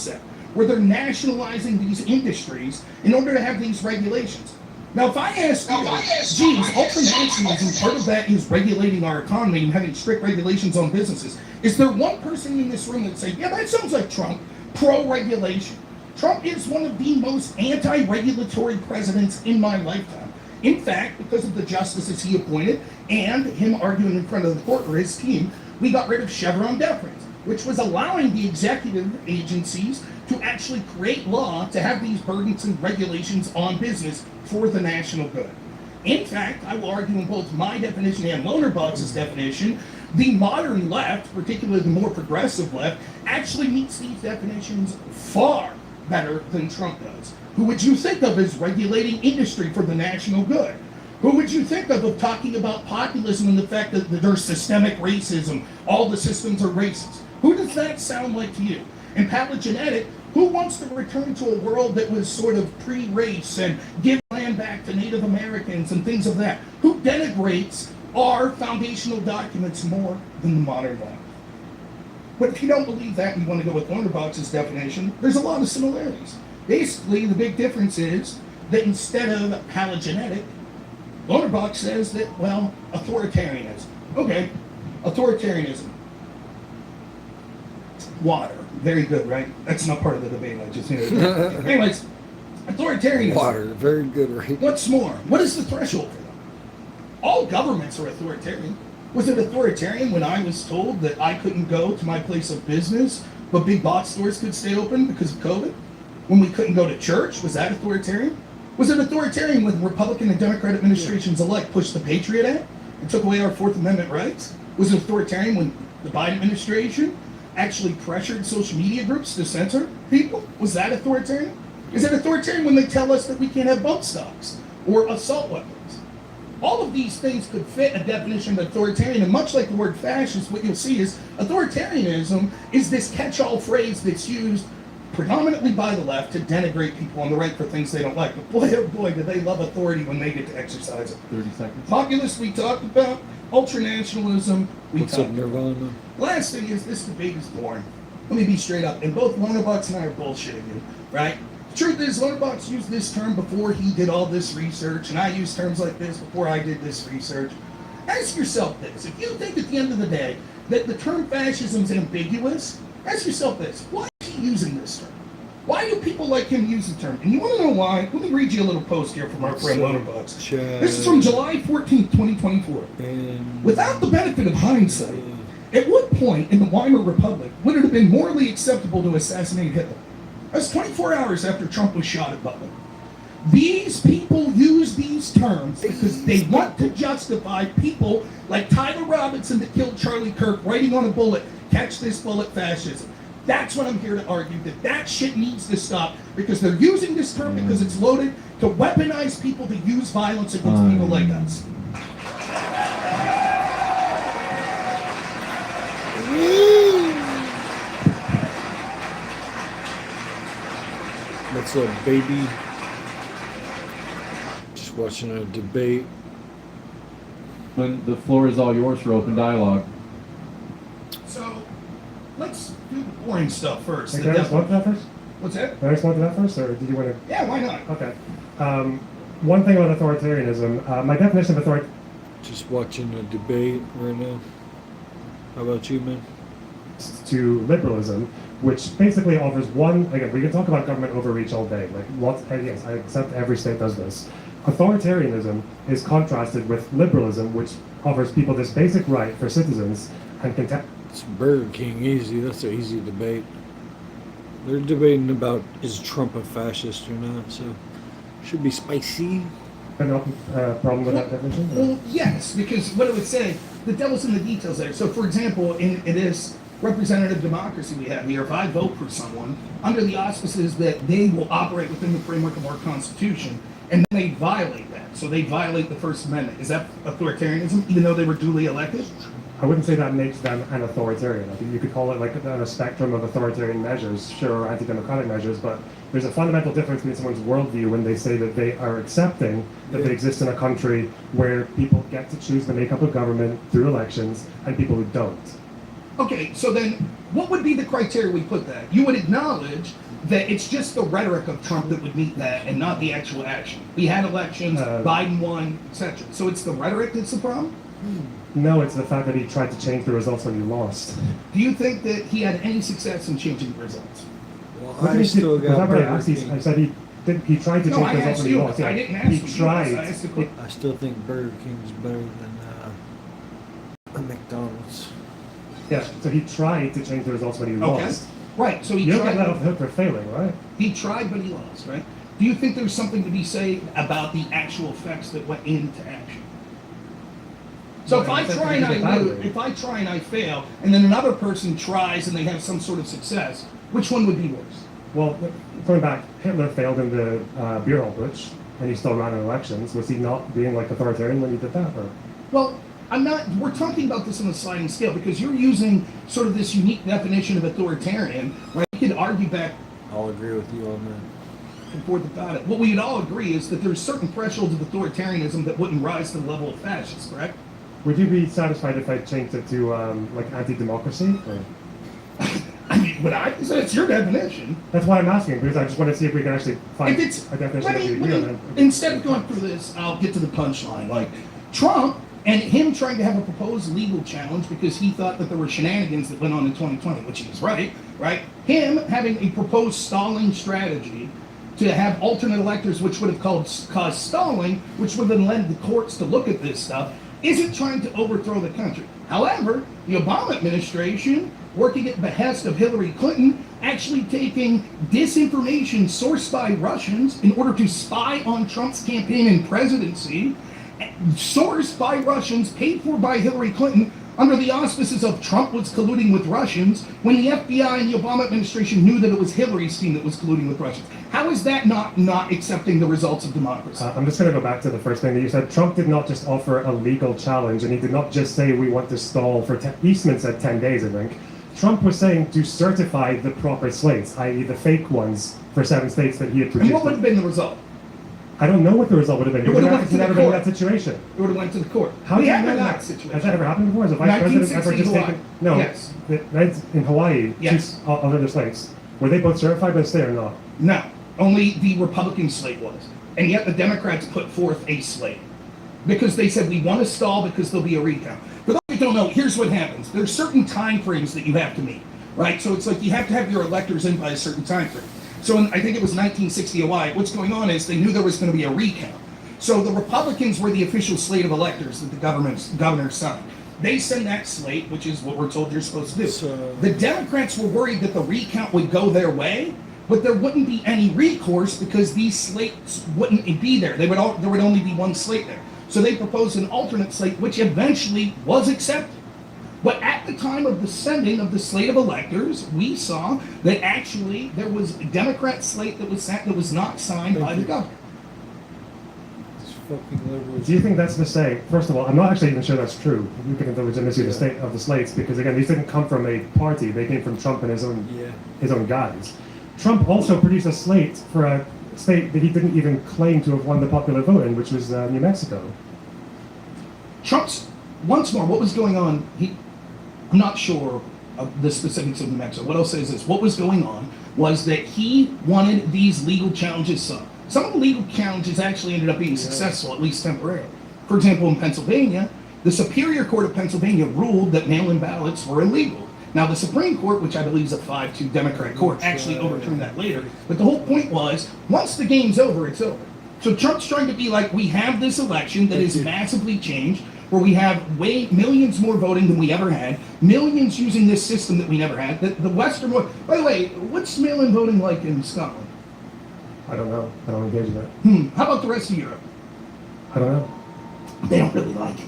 concept where they're nationalizing these industries in order to have these regulations. Now, if I ask you, geez, ultranationalism, part of that is regulating our economy and having strict regulations on businesses. Is there one person in this room that say, yeah, that sounds like Trump, pro-regulation? Trump is one of the most anti-regulatory presidents in my lifetime. In fact, because of the justices he appointed and him arguing in front of the court or his team, we got rid of Chevron deference, which was allowing the executive agencies to actually create law to have these burdensome regulations on business for the national good. In fact, I will argue in both my definition and Lohner-Bucks's definition, the modern left, particularly the more progressive left, actually meets these definitions far better than Trump does. Who would you think of as regulating industry for the national good? Who would you think of talking about populism and the fact that there's systemic racism, all the systems are racist? Who does that sound like to you? And Paleogenetic, who wants to return to a world that was sort of pre-race and give land back to Native Americans and things of that? Who denigrates our foundational documents more than the modern left? But if you don't believe that and you want to go with Lohner-Bucks's definition, there's a lot of similarities. Basically, the big difference is that instead of paleogenetic, Lohner-Bucks says that, well, authoritarianism. Okay, authoritarianism. Water. Very good, right? That's not part of the debate. I just anyways, authoritarianism. Water. Very good, right? What's more? What is the threshold for them? All governments are authoritarian. Was it authoritarian when I was told that I couldn't go to my place of business, but big box stores could stay open because of COVID? When we couldn't go to church, was that authoritarian? Was it authoritarian when Republican and Democrat administrations alike pushed the Patriot Act and took away our Fourth Amendment rights? Was it authoritarian when the Biden administration actually pressured social media groups to censor people? Was that authoritarian? Is it authoritarian when they tell us that we can't have bump stocks or assault weapons? All of these things could fit a definition of authoritarian, and much like the word fascist, what you'll see is authoritarianism is this catch-all phrase that's used predominantly by the left to denigrate people on the right for things they don't like. But boy, oh boy, do they love authority when they get to exercise it. 30 seconds. Populists we talked about, ultranationalism we What's talked up, Nirvana? about. Last thing is, this debate is boring. Let me be straight up, and both Lohner-Bucks and I are bullshitting you, right? The truth is, Lohner-Bucks used this term before he did all this research, and I used terms like this before I did this research. Ask yourself this. If you think at the end of the day that the term fascism is ambiguous, ask yourself this. Why is he using this term? Why do people like him use the term? And you want to know why? Let me read you a little post here from our friend Lohner-Bucks. This is from July 14th, 2024. Without the benefit of hindsight, at what point in the Weimar Republic would it have been morally acceptable to assassinate Hitler? That's 24 hours after Trump was shot at Butler. These people use these terms because they want to justify people like Tyler Robinson that killed Charlie Kirk writing on a bullet, catch this bullet, fascism. That's what I'm here to argue, that shit needs to stop because they're using this term because it's loaded to weaponize people to use violence against people like us. What's up, baby? Just watching a debate. When the floor is all yours for open dialogue. So, let's do the boring stuff first. Can I respond to that first? What's that? Can I respond to that first, or did you want to? Yeah, why not? Okay. One thing about authoritarianism, my definition of authority. Just watching a debate right now. How about you, man? To liberalism, which basically offers one. Again, we can talk about government overreach all day. Like lots. Yes, I accept every state does this. Authoritarianism is contrasted with liberalism, which offers people this basic right for citizens and It's Burger King easy. That's an easy debate. They're debating about is Trump a fascist or not, so should be spicy. no problem with that definition. Well, yes, because what I would say, the devil's in the details there. So, for example, in this representative democracy we have here, if I vote for someone under the auspices that they will operate within the framework of our Constitution, and then they violate that, so they violate the First Amendment, is that authoritarianism, even though they were duly elected? I wouldn't say that makes them an authoritarian. I think you could call it like a spectrum of authoritarian measures, sure, or anti-democratic measures, but there's a fundamental difference between someone's worldview when they say that they are accepting that they exist in a country where people get to choose the makeup of government through elections and people who don't. Okay, so then what would be the criteria we put that? You would acknowledge that it's just the rhetoric of Trump that would meet that and not the actual action. We had elections, Biden won, etc. So it's the rhetoric that's the problem? No, it's the fact that he tried to change the results when he lost. Do you think that he had any success in changing the results? Well, What I did he still do? got Was that what I Burger asked? He- King. I said he tried to No, change I the results asked when he you. lost. I Yeah. didn't ask He you. tried. I asked the question. I still think Burger King's better than McDonald's. Yeah, so he tried to change the results when he Okay. lost. Right, so he You don't get tried. let off the hook for failing, right? He tried, but he lost, right? Do you think there's something to be said about the actual effects that went into action? So if Well, I that's try and I badly. lose, if I try and I fail, and then another person tries and they have some sort of success, which one would be worse? Well, going back, Hitler failed in the beer hall putsch, and he still ran in elections. Was he not being like authoritarian when he did that? Or? Well, I'm not. We're talking about this on a sliding scale because you're using sort of this unique definition of authoritarian. Right? You could argue back I'll agree with you on that. and forth about it. What we'd all agree is that there's certain thresholds of authoritarianism that wouldn't rise to the level of fascist, correct? Would you be satisfied if I changed it to like anti-democracy? Or? I mean, would I? So it's your definition. That's why I'm asking, because I just want to see if we can actually find If it's a definition that we agree let me, on. instead of going through this, I'll get to the punchline. Like Trump and him trying to have a proposed legal challenge because he thought that there were shenanigans that went on in 2020, which he was right. Him having a proposed stalling strategy to have alternate electors, which would have caused stalling, which would have then led the courts to look at this stuff, isn't trying to overthrow the country. However, the Obama administration, working at behest of Hillary Clinton, actually taking disinformation sourced by Russians in order to spy on Trump's campaign and presidency, sourced by Russians, paid for by Hillary Clinton, under the auspices of Trump was colluding with Russians, when the FBI and the Obama administration knew that it was Hillary's team that was colluding with Russians. How is that not accepting the results of democracy? I'm just going to go back to the first thing that you said. Trump did not just offer a legal challenge, and he did not just say we want to stall for Eastman said 10 days, I think. Trump was saying to certify the proper slates, i.e. the fake ones for 7 states that he had And produced. what would have been the result? I don't know what the result would have been. It would have went to the never been in court. that situation. It would have went to the court. How we do you have know been in that? that situation. Has that ever happened before? Has a vice president ever 1960 just Hawaii. taken? No. Yes. That's in Hawaii. Yes. Two other slates. Were they both certified by the state or not? No, only the Republican slate was. And yet the Democrats put forth a slate. Because they said, we want to stall because there'll be a recount. For those who don't know, here's what happens. There's certain time frames that you have to meet, right? So it's like you have to have your electors in by a certain time frame. So I think it was 1960 Hawaii. What's going on is they knew there was going to be a recount. So the Republicans were the official slate of electors that the governor signed. They send that slate, which is what we're told you're supposed to do. So- The Democrats were worried that the recount would go their way, but there wouldn't be any recourse because these slates wouldn't be there. There would only be one slate there. So they proposed an alternate slate, which eventually was accepted. But at the time of the sending of the slate of electors, we saw that actually there was a Democrat slate that was not signed by the governor. It's fucking liberals. Do you think that's a mistake? First of all, I'm not actually even sure that's true. You can the legitimacy of the slates because again, these didn't come from a party. They came from Trump and his own guys. Trump also produced a slate for a state that he didn't even claim to have won the popular vote in, which was New Mexico. Trump's, once more, what was going on? I'm not sure of the specifics of New Mexico. What I'll say is this: what was going on was that he wanted these legal challenges solved. Some of the legal challenges actually ended up being successful, at least temporarily. For example, in Pennsylvania, the Superior Court of Pennsylvania ruled that mail-in ballots were illegal. Now, the Supreme Court, which I believe is a 5-2 Democrat court, actually overturned that later. But the whole point was, once the game's over, it's over. So Trump's trying to be like, we have this election that is massively changed, where we have millions more voting than we ever had, millions using this system that we never had. The Western one, by the way, what's mail-in voting like in Scotland? I don't know. I don't engage in it. How about the rest of Europe? I don't know. They don't really like it.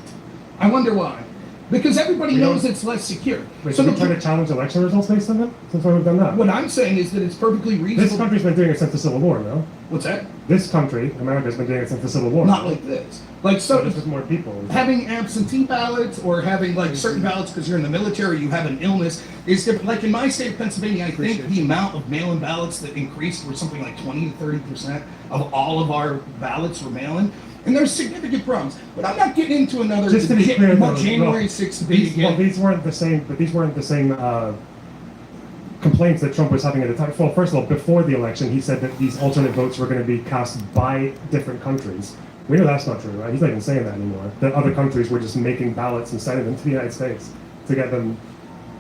I wonder why. Because everybody We knows don't- it's less secure. Wait, So so we try to challenge election results based on that? Since when we've done that? what I'm saying is that it's perfectly This reasonable. country's been doing it since the Civil War, no? What's that? This country, America's been doing it since the Civil War. Not like this. Like So so, just with more people. having absentee ballots or having like certain ballots because you're in the military, you have an illness is different. Like in my state of Pennsylvania, I think the amount of mail-in ballots that increased were something like 20 to 30% of all of our ballots were mail-in. and there's significant problems. But I'm not getting into another Just to be clear, though, January no, 6th debate Well, again. these weren't the same, but these weren't the same complaints that Trump was having at the time. Well, first of all, before the election, he said that these alternate votes were going to be cast by different countries. We know that's not true, right? He's not even saying that anymore. That other countries were just making ballots and sending them to the United States to get them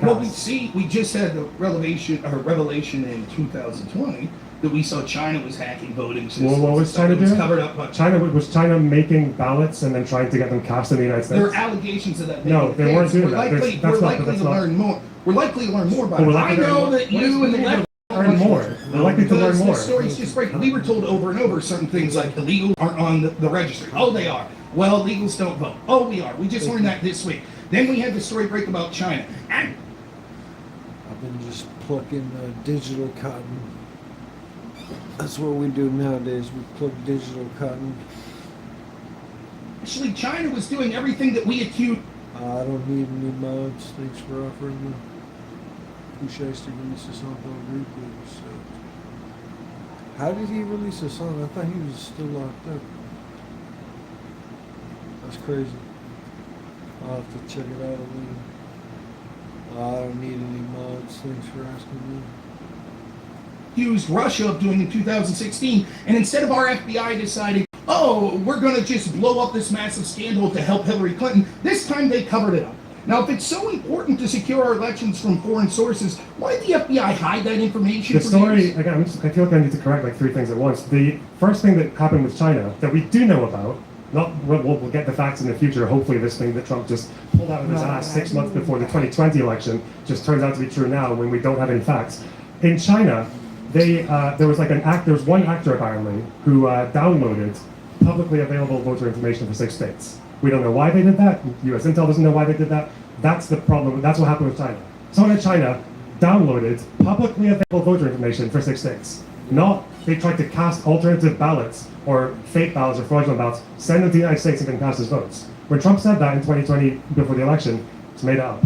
Well, passed. we just had the revelation in 2020 that we saw China was hacking voting systems. Well, what was China It was doing? covered up by Was China making ballots and then trying to get them cast in the United There are States? allegations of that. No, they weren't doing that. We're That's likely not- to learn more. We're likely to learn more about Well, it. we're I likely to learn know more. that you and the left Learn more. We're likely to learn because more. the story's just breaking. We were told over and over certain things like illegals aren't on the registry. Oh, they are. Well, illegals don't vote. Oh, we are. We just learned that this week. Then we had the story break about China. And I've been just plucking digital cotton. That's what we do nowadays. We plug digital cotton. actually, China was doing everything that we accused. I don't need any mods. Thanks for offering me. Pusha to release a song called Reapers. How did he release a song? I thought he was still locked up. That's crazy. I'll have to check it out later. I don't need any mods. Thanks for asking me. Accused Russia of doing in 2016, and instead of our FBI deciding, oh, we're going to just blow up this massive scandal to help Hillary Clinton, this time they covered it up. Now, if it's so important to secure our elections from foreign sources, why did the FBI hide that information? The for story, years? again, I feel like I need to correct like three things at once. The first thing that happened with China that we do know about, we'll get the facts in the future. Hopefully, this thing that Trump just pulled out of his ass 6 months before the 2020 election just turns out to be true now when we don't have any facts. In China, there was one actor apparently who downloaded publicly available voter information for 6 states. We don't know why they did that. U.S. Intel doesn't know why they did that. That's the problem. That's what happened with China. Someone in China downloaded publicly available voter information for 6 states. Not they tried to cast alternative ballots or fake ballots or fraudulent ballots, send them to the United States and can cast as votes. When Trump said that in 2020 before the election, it's made up.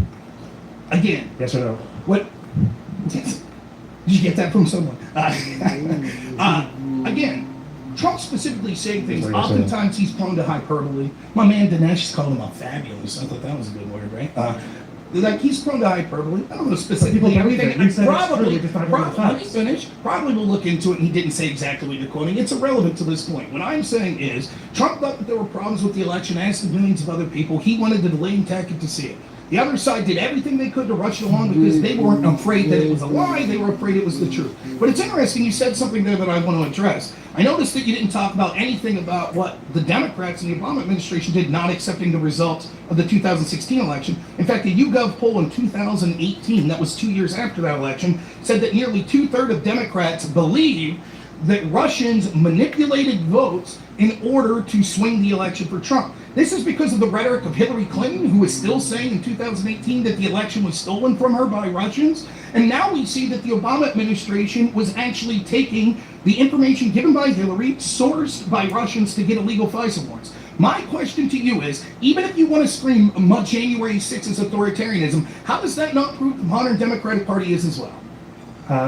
Again, Yes or no? what? Did you get that from someone? Again, Trump specifically saying things, That's what you're saying. oftentimes he's prone to hyperbole. My man Dinesh called him a fabulous. I thought that was a good word, right? Like he's prone to hyperbole. I don't know specifically People believe everything. it. You said it's true, Probably, we just don't have any let me facts. finish. Probably will look into it and he didn't say exactly what you're quoting. It's irrelevant to this point. What I'm saying is Trump thought that there were problems with the election, asked millions of other people. He wanted the delaying tactic to see it. The other side did everything they could to rush it along because they weren't afraid that it was a lie. They were afraid it was the truth. But it's interesting. You said something there that I want to address. I noticed that you didn't talk about anything about what the Democrats and the Obama administration did not accepting the results of the 2016 election. In fact, the YouGov poll in 2018, that was 2 years after that election, said that nearly 2/3 of Democrats believe that Russians manipulated votes in order to swing the election for Trump. This is because of the rhetoric of Hillary Clinton, who was still saying in 2018 that the election was stolen from her by Russians. And now we see that the Obama administration was actually taking the information given by Hillary, sourced by Russians to get illegal FISA warrants. My question to you is, even if you want to scream January 6th is authoritarianism, how does that not prove the modern Democratic Party is as well?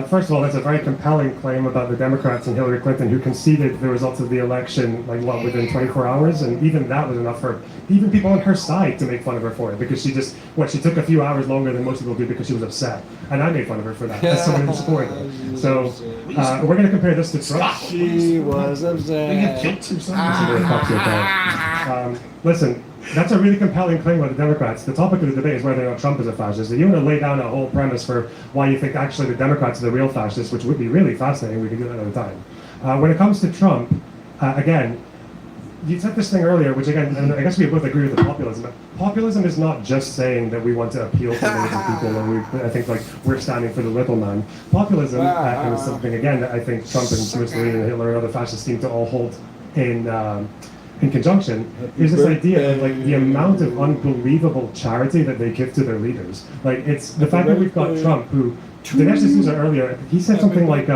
First of all, that's a very compelling claim about the Democrats and Hillary Clinton, who conceded the results of the election, within 24 hours, and even that was enough for even people on her side to make fun of her for it, because she took a few hours longer than most people do because she was upset, and I made fun of her for that, as someone who supported her. So, we're going to compare this to Trump. She was Are you upset. kilt or This is something? really fucked you up. Listen, that's a really compelling claim by the Democrats. The topic of the debate is whether or not Trump is a fascist. If you want to lay down a whole premise for why you think actually the Democrats are the real fascists, which would be really fascinating, we can do that another time. When it comes to Trump, again, you said this thing earlier, which again, and I guess we both agree with the populism. Populism is not just saying that we want to appeal to millions of people, and I think we're standing for the little man. Populism is something again that I think Trump and Mussolini and Hitler and other fascists seem to all hold in conjunction, is this idea of the amount of unbelievable charity that they give to their leaders. It's the fact that we've got Trump, who Dinesh D'Souza earlier, he said something like,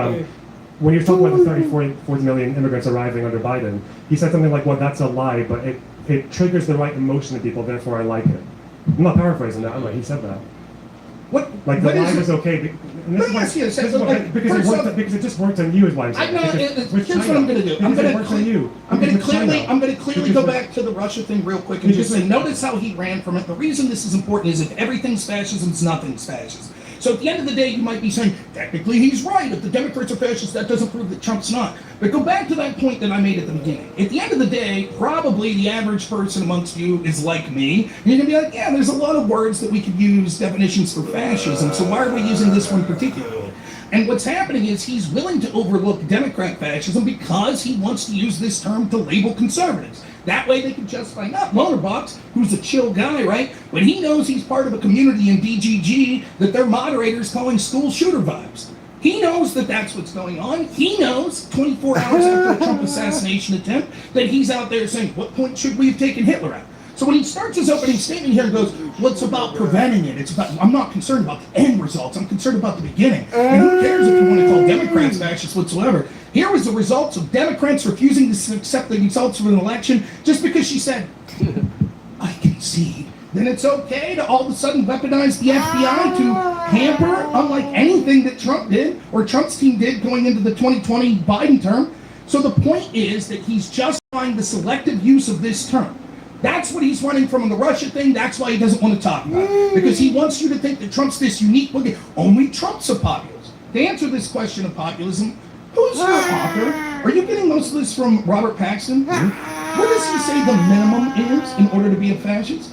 when you're talking about the 30, 40 million immigrants arriving under Biden, he said something like, well, that's a lie, but it triggers the right emotion in people, therefore I like it. I'm not paraphrasing that, he said that. What? Like the what is lie it? was okay. And Let me ask you this, because it just worked on you, is why I'm saying. No, Because with here's what China, I'm going to do. because it works on you. I'm going to Because with China, clearly because go with- back to the Russia thing real quick and Because just say, with- notice how he ran from it. The reason this is important is if everything's fascism, it's nothing's fascism. So at the end of the day, you might be saying, technically he's right. If the Democrats are fascists, that doesn't prove that Trump's not. But go back to that point that I made at the beginning. At the end of the day, probably the average person amongst you is like me. And you're going to be like, yeah, there's a lot of words that we could use definitions for fascism. So why are we using this one particularly? And what's happening is he's willing to overlook Democrat fascism because he wants to use this term to label conservatives. That way they can justify not Motorbox, who's a chill guy, right? When he knows he's part of a community in DGG that their moderator's calling school shooter vibes. He knows that that's what's going on. He knows 24 hours after the Trump assassination attempt that he's out there saying, what point should we have taken Hitler out? So when he starts his opening statement here and goes, well, it's about preventing it. It's about, I'm not concerned about the end results. I'm concerned about the beginning. And who cares if you want to call Democrats fascists whatsoever? Here was the results of Democrats refusing to accept the results of an election just because she said, I concede. Then it's okay to all of a sudden weaponize the FBI to hamper, unlike anything that Trump did or Trump's team did going into the 2020 Biden term. So the point is that he's justifying the selective use of this term. That's what he's running from on the Russia thing. That's why he doesn't want to talk about it. Because he wants you to think that Trump's this unique book. Only Trump's a populist. To answer this question of populism, who's your author? Are you getting most of this from Robert Paxton? What does he say the minimum is in order to be a fascist?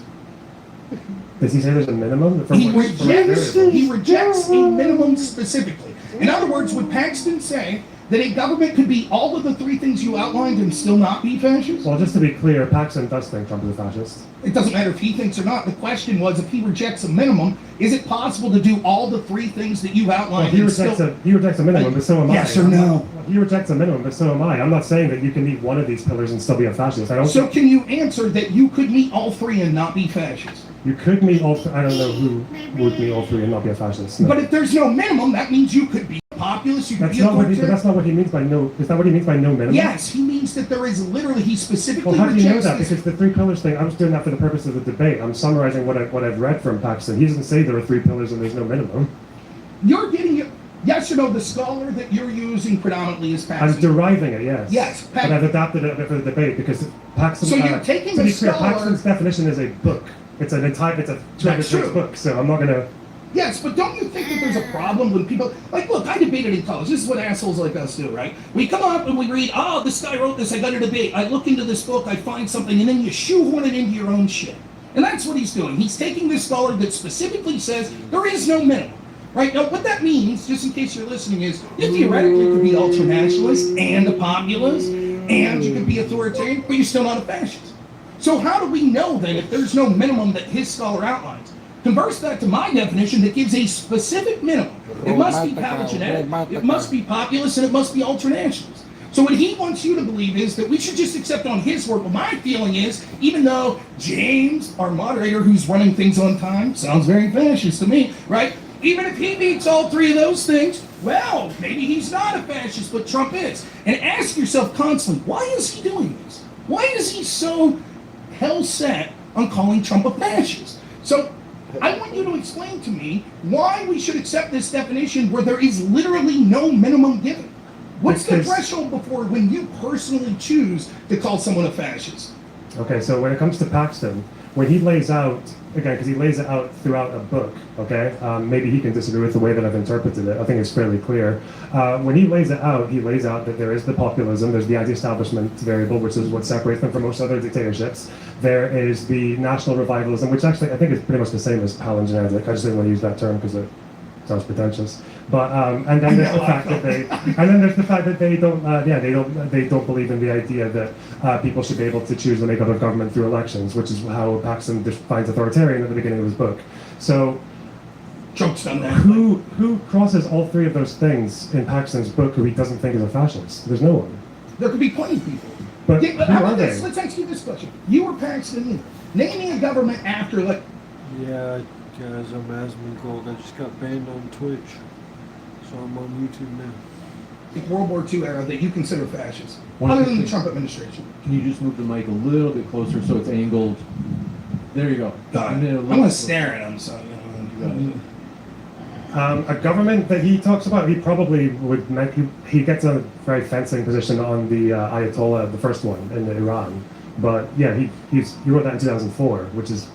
Does he say there's a minimum? He rejects a minimum specifically. In other words, would Paxton say that a government could be all of the three things you outlined and still not be fascist? Well, just to be clear, Paxton does think Trump is a fascist. It doesn't matter if he thinks or not. The question was, if he rejects a minimum, is it possible to do all the three things that you've Well, outlined? he and rejects a minimum, but so am I. Yes or no? He rejects a minimum, but so am I. I'm not saying that you can meet one of these pillars and still be a fascist. I don't. So can you answer that you could meet all three and not be fascist? You could meet all. I don't know who would meet all three and not be a fascist. No. But if there's no minimum, that means you could be a populist, you could That's be not what he. But authoritarian. that's not what he means by no. Is that what he means by no minimum? Yes, he means that there is literally, he specifically Well, how do you know rejects that? this. Because the three pillars thing, I was doing that for the purpose of the debate. I'm summarizing what I've read from Paxton. He doesn't say there are three pillars and there's no minimum. You're getting it. Yes or no, the scholar that you're using predominantly is I'm Paxton. deriving it, yes. Yes, But I've adapted it a bit for the debate because Paxton. So you're taking to a be clear, scholar- Paxton's definition is a book. It's a 200-page true. book. So I'm not gonna. Yes, but don't you think that there's a problem when people, like, look, I debated in college. This is what assholes like us do, right? We come up and we read, oh, this guy wrote this, I got a debate. I look into this book, I find something, and then you shoehorn it into your own shit. And that's what he's doing. He's taking this scholar that specifically says there is no minimum. Right? Now, what that means, just in case you're listening, is you theoretically could be ultranationalist and a populist, and you could be authoritarian, but you're still not a fascist. So how do we know then if there's no minimum that his scholar outlines? Converse that to my definition that gives a specific minimum. It must be palingenetic, it must be populist, and it must be ultranationalist. So what he wants you to believe is that we should just accept on his word. But my feeling is, even though James, our moderator who's running things on time, sounds very fascist to me, right? Even if he meets all three of those things, well, maybe he's not a fascist, but Trump is. And ask yourself constantly, why is he doing this? Why is he so hell set on calling Trump a fascist? So I want you to explain to me why we should accept this definition where there is literally no minimum given. What's the Because- threshold before when you personally choose to call someone a fascist? Okay, so when it comes to Paxton, when he lays out, again, because he lays it out throughout a book, okay? Maybe he can disagree with the way that I've interpreted it. I think it's fairly clear. When he lays out that there is the populism, there's the anti-establishment variable, which is what separates them from most other dictatorships. There is the national revivalism, which actually I think is pretty much the same as palingenetic. I just didn't want to use that term because it sounds pretentious. But and then there's the fact that they don't believe in the idea that people should be able to choose the makeup of government through elections, which is how Paxton defines authoritarian at the beginning of his book. So Trump's done that. who crosses all three of those things in Paxton's book who he doesn't think is a fascist? There's no one. There could be plenty of people. But Yeah, but who how are about they? this? Let's ask you this question. You were Paxton, naming a government after, like, Yeah, guys, I'm Asmongold. I just got banned on Twitch, so I'm on YouTube now. World War II era that you consider fascist, One other than the thing- Trump administration. Can you just move the mic a little bit closer so it's angled? There you go. God, And then a I'm little- gonna stare at him, so, you know. You got it. A government that he talks about, he probably would make, he gets a very fencing position on the Ayatollah, the first one in Iran. But yeah, he wrote that in 2004, which is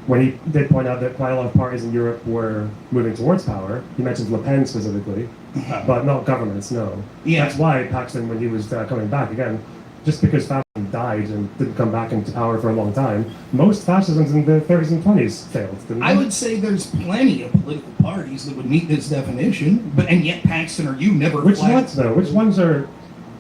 when he did point out that quite a lot of parties in Europe were moving towards power. He mentions Le Pen specifically, but not governments, no. Yeah. That's why Paxton, when he was coming back, again, just because fascism died and didn't come back into power for a long time, most fascisms in the 30s and 20s failed, didn't I they? would say there's plenty of political parties that would meet this definition, and yet Paxton or you never Which flagged- ones, though? Which ones are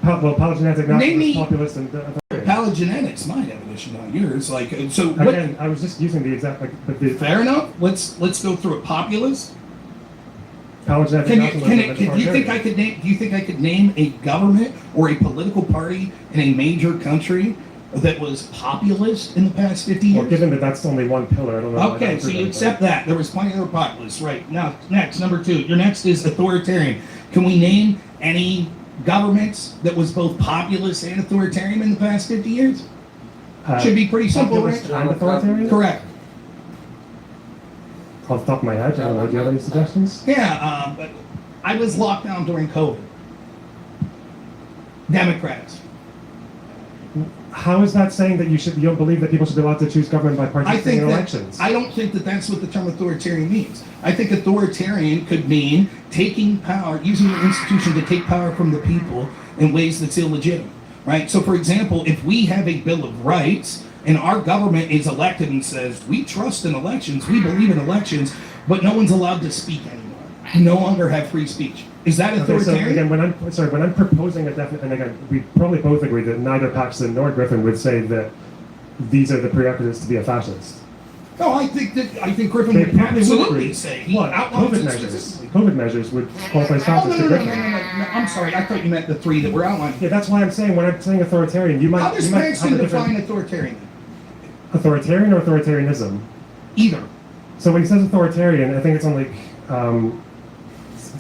palingenetic, Name me- nationalist, populist, and Paleogenetics, my definition, not yours. Like, so what? Again, I was just using the exact, like, but the Fair enough. Let's go through it. Populist. palingenetic Do nationalism and you think I authoritarian. could name? Do you think I could name a government or a political party in a major country that was populist in the past 50 years? Well, given that that's only one pillar, I don't know. why Okay, that's so you relevant. accept that. There was plenty of other populists, right? Now, next, number 2. Your next is authoritarian. Can we name any governments that was both populist and authoritarian in the past 50 years? Should be pretty simple, populist right? and authoritarian? Correct. Off the top of my head, I don't know. Do you have any suggestions? Yeah, but I was locked down during COVID. Democrats. How is that saying that you don't believe that people should be allowed to choose government by I participating think in that, elections? I don't think that that's what the term authoritarian means. I think authoritarian could mean taking power, using an institution to take power from the people in ways that's illegitimate, right? So, for example, if we have a Bill of Rights and our government is elected and says, we trust in elections, we believe in elections, but no one's allowed to speak anymore. You no longer have free speech. Is that Okay, so authoritarian? again, when I'm proposing a definite, and again, we probably both agree that neither Paxton nor Griffin would say that these are the prerequisites to be a fascist. No, I think Griffin They would probably would absolutely agree. say he What? outlines COVID it measures. specifically. COVID measures would qualify as Oh, fascist to no, Griffin. I'm sorry. I thought you meant the 3 that were outlined. Yeah, that's why I'm saying when I'm saying authoritarian, you might How does you might Paxton have a define different authoritarian? authoritarian or authoritarianism. Either. So when he says authoritarian, I think it's on like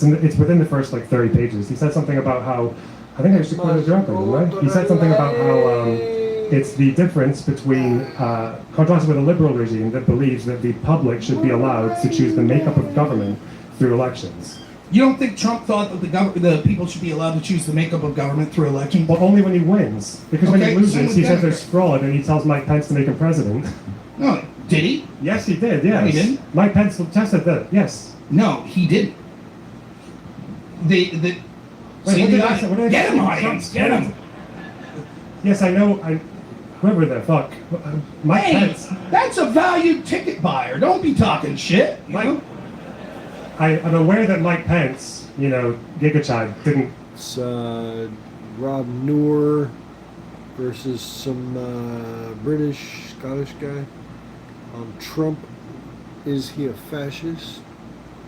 it's within the first like 30 pages. He said something about how I think I should quote it directly, didn't I? He said something about how it's the difference between contrasted with a liberal regime that believes that the public should be allowed to choose the makeup of government through elections. You don't think Trump thought that the people should be allowed to choose the makeup of government through election? But only when he wins, because when Okay, he same loses, with he says Democrats. there's fraud, and he tells Mike Pence to make him president. No, did he? Yes, he did. Yes, he didn't? Mike Pence tested that. Yes. No, he didn't. See what the did I say? audience. What did I Get say? him, audience. Get him. Yes, I know. Whoever the fuck, Mike Hey, Pence. that's a valued ticket buyer. Don't be talking shit. You know? I'm aware that Mike Pence, Giga Chad didn't. It's Rob Noor versus some British, Scottish guy. Trump, is he a fascist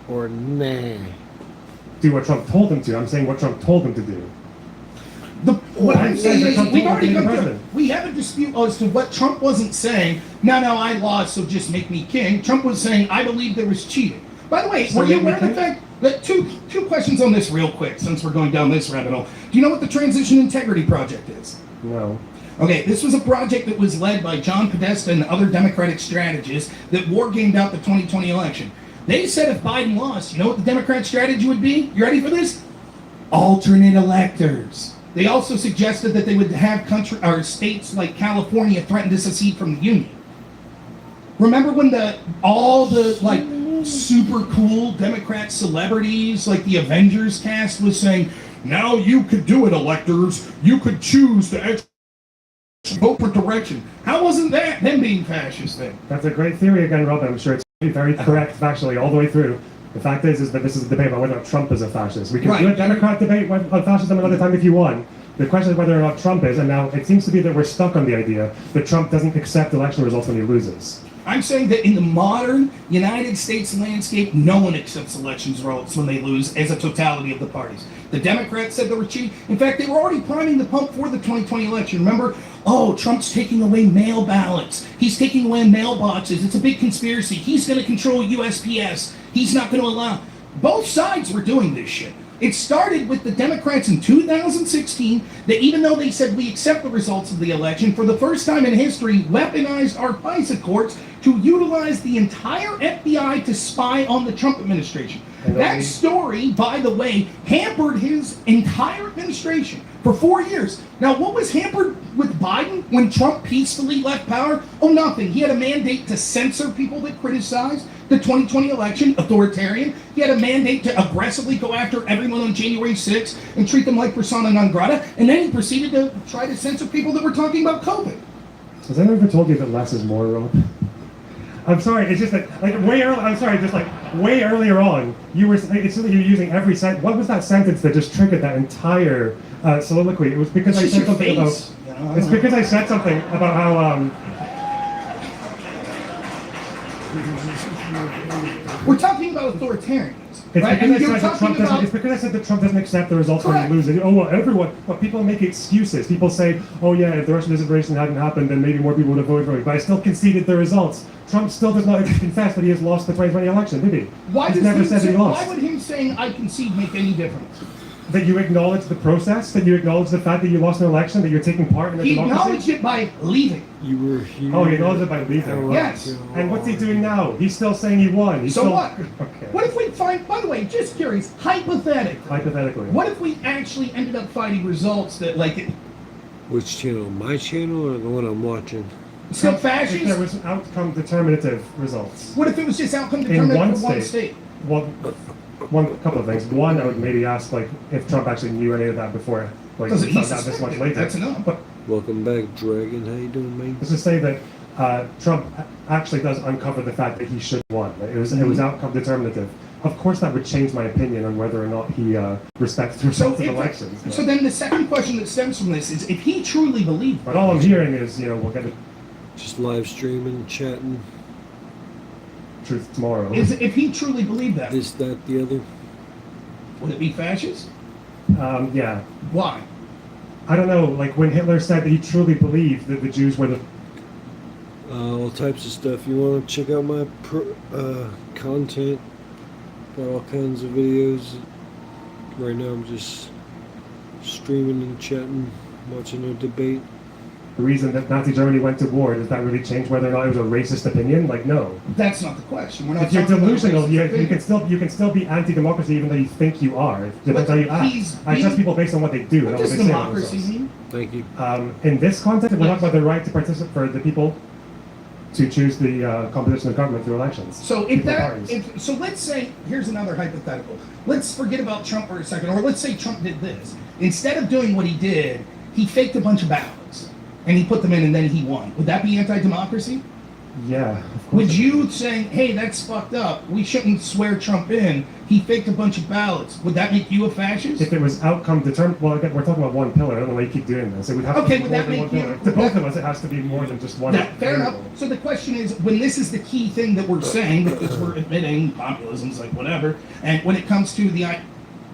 or nah? Do what Trump told him to. I'm saying what Trump told him to do. What I'm I'm saying saying that is, Trump we've told already him to be gone through. president. We have a dispute as to what Trump wasn't saying. No, I lost, so just make me king. Trump was saying, I believe there was cheating. By the way, So were you make me aware of the king? fact that two questions on this real quick, since we're going down this rabbit hole. Do you know what the Transition Integrity Project is? No. Okay, this was a project that was led by John Podesta and other Democratic strategists that war-gamed out the 2020 election. They said if Biden lost, you know what the Democrat strategy would be? You ready for this? Alternate electors. They also suggested that they would have states like California threaten to secede from the Union. Remember when all the super cool Democrat celebrities like the Avengers cast was saying, now you could do it, electors. You could choose to vote for direction. How wasn't that them being fascist then? That's a great theory again, Rob. I'm sure it's very correct factually all the way through. The fact is that this is a debate about whether or not Trump is a fascist. We can do a Right. Democrat debate on fascism another time if you want. The question is whether or not Trump is, and now it seems to be that we're stuck on the idea that Trump doesn't accept election results when he loses. I'm saying that in the modern United States landscape, no one accepts elections results when they lose as a totality of the parties. The Democrats said they were cheating. In fact, they were already priming the pump for the 2020 election. Remember, Trump's taking away mail ballots. He's taking away mailboxes. It's a big conspiracy. He's going to control USPS. He's not going to allow. Both sides were doing this shit. It started with the Democrats in 2016 that even though they said we accept the results of the election, for the first time in history, weaponized our FISA courts to utilize the entire FBI to spy on the Trump administration. And That only- story, by the way, hampered his entire administration for 4 years. Now, what was hampered with Biden when Trump peacefully left power? Oh, nothing. He had a mandate to censor people that criticized the 2020 election, authoritarian. He had a mandate to aggressively go after everyone on January 6th and treat them like persona non grata. And then he proceeded to try to censor people that were talking about COVID. Has anyone ever told you that less is more, Rob? I'm sorry, it's just that, like, way early, I'm sorry, just like, way earlier on, you were, it's just that you're using every sentence. What was that sentence that just triggered that entire soliloquy? It was because I It's said just your something face, about, you know? it's because I said something about how, We're talking about authoritarians, it's right? because, And I you're said that talking Trump doesn't, about it's because I said that Trump doesn't accept the results when Correct. he loses. Oh, well, everyone, but people make excuses. People say, oh yeah, if the Russian disintegration hadn't happened, then maybe more people would have voted for me. But I still conceded the results. Trump still does not confess that he has lost the 2020 election, did he? why He's does never him said say, he lost. why would him saying I concede make any difference? That you acknowledge the process, that you acknowledge the fact that you lost an election, that you're taking part in a He democracy. acknowledged it by leaving. You were here. Oh, he acknowledged it by leaving. Yes. And what's he doing now? He's still saying he won. He's So still... what? Okay. What if we find, by the way, just curious, hypothetically, Hypothetically. what if we actually ended up finding results that, like, Which channel? My channel or the one I'm watching? still If there fascist? was outcome determinative results. What if it was just outcome In determined one for one state. state? Well, a couple of things. One, I would maybe ask, like, if Trump actually knew any of that before, like, Doesn't he he found out this much suspect it? later. That's enough. But Welcome back, Dragon. How you doing, man? let's just say that Trump actually does uncover the fact that he should have won. It was Mm-hmm. outcome determinative. Of course, that would change my opinion on whether or not he respects the results of elections. so then the second question that stems from this is, if he truly believed, But all I'm hearing is, we'll get the Just live streaming, chatting, truth tomorrow. is if he truly believed that, this, that, the other. would it be fascist? Yeah. Why? I don't know, like when Hitler said that he truly believed that the Jews were the... All types of stuff. You want to check out my content? Got all kinds of videos. Right now I'm just streaming and chatting, watching a debate. The reason that Nazi Germany went to war, does that really change whether or not it was a racist opinion? Like, no. That's not the question. We're not If you're talking about delusional, racist you opinion. can still be anti-democracy even though you think you are. It depends how you But act. he's I judge being- people based on what they do, What not what does they say about democracy themselves. mean? Thank you. In this context, we're Yes. talking about the right to participate for the people to choose the composition of government through elections. So if People that, parties. so let's say, here's another hypothetical. Let's forget about Trump for a second, or let's say Trump did this. Instead of doing what he did, he faked a bunch of ballots and he put them in and then he won. Would that be anti-democracy? Yeah, of course. Would it you saying, hey, that's fucked up, we shouldn't swear Trump in, he faked a bunch of ballots, would that make you a fascist? If it was outcome determined, well, again, we're talking about one pillar. I don't know why you keep doing this. It would have Okay, to be would more that than one make you- pillar. To would both that- of us, it has to be more than just one. That, fair enough. variable. So the question is, when this is the key thing that we're saying, because we're admitting populism's like whatever, and when it comes to the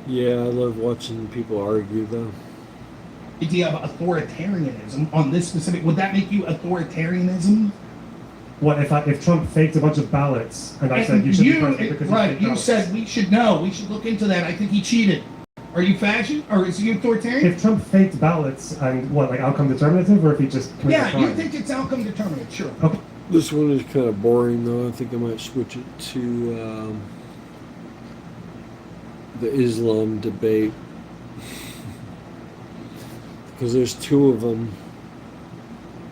Yeah, I love watching people argue though. idea of authoritarianism on this specific, would that make you authoritarianism? What if Trump faked a bunch of ballots and I said you should be president because he right, faked you ballots? said we should know, we should look into that. I think he cheated. Are you fascist, or is he authoritarian? If Trump faked ballots and what, like outcome determinative, or if he just committed a Yeah, crime? you think it's outcome determinant, sure. Okay. This one is kind of boring though. I think I might switch it to the Islam debate because there's two of them.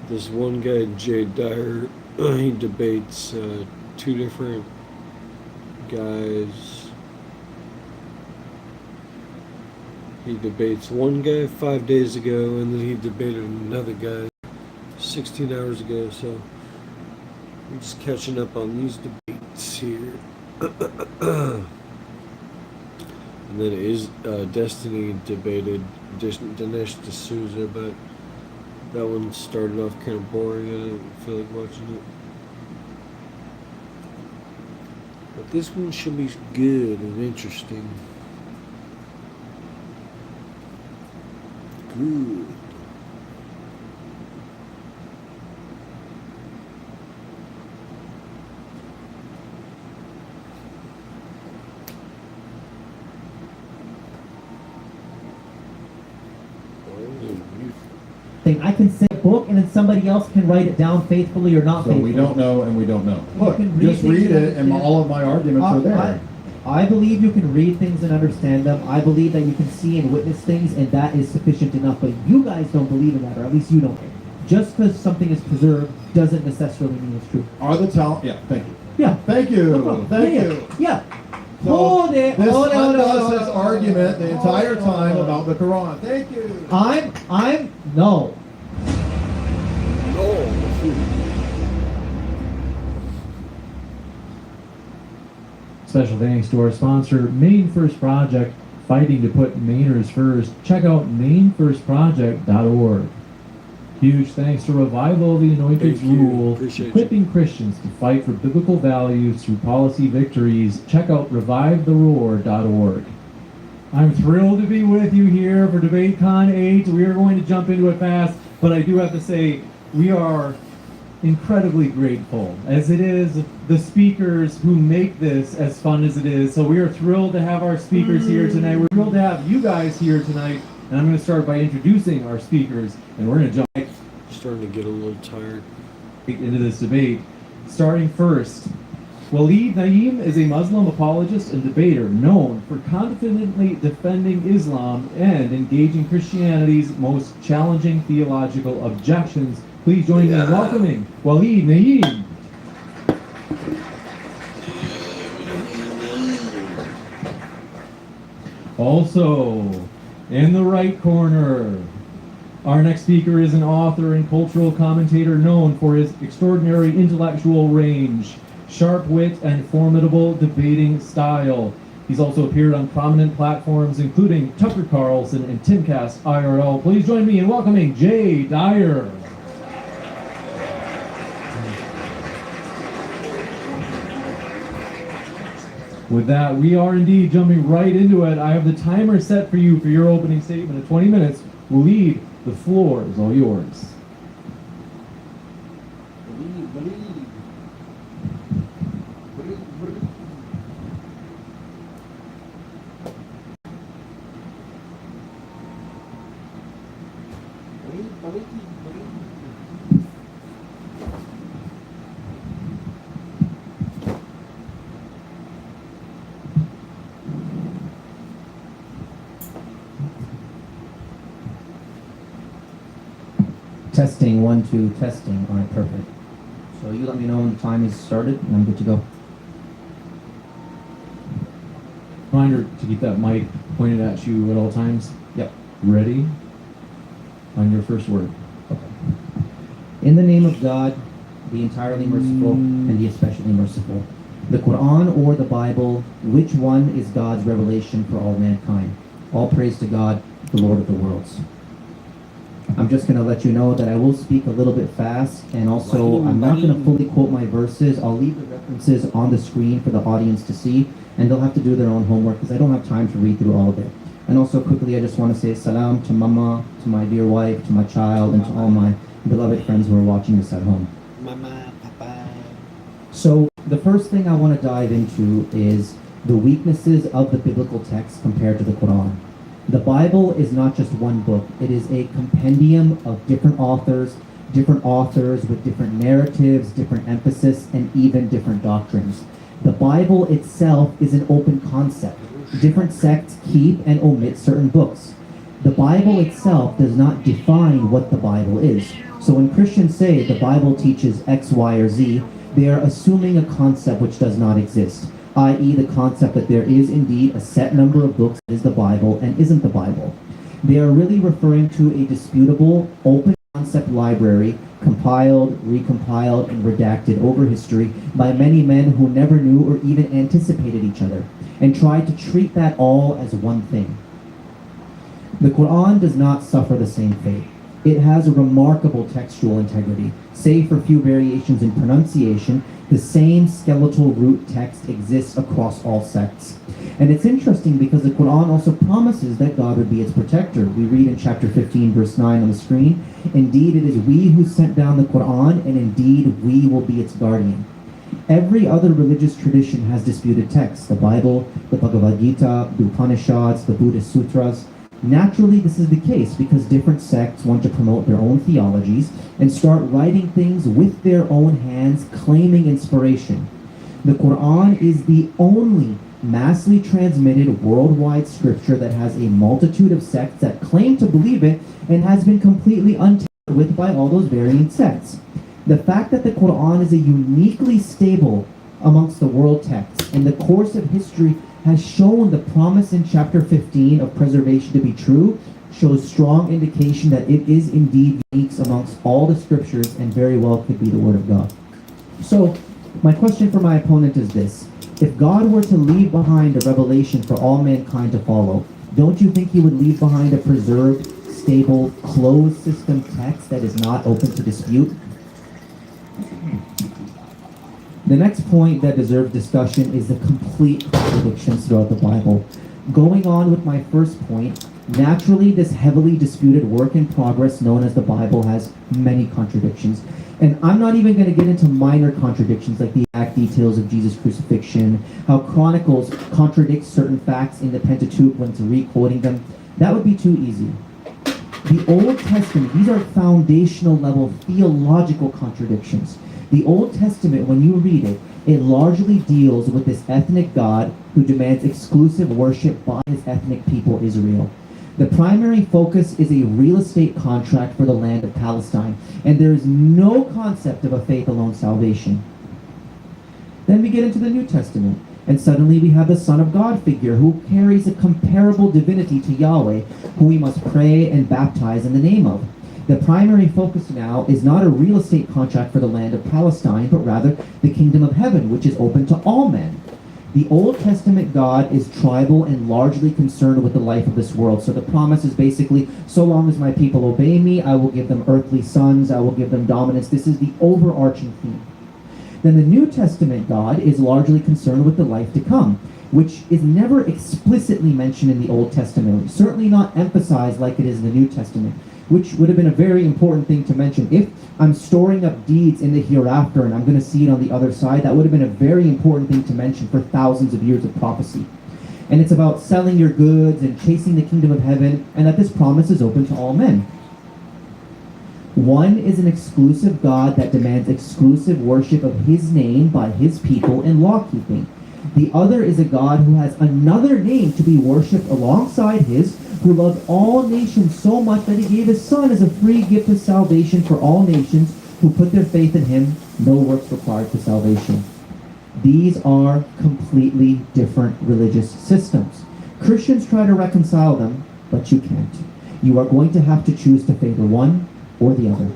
This one guy, Jay Dyer, he debates two different guys. He debates one guy 5 days ago, and then he debated another guy 16 hours ago. So I'm just catching up on these debates here. And then it is Destiny debated Dinesh D'Souza, but that one started off kind of boring. I didn't feel like watching it. But this one should be good and interesting. Good. thing. I can say book and then somebody else can write it down faithfully or not So faithfully. we don't know and we don't know. You Look, can read just things read and it and understand. all of my arguments are there. I believe you can read things and understand them. I believe that you can see and witness things, and that is sufficient enough. But you guys don't believe in that, or at least you don't. Just because something is preserved doesn't necessarily mean it's true. Are the yeah, thank you. Yeah. Thank No you. problem. Thank Yeah, you. Yeah. So Hold it. This Hold it. Hold it. undoes Hold it. this argument the entire Hold time on. about the Quran. Thank you. No. Oh, Special thanks to our sponsor, Maine First Project, fighting to put Mainers first. Check out mainefirstproject.org. Huge thanks to Revival of the Anointed's Thank you. Rule, Appreciate you. equipping Christians to fight for biblical values through policy victories. Check out revivetheroar.org. I'm thrilled to be with you here for DebateCon 8. We are going to jump into it fast, but I do have to say, we are incredibly grateful, as it is the speakers who make this as fun as it is. So we are thrilled to have our speakers here tonight. We're thrilled to have you guys here tonight. And I'm going to start by introducing our speakers, and we're going to jump starting to get a little tired. into this debate. Starting first, Waleed Naeem is a Muslim apologist and debater known for confidently defending Islam and engaging Christianity's most challenging theological objections. Please join me in welcoming Waleed Naeem. Also, in the right corner, our next speaker is an author and cultural commentator known for his extraordinary intellectual range, sharp wit, and formidable debating style. He's also appeared on prominent platforms including Tucker Carlson and Timcast IRL. Please join me in welcoming Jay Dyer. With that, we are indeed jumping right into it. I have the timer set for you for your opening statement of 20 minutes. Waleed, the floor is all yours. Testing, 1, 2, testing. All right, perfect. So you let me know when the time is started, and I'm good to go. Reminder to keep that mic pointed at you at all times. Yep. Ready? On your first word. Okay. In the name of God, the entirely merciful and the especially merciful. The Quran or the Bible, which one is God's revelation for all mankind? All praise to God, the Lord of the worlds. I'm just going to let you know that I will speak a little bit fast, and also I'm not going to fully quote my verses. I'll leave the references on the screen for the audience to see, and they'll have to do their own homework because I don't have time to read through all of it. And also quickly, I just want to say salam to Mama, to my dear wife, to my child, and to all my beloved friends who are watching this at home. Mama, Papa. So the first thing I want to dive into is the weaknesses of the biblical text compared to the Quran. The Bible is not just one book. It is a compendium of different authors with different narratives, different emphasis, and even different doctrines. The Bible itself is an open concept. Different sects keep and omit certain books. The Bible itself does not define what the Bible is. So when Christians say the Bible teaches X, Y, or Z, they are assuming a concept which does not exist, i.e. the concept that there is indeed a set number of books that is the Bible and isn't the Bible. They are really referring to a disputable, open concept library compiled, recompiled, and redacted over history by many men who never knew or even anticipated each other, and tried to treat that all as one thing. The Quran does not suffer the same fate. It has a remarkable textual integrity. Save for few variations in pronunciation, the same skeletal root text exists across all sects. And it's interesting because the Quran also promises that God would be its protector. We read in chapter 15, verse 9 on the screen, "Indeed, it is we who sent down the Quran, and indeed we will be its guardian." Every other religious tradition has disputed texts. The Bible, the Bhagavad Gita, the Upanishads, the Buddhist sutras. Naturally, this is the case because different sects want to promote their own theologies and start writing things with their own hands, claiming inspiration. The Quran is the only massively transmitted worldwide scripture that has a multitude of sects that claim to believe it and has been completely untampered with by all those varying sects. The fact that the Quran is a uniquely stable amongst the world texts and the course of history has shown the promise in chapter 15 of preservation to be true shows strong indication that it is indeed unique amongst all the scriptures and very well could be the word of God. So, my question for my opponent is this. If God were to leave behind a revelation for all mankind to follow, don't you think he would leave behind a preserved, stable, closed system text that is not open to dispute? The next point that deserves discussion is the complete contradictions throughout the Bible. Going on with my first point, naturally this heavily disputed work in progress known as the Bible has many contradictions. And I'm not even going to get into minor contradictions like the exact details of Jesus' crucifixion, how Chronicles contradicts certain facts in the Pentateuch when it's re-quoting them. That would be too easy. The Old Testament, these are foundational level theological contradictions. The Old Testament, when you read it, it largely deals with this ethnic God who demands exclusive worship by his ethnic people, Israel. The primary focus is a real estate contract for the land of Palestine, and there is no concept of a faith alone salvation. Then we get into the New Testament, and suddenly we have the Son of God figure who carries a comparable divinity to Yahweh, who we must pray and baptize in the name of. The primary focus now is not a real estate contract for the land of Palestine, but rather the kingdom of heaven, which is open to all men. The Old Testament God is tribal and largely concerned with the life of this world. So the promise is basically, so long as my people obey me, I will give them earthly sons, I will give them dominance. This is the overarching theme. Then the New Testament God is largely concerned with the life to come, which is never explicitly mentioned in the Old Testament, certainly not emphasized like it is in the New Testament, which would have been a very important thing to mention. If I'm storing up deeds in the hereafter and I'm going to see it on the other side, that would have been a very important thing to mention for thousands of years of prophecy. And it's about selling your goods and chasing the kingdom of heaven, and that this promise is open to all men. One is an exclusive God that demands exclusive worship of his name by his people in law-keeping. The other is a God who has another name to be worshipped alongside his, who loved all nations so much that he gave his Son as a free gift of salvation for all nations who put their faith in him, no works required for salvation. These are completely different religious systems. Christians try to reconcile them, but you can't. You are going to have to choose to favor one or the other.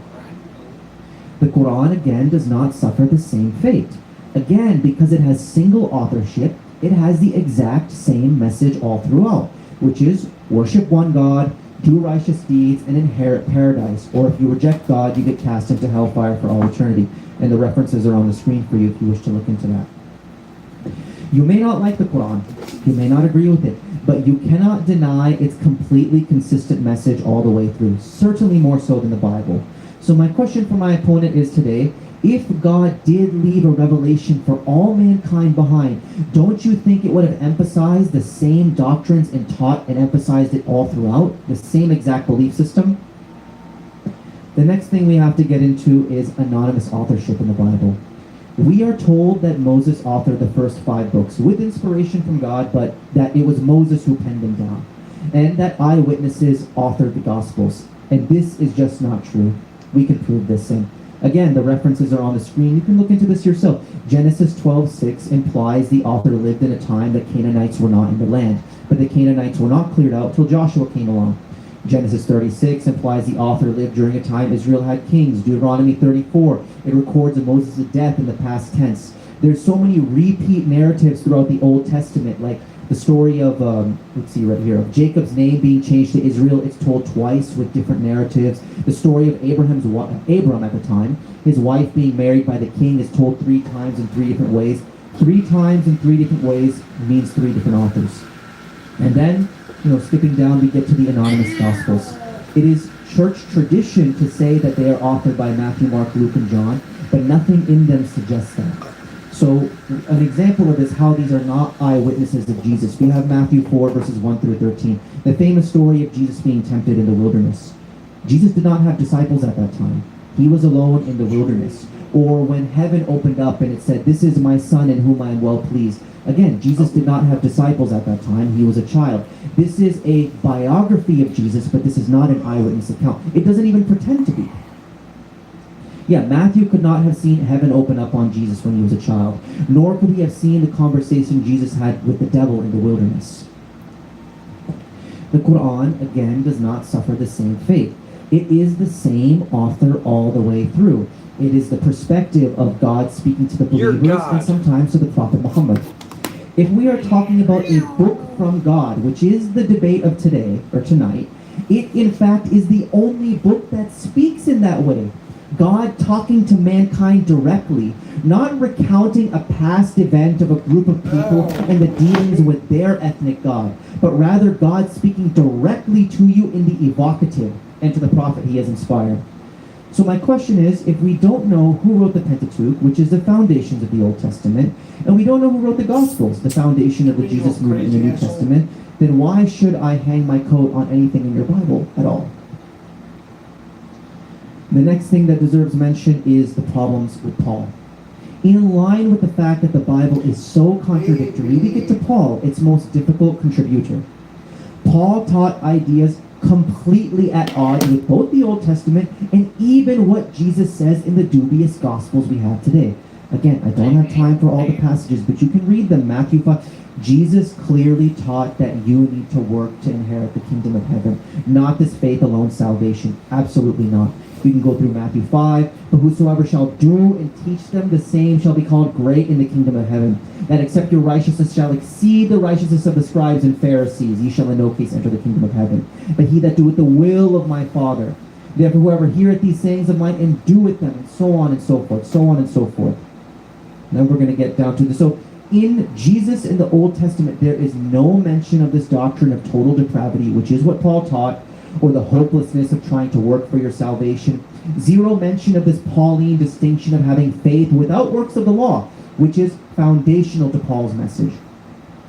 The Quran, again, does not suffer the same fate. Again, because it has single authorship, it has the exact same message all throughout, which is worship one God, do righteous deeds, and inherit paradise. Or if you reject God, you get cast into hellfire for all eternity. And the references are on the screen for you if you wish to look into that. You may not like the Quran, you may not agree with it, but you cannot deny its completely consistent message all the way through, certainly more so than the Bible. So my question for my opponent is today, if God did leave a revelation for all mankind behind, don't you think it would have emphasized the same doctrines and taught and emphasized it all throughout, the same exact belief system? The next thing we have to get into is anonymous authorship in the Bible. We are told that Moses authored the first 5 books with inspiration from God, but that it was Moses who penned them down, and that eyewitnesses authored the Gospels. And this is just not true. We can prove this. And again, the references are on the screen. You can look into this yourself. Genesis 12:6 implies the author lived in a time that Canaanites were not in the land, but the Canaanites were not cleared out till Joshua came along. Genesis 36 implies the author lived during a time Israel had kings. Deuteronomy 34, it records of Moses' death in the past tense. There's so many repeat narratives throughout the Old Testament, like the story of, let's see right here, of Jacob's name being changed to Israel. It's told twice with different narratives. The story of Abram at the time, his wife being married by the king, is told 3 times in 3 different ways. 3 times in 3 different ways means 3 different authors. And then, skipping down, we get to the anonymous Gospels. It is church tradition to say that they are authored by Matthew, Mark, Luke, and John, but nothing in them suggests that. So an example of this, how these are not eyewitnesses of Jesus. We have Matthew 4, verses 1 through 13. The famous story of Jesus being tempted in the wilderness. Jesus did not have disciples at that time. He was alone in the wilderness. Or when heaven opened up and it said, "This is my son in whom I am well pleased." Again, Jesus did not have disciples at that time. He was a child. This is a biography of Jesus, but this is not an eyewitness account. It doesn't even pretend to be. Yeah, Matthew could not have seen heaven open up on Jesus when he was a child, nor could he have seen the conversation Jesus had with the devil in the wilderness. The Quran, again, does not suffer the same fate. It is the same author all the way through. It is the perspective of God speaking to the Your believers God. and sometimes to the Prophet Muhammad. If we are talking about a book from God, which is the debate of today or tonight, it in fact is the only book that speaks in that way. God talking to mankind directly, not recounting a past event of a group of people and the dealings with their ethnic God, but rather God speaking directly to you in the evocative and to the prophet he has inspired. So my question is, if we don't know who wrote the Pentateuch, which is the foundations of the Old Testament, and we don't know who wrote the Gospels, the foundation of the Jesus movement in the New Testament, then why should I hang my coat on anything in your Bible at all? The next thing that deserves mention is the problems with Paul. In line with the fact that the Bible is so contradictory, we get to Paul, its most difficult contributor. Paul taught ideas completely at odds with both the Old Testament and even what Jesus says in the dubious Gospels we have today. Again, I don't have time for all the passages, but you can read them. Matthew 5. Jesus clearly taught that you need to work to inherit the kingdom of heaven, not this faith alone salvation. Absolutely not. We can go through Matthew 5. But whosoever shall do and teach them, the same shall be called great in the kingdom of heaven. That except your righteousness shall exceed the righteousness of the scribes and Pharisees, ye shall in no case enter the kingdom of heaven. But he that doeth the will of my Father, therefore whoever heareth these sayings of mine and doeth them, and so on and so forth, so on and so forth. Then we're going to get down to this. So in Jesus in the Old Testament, there is no mention of this doctrine of total depravity, which is what Paul taught, or the hopelessness of trying to work for your salvation. Zero mention of this Pauline distinction of having faith without works of the law, which is foundational to Paul's message.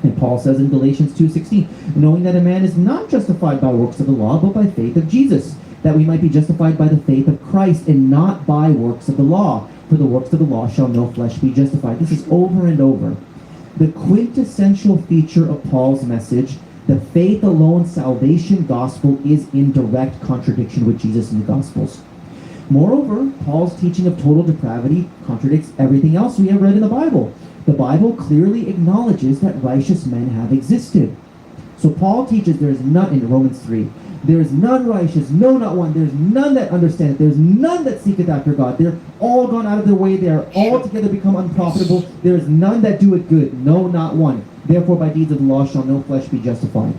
And Paul says in Galatians 2:16, knowing that a man is not justified by works of the law, but by faith of Jesus, that we might be justified by the faith of Christ and not by works of the law. For the works of the law shall no flesh be justified. This is over and over. The quintessential feature of Paul's message, the faith alone salvation gospel, is in direct contradiction with Jesus in the Gospels. Moreover, Paul's teaching of total depravity contradicts everything else we have read in the Bible. The Bible clearly acknowledges that righteous men have existed. So Paul teaches there is none, in Romans 3, there is none righteous, no, not one. There is none that understandeth. There is none that seeketh after God. They're all gone out of their way. They are all together become unprofitable. There is none that doeth good, no, not one. Therefore by deeds of the law shall no flesh be justified.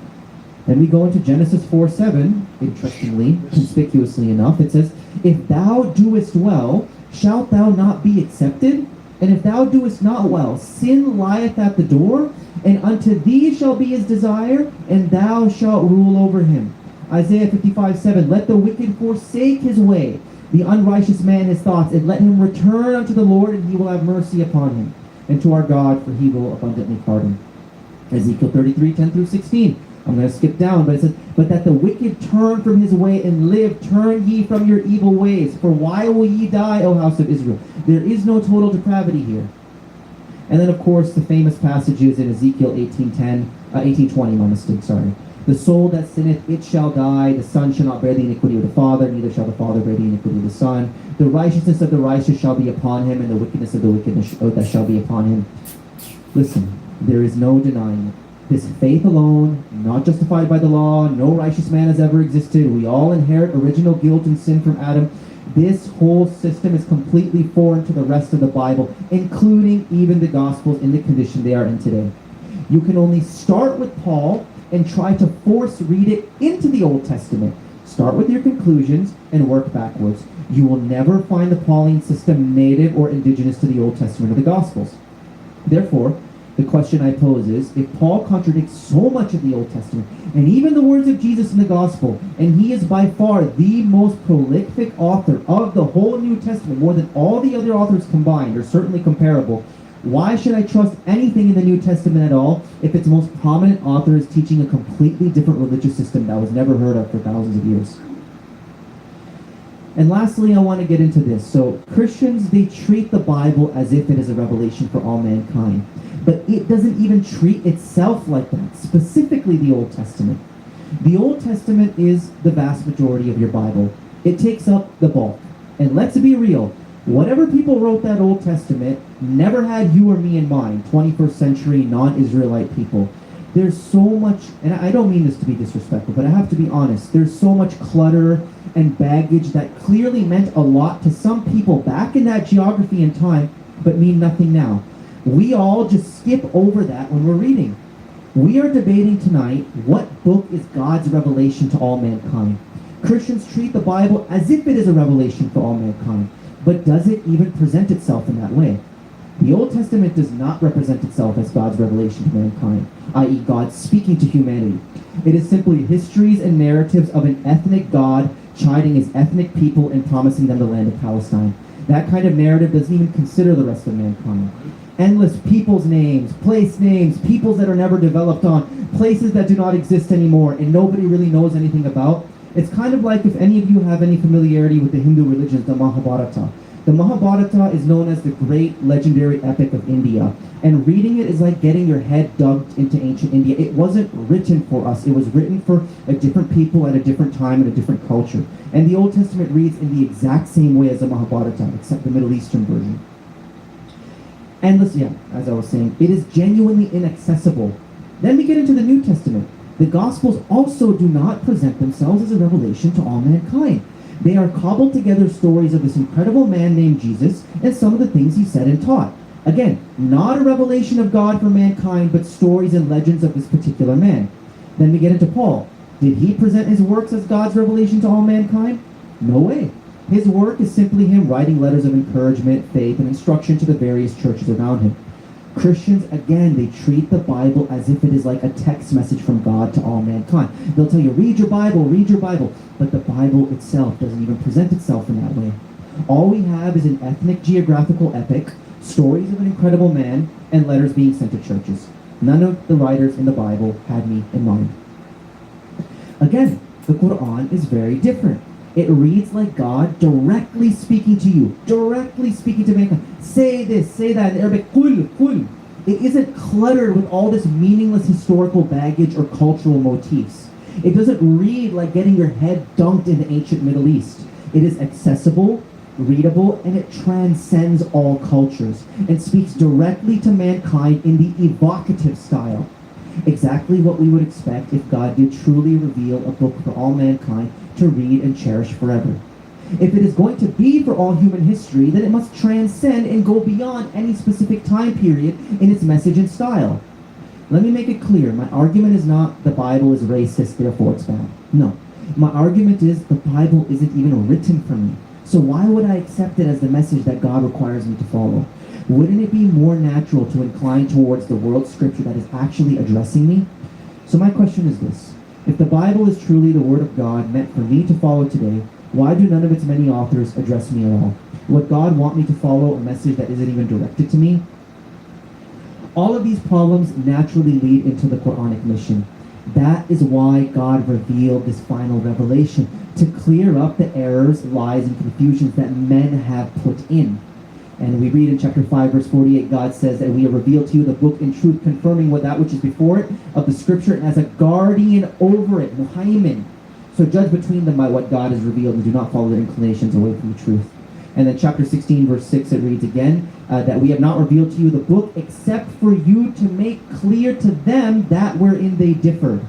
Then we go into Genesis 4:7, interestingly, conspicuously enough. It says, if thou doest well, shalt thou not be accepted? And if thou doest not well, sin lieth at the door, and unto thee shall be his desire, and thou shalt rule over him. Isaiah 55:7, let the wicked forsake his way, the unrighteous man his thoughts, and let him return unto the Lord, and he will have mercy upon him, and to our God, for he will abundantly pardon. Ezekiel 33:10-16. I'm going to skip down, but it says, but that the wicked turn from his way and live, turn ye from your evil ways. For why will ye die, O house of Israel? There is no total depravity here. And then, of course, the famous passages in Ezekiel 18:20, my mistake, sorry. The soul that sinneth, it shall die. The son shall not bear the iniquity of the father, neither shall the father bear the iniquity of the son. The righteousness of the righteous shall be upon him, and the wickedness of the wicked that shall be upon him. Listen, there is no denying it. This faith alone, not justified by the law, no righteous man has ever existed. We all inherit original guilt and sin from Adam. This whole system is completely foreign to the rest of the Bible, including even the Gospels in the condition they are in today. You can only start with Paul and try to force read it into the Old Testament. Start with your conclusions and work backwards. You will never find the Pauline system native or indigenous to the Old Testament or the Gospels. Therefore, the question I pose is, if Paul contradicts so much of the Old Testament, and even the words of Jesus in the Gospel, and he is by far the most prolific author of the whole New Testament, more than all the other authors combined, or certainly comparable, Why should I trust anything in the New Testament at all if its most prominent author is teaching a completely different religious system that was never heard of for thousands of years? And lastly, I want to get into this. So Christians, they treat the Bible as if it is a revelation for all mankind. But it doesn't even treat itself like that, specifically the Old Testament. The Old Testament is the vast majority of your Bible. It takes up the bulk. And let's be real, whatever people wrote that Old Testament never had you or me in mind, 21st century non-Israelite people. There's so much, and I don't mean this to be disrespectful, but I have to be honest, there's so much clutter and baggage that clearly meant a lot to some people back in that geography and time, but mean nothing now. We all just skip over that when we're reading. We are debating tonight what book is God's revelation to all mankind. Christians treat the Bible as if it is a revelation for all mankind, but does it even present itself in that way? The Old Testament does not represent itself as God's revelation to mankind, i.e. God speaking to humanity. It is simply histories and narratives of an ethnic God chiding his ethnic people and promising them the land of Palestine. That kind of narrative doesn't even consider the rest of mankind. Endless people's names, place names, peoples that are never developed on, places that do not exist anymore and nobody really knows anything about. It's kind of like if any of you have any familiarity with the Hindu religions, the Mahabharata. The Mahabharata is known as the great legendary epic of India, and reading it is like getting your head dug into ancient India. It wasn't written for us. It was written for a different people at a different time and a different culture. And the Old Testament reads in the exact same way as the Mahabharata, except the Middle Eastern version. And listen, as I was saying, it is genuinely inaccessible. Then we get into the New Testament. The Gospels also do not present themselves as a revelation to all mankind. They are cobbled together stories of this incredible man named Jesus and some of the things he said and taught. Again, not a revelation of God for mankind, but stories and legends of this particular man. Then we get into Paul. Did he present his works as God's revelation to all mankind? No way. His work is simply him writing letters of encouragement, faith, and instruction to the various churches around him. Christians, again, they treat the Bible as if it is like a text message from God to all mankind. They'll tell you, read your Bible, but the Bible itself doesn't even present itself in that way. All we have is an ethnic geographical epic, stories of an incredible man, and letters being sent to churches. None of the writers in the Bible had me in mind. Again, the Quran is very different. It reads like God directly speaking to you, directly speaking to mankind. Say this, say that in Arabic, kul, kul. It isn't cluttered with all this meaningless historical baggage or cultural motifs. It doesn't read like getting your head dunked in the ancient Middle East. It is accessible, readable, and it transcends all cultures and speaks directly to mankind in the evocative style. Exactly what we would expect if God did truly reveal a book for all mankind to read and cherish forever. If it is going to be for all human history, then it must transcend and go beyond any specific time period in its message and style. Let me make it clear, my argument is not the Bible is racist, therefore it's bad. No. My argument is the Bible isn't even written for me. So why would I accept it as the message that God requires me to follow? Wouldn't it be more natural to incline towards the world scripture that is actually addressing me? So my question is this. If the Bible is truly the Word of God meant for me to follow today, why do none of its many authors address me at all? Would God want me to follow a message that isn't even directed to me? All of these problems naturally lead into the Quranic mission. That is why God revealed this final revelation, to clear up the errors, lies, and confusions that men have put in. And we read in chapter 5, verse 48, God says that we have revealed to you the book in truth, confirming what that which is before it of the scripture, and as a guardian over it, muhaymin. So judge between them by what God has revealed, and do not follow their inclinations away from the truth. And then chapter 16, verse 6, it reads again, that we have not revealed to you the book except for you to make clear to them that wherein they differed.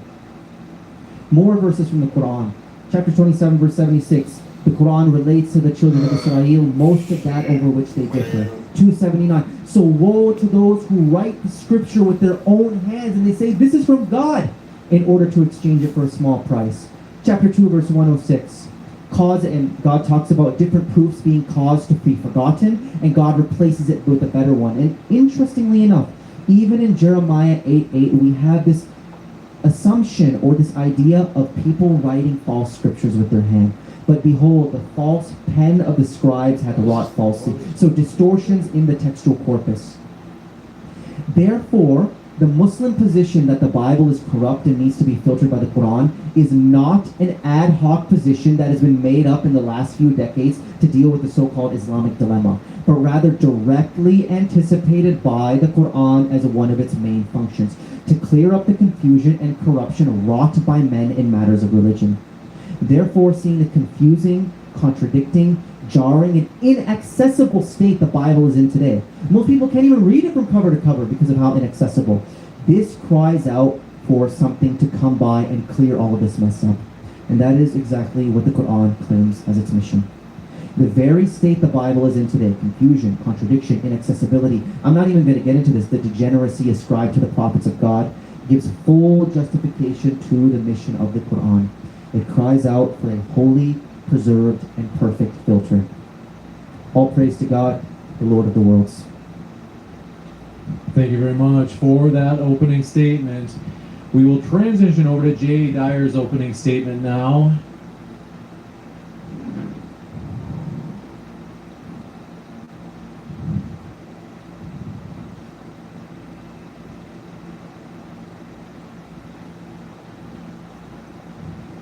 More verses from the Quran. Chapter 27, verse 76. The Quran relates to the children of Israel, most of that over which they differ. 279. So woe to those who write the scripture with their own hands, and they say, this is from God, in order to exchange it for a small price. Chapter 2, verse 106. And God talks about different proofs being caused to be forgotten, and God replaces it with a better one. And interestingly enough, even in Jeremiah 8:8, we have this assumption or this idea of people writing false scriptures with their hand. But behold, the false pen of the scribes had wrought falsely. So distortions in the textual corpus. Therefore, the Muslim position that the Bible is corrupt and needs to be filtered by the Quran is not an ad hoc position that has been made up in the last few decades to deal with the so-called Islamic dilemma, but rather directly anticipated by the Quran as one of its main functions, to clear up the confusion and corruption wrought by men in matters of religion. Therefore, seeing the confusing, contradicting, jarring, and inaccessible state the Bible is in today, most people can't even read it from cover to cover because of how inaccessible. This cries out for something to come by and clear all of this mess up. And that is exactly what the Quran claims as its mission. The very state the Bible is in today, confusion, contradiction, inaccessibility, I'm not even going to get into this, the degeneracy ascribed to the prophets of God, gives full justification to the mission of the Quran. It cries out for a holy, preserved, and perfect filter. All praise to God, the Lord of the worlds. Thank you very much for that opening statement. We will transition over to Jay Dyer's opening statement now.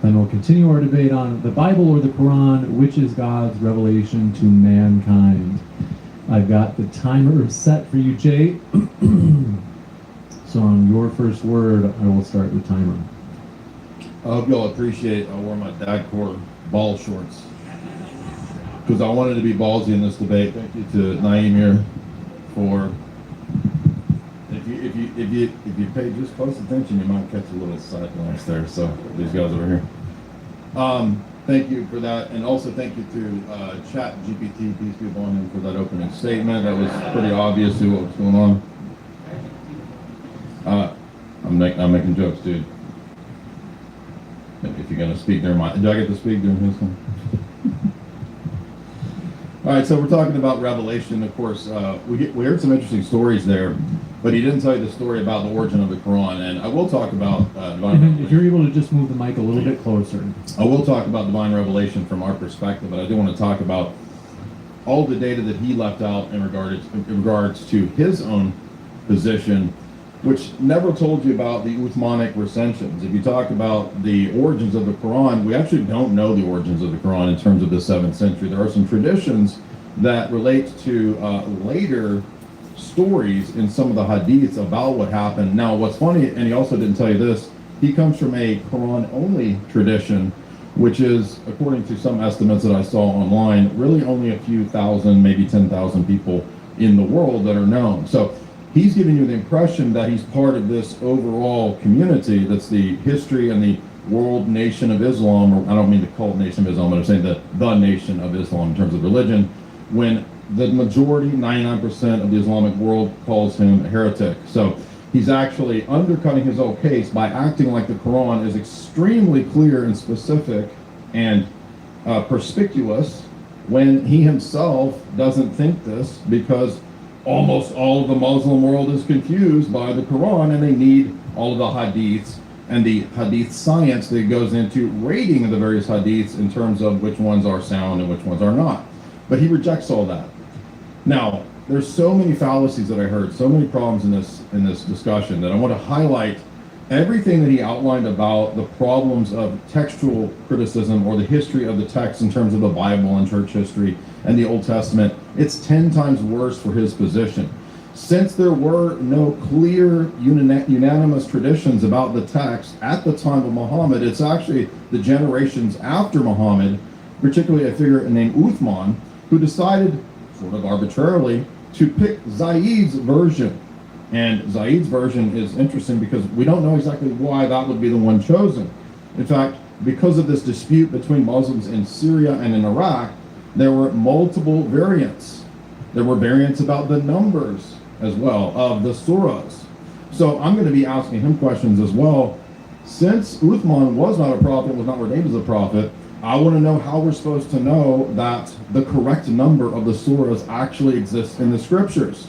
Then we'll continue our debate on the Bible or the Quran, which is God's revelation to mankind. I've got the timer set for you, Jay. So on your first word, I will start the timer. I hope y'all appreciate I wore my Dagcore ball shorts because I wanted to be ballsy in this debate. Thank you to Naeem here for. If you pay just close attention, you might catch a little side glance there. So these guys over here. Thank you for that, and also thank you to Chat GPT, peace be upon him, for that opening statement. That was pretty obvious to what was going on. I'm making jokes, dude. If you're gonna speak during my, do I get to speak during his time? All right, so we're talking about Revelation. Of course, we heard some interesting stories there, but he didn't tell you the story about the origin of the Quran. And I will talk about divine If you're able to just move the mic a little bit closer. I will talk about divine revelation from our perspective, but I do want to talk about all the data that he left out in regards to his own position, which never told you about the Uthmanic recensions. If you talk about the origins of the Quran, we actually don't know the origins of the Quran in terms of the 7th century. There are some traditions that relate to later stories in some of the hadiths about what happened. Now, what's funny, and he also didn't tell you this, he comes from a Quran-only tradition, which is, according to some estimates that I saw online, really only a few thousand, maybe 10,000 people in the world that are known. So he's giving you the impression that he's part of this overall community that's the history and the world nation of Islam, or I don't mean the cult nation of Islam, but I'm saying the nation of Islam in terms of religion, when the majority, 99% of the Islamic world, calls him a heretic. So he's actually undercutting his own case by acting like the Quran is extremely clear and specific and perspicuous, when he himself doesn't think this, because almost all of the Muslim world is confused by the Quran, and they need all of the hadiths and the hadith science that goes into rating the various hadiths in terms of which ones are sound and which ones are not. But he rejects all that. Now, there's so many fallacies that I heard, so many problems in this discussion, that I want to highlight everything that he outlined about the problems of textual criticism or the history of the text in terms of the Bible and church history and the Old Testament. It's 10 times worse for his position. Since there were no clear unanimous traditions about the text at the time of Muhammad, it's actually the generations after Muhammad, particularly a figure named Uthman, who decided, sort of arbitrarily, to pick Zayd's version. And Zayd's version is interesting because we don't know exactly why that would be the one chosen. In fact, because of this dispute between Muslims in Syria and in Iraq, there were multiple variants. There were variants about the numbers as well of the surahs. So I'm going to be asking him questions as well. Since Uthman was not a prophet, was not ordained as a prophet, I want to know how we're supposed to know that the correct number of the surahs actually exists in the scriptures.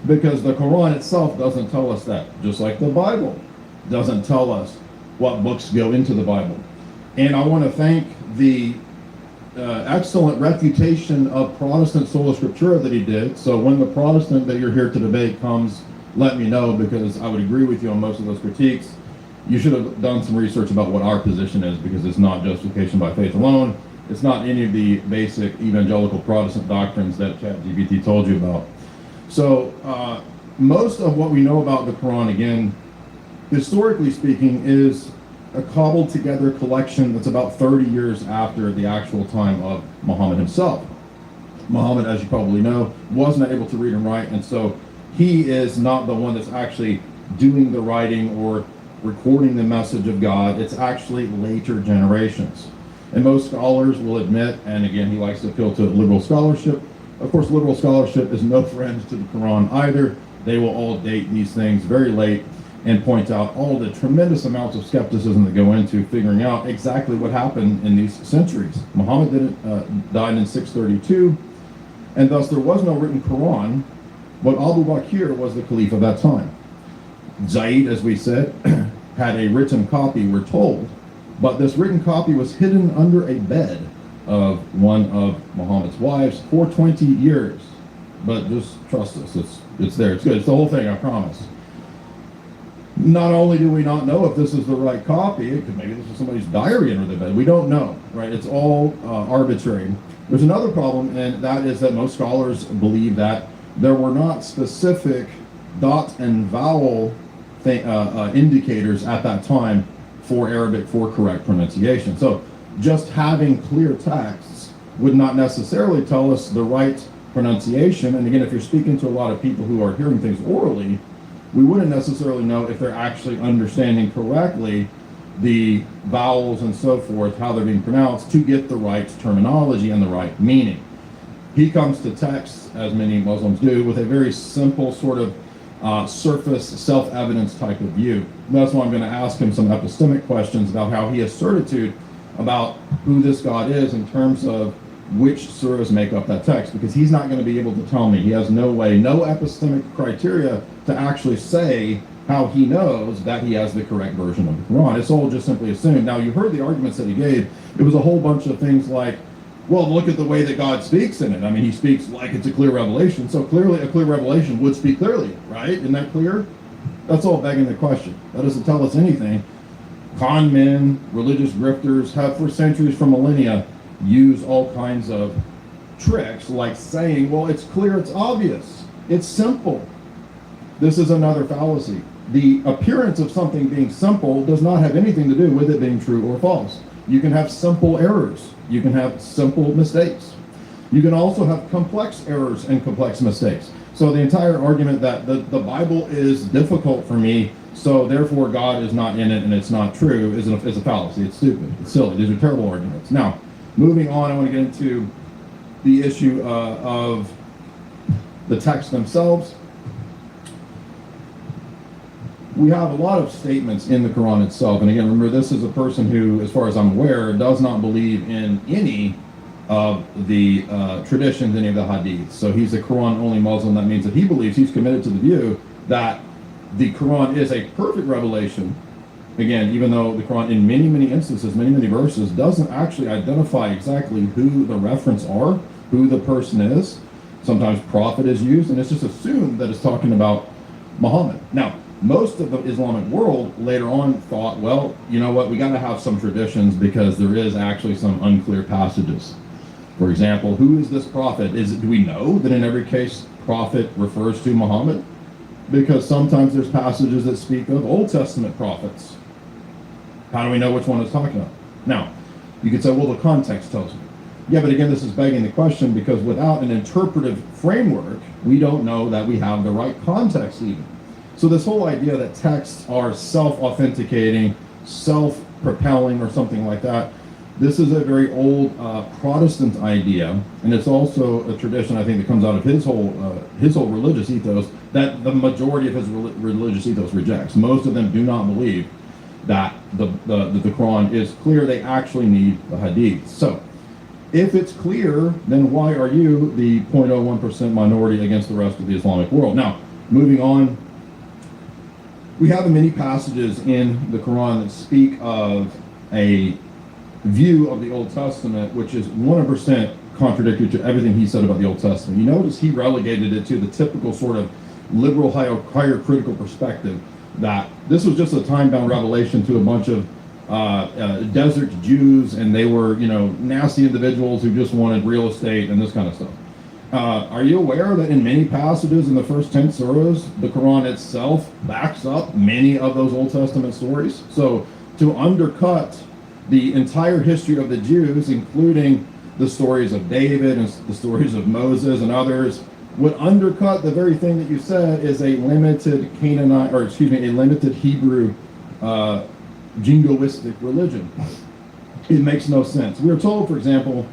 Because the Quran itself doesn't tell us that, just like the Bible doesn't tell us what books go into the Bible. And I want to thank the excellent refutation of Protestant sola scriptura that he did. So when the Protestant that you're here to debate comes let me know, because I would agree with you on most of those critiques. You should have done some research about what our position is, because it's not justification by faith alone. It's not any of the basic evangelical Protestant doctrines that ChatGPT told you about. So most of what we know about the Quran, again, historically speaking, is a cobbled together collection that's about 30 years after the actual time of Muhammad himself. Muhammad, as you probably know, wasn't able to read and write, and so he is not the one that's actually doing the writing or recording the message of God. It's actually later generations. And most scholars will admit, and again, he likes to appeal to liberal scholarship. Of course, liberal scholarship is no friend to the Quran either. They will all date these things very late and point out all the tremendous amounts of skepticism that go into figuring out exactly what happened in these centuries. Muhammad died in 632, and thus there was no written Quran, but Abu Bakr was the caliph of that time. Zayd, as we said, had a written copy, we're told, but this written copy was hidden under a bed of one of Muhammad's wives for 20 years. But just trust us, it's there, it's good, it's the whole thing, I promise. Not only do we not know if this is the right copy, it could maybe this is somebody's diary under the bed, we don't know, right? It's all arbitrary. There's another problem, and that is that most scholars believe that there were not specific dot and vowel indicators at that time for Arabic for correct pronunciation. So just having clear texts would not necessarily tell us the right pronunciation. And again, if you're speaking to a lot of people who are hearing things orally, we wouldn't necessarily know if they're actually understanding correctly the vowels and so forth, how they're being pronounced, to get the right terminology and the right meaning. He comes to texts, as many Muslims do, with a very simple sort of surface, self-evidence type of view. That's why I'm going to ask him some epistemic questions about how he has certitude about who this God is in terms of which surahs make up that text, because he's not going to be able to tell me. He has no way, no epistemic criteria to actually say how he knows that he has the correct version of the Quran. It's all just simply assumed. Now, you heard the arguments that he gave. It was a whole bunch of things like, well, look at the way that God speaks in it. I mean, he speaks like it's a clear revelation. So clearly, a clear revelation would speak clearly, right? Isn't that clear? That's all begging the question. That doesn't tell us anything. Con men, religious grifters have for centuries, for millennia, used all kinds of tricks like saying, well, it's clear, it's obvious, it's simple. This is another fallacy. The appearance of something being simple does not have anything to do with it being true or false. You can have simple errors. You can have simple mistakes. You can also have complex errors and complex mistakes. So the entire argument that the Bible is difficult for me, so therefore God is not in it and it's not true, is a fallacy. It's stupid. It's silly. These are terrible arguments. Now, moving on, I want to get into the issue of the texts themselves. We have a lot of statements in the Quran itself, and again, remember, this is a person who, as far as I'm aware, does not believe in any of the traditions, any of the hadiths. So he's a Quran-only Muslim. That means that he believes, he's committed to the view that the Quran is a perfect revelation. Again, even though the Quran, in many, many instances, many, many verses, doesn't actually identify exactly who the reference are, who the person is. Sometimes prophet is used, and it's just assumed that it's talking about Muhammad. Now, most of the Islamic world later on thought, well, you know what, we got to have some traditions because there is actually some unclear passages. For example, who is this prophet? Do we know that in every case prophet refers to Muhammad? Because sometimes there's passages that speak of Old Testament prophets. How do we know which one it's talking about? Now, you could say, well, the context tells me. Yeah, but again, this is begging the question, because without an interpretive framework, we don't know that we have the right context even. So this whole idea that texts are self-authenticating, self-propelling, or something like that, this is a very old Protestant idea, and it's also a tradition, I think, that comes out of his whole religious ethos that the majority of his religious ethos rejects. Most of them do not believe that the Quran is clear. They actually need the Hadith. So if it's clear, then why are you the 0.01% minority against the rest of the Islamic world? Now, moving on, we have many passages in the Quran that speak of a view of the Old Testament which is 100% contradictory to everything he said about the Old Testament. You notice he relegated it to the typical sort of liberal, higher critical perspective, that this was just a time-bound revelation to a bunch of desert Jews, and they were, nasty individuals who just wanted real estate and this kind of stuff. Are you aware that in many passages in the first 10 surahs, the Quran itself backs up many of those Old Testament stories? So to undercut the entire history of the Jews, including the stories of David and the stories of Moses and others, would undercut the very thing that you said is a limited a limited Hebrew jingoistic religion. It makes no sense. We are told, for example,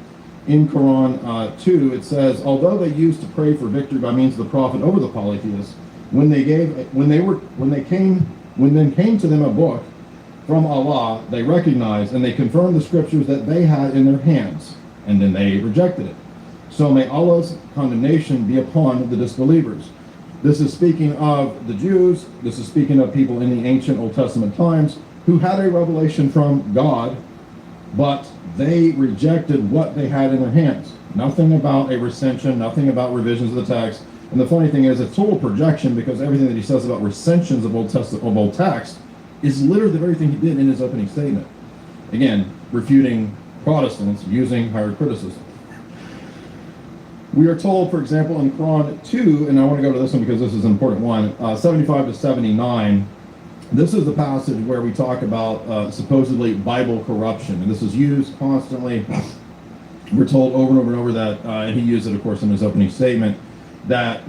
in Quran 2, it says, although they used to pray for victory by means of the prophet over the polytheists, when then came to them a book from Allah, they recognized and they confirmed the scriptures that they had in their hands, and then they rejected it. So may Allah's condemnation be upon the disbelievers. This is speaking of the Jews. This is speaking of people in the ancient Old Testament times who had a revelation from God, but they rejected what they had in their hands. Nothing about a recension, nothing about revisions of the text. And the funny thing is, it's total projection, because everything that he says about recensions of Old text is literally the very thing he did in his opening statement. Again, refuting Protestants using higher criticism. We are told, for example, in Quran 2, and I want to go to this one because this is an important one, 75 to 79, this is the passage where we talk about supposedly Bible corruption, and this is used constantly. We're told over and over and over that, and he used it, of course, in his opening statement, that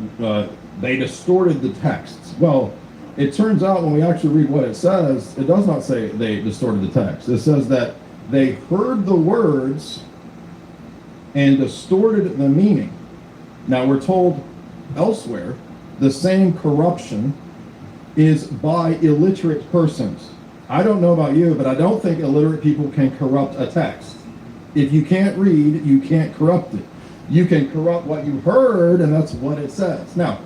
they distorted the texts. Well, it turns out when we actually read what it says, it does not say they distorted the text. It says that they heard the words and distorted the meaning. Now, we're told elsewhere the same corruption is by illiterate persons. I don't know about you, but I don't think illiterate people can corrupt a text. If you can't read, you can't corrupt it. You can corrupt what you heard, and that's what it says. Now,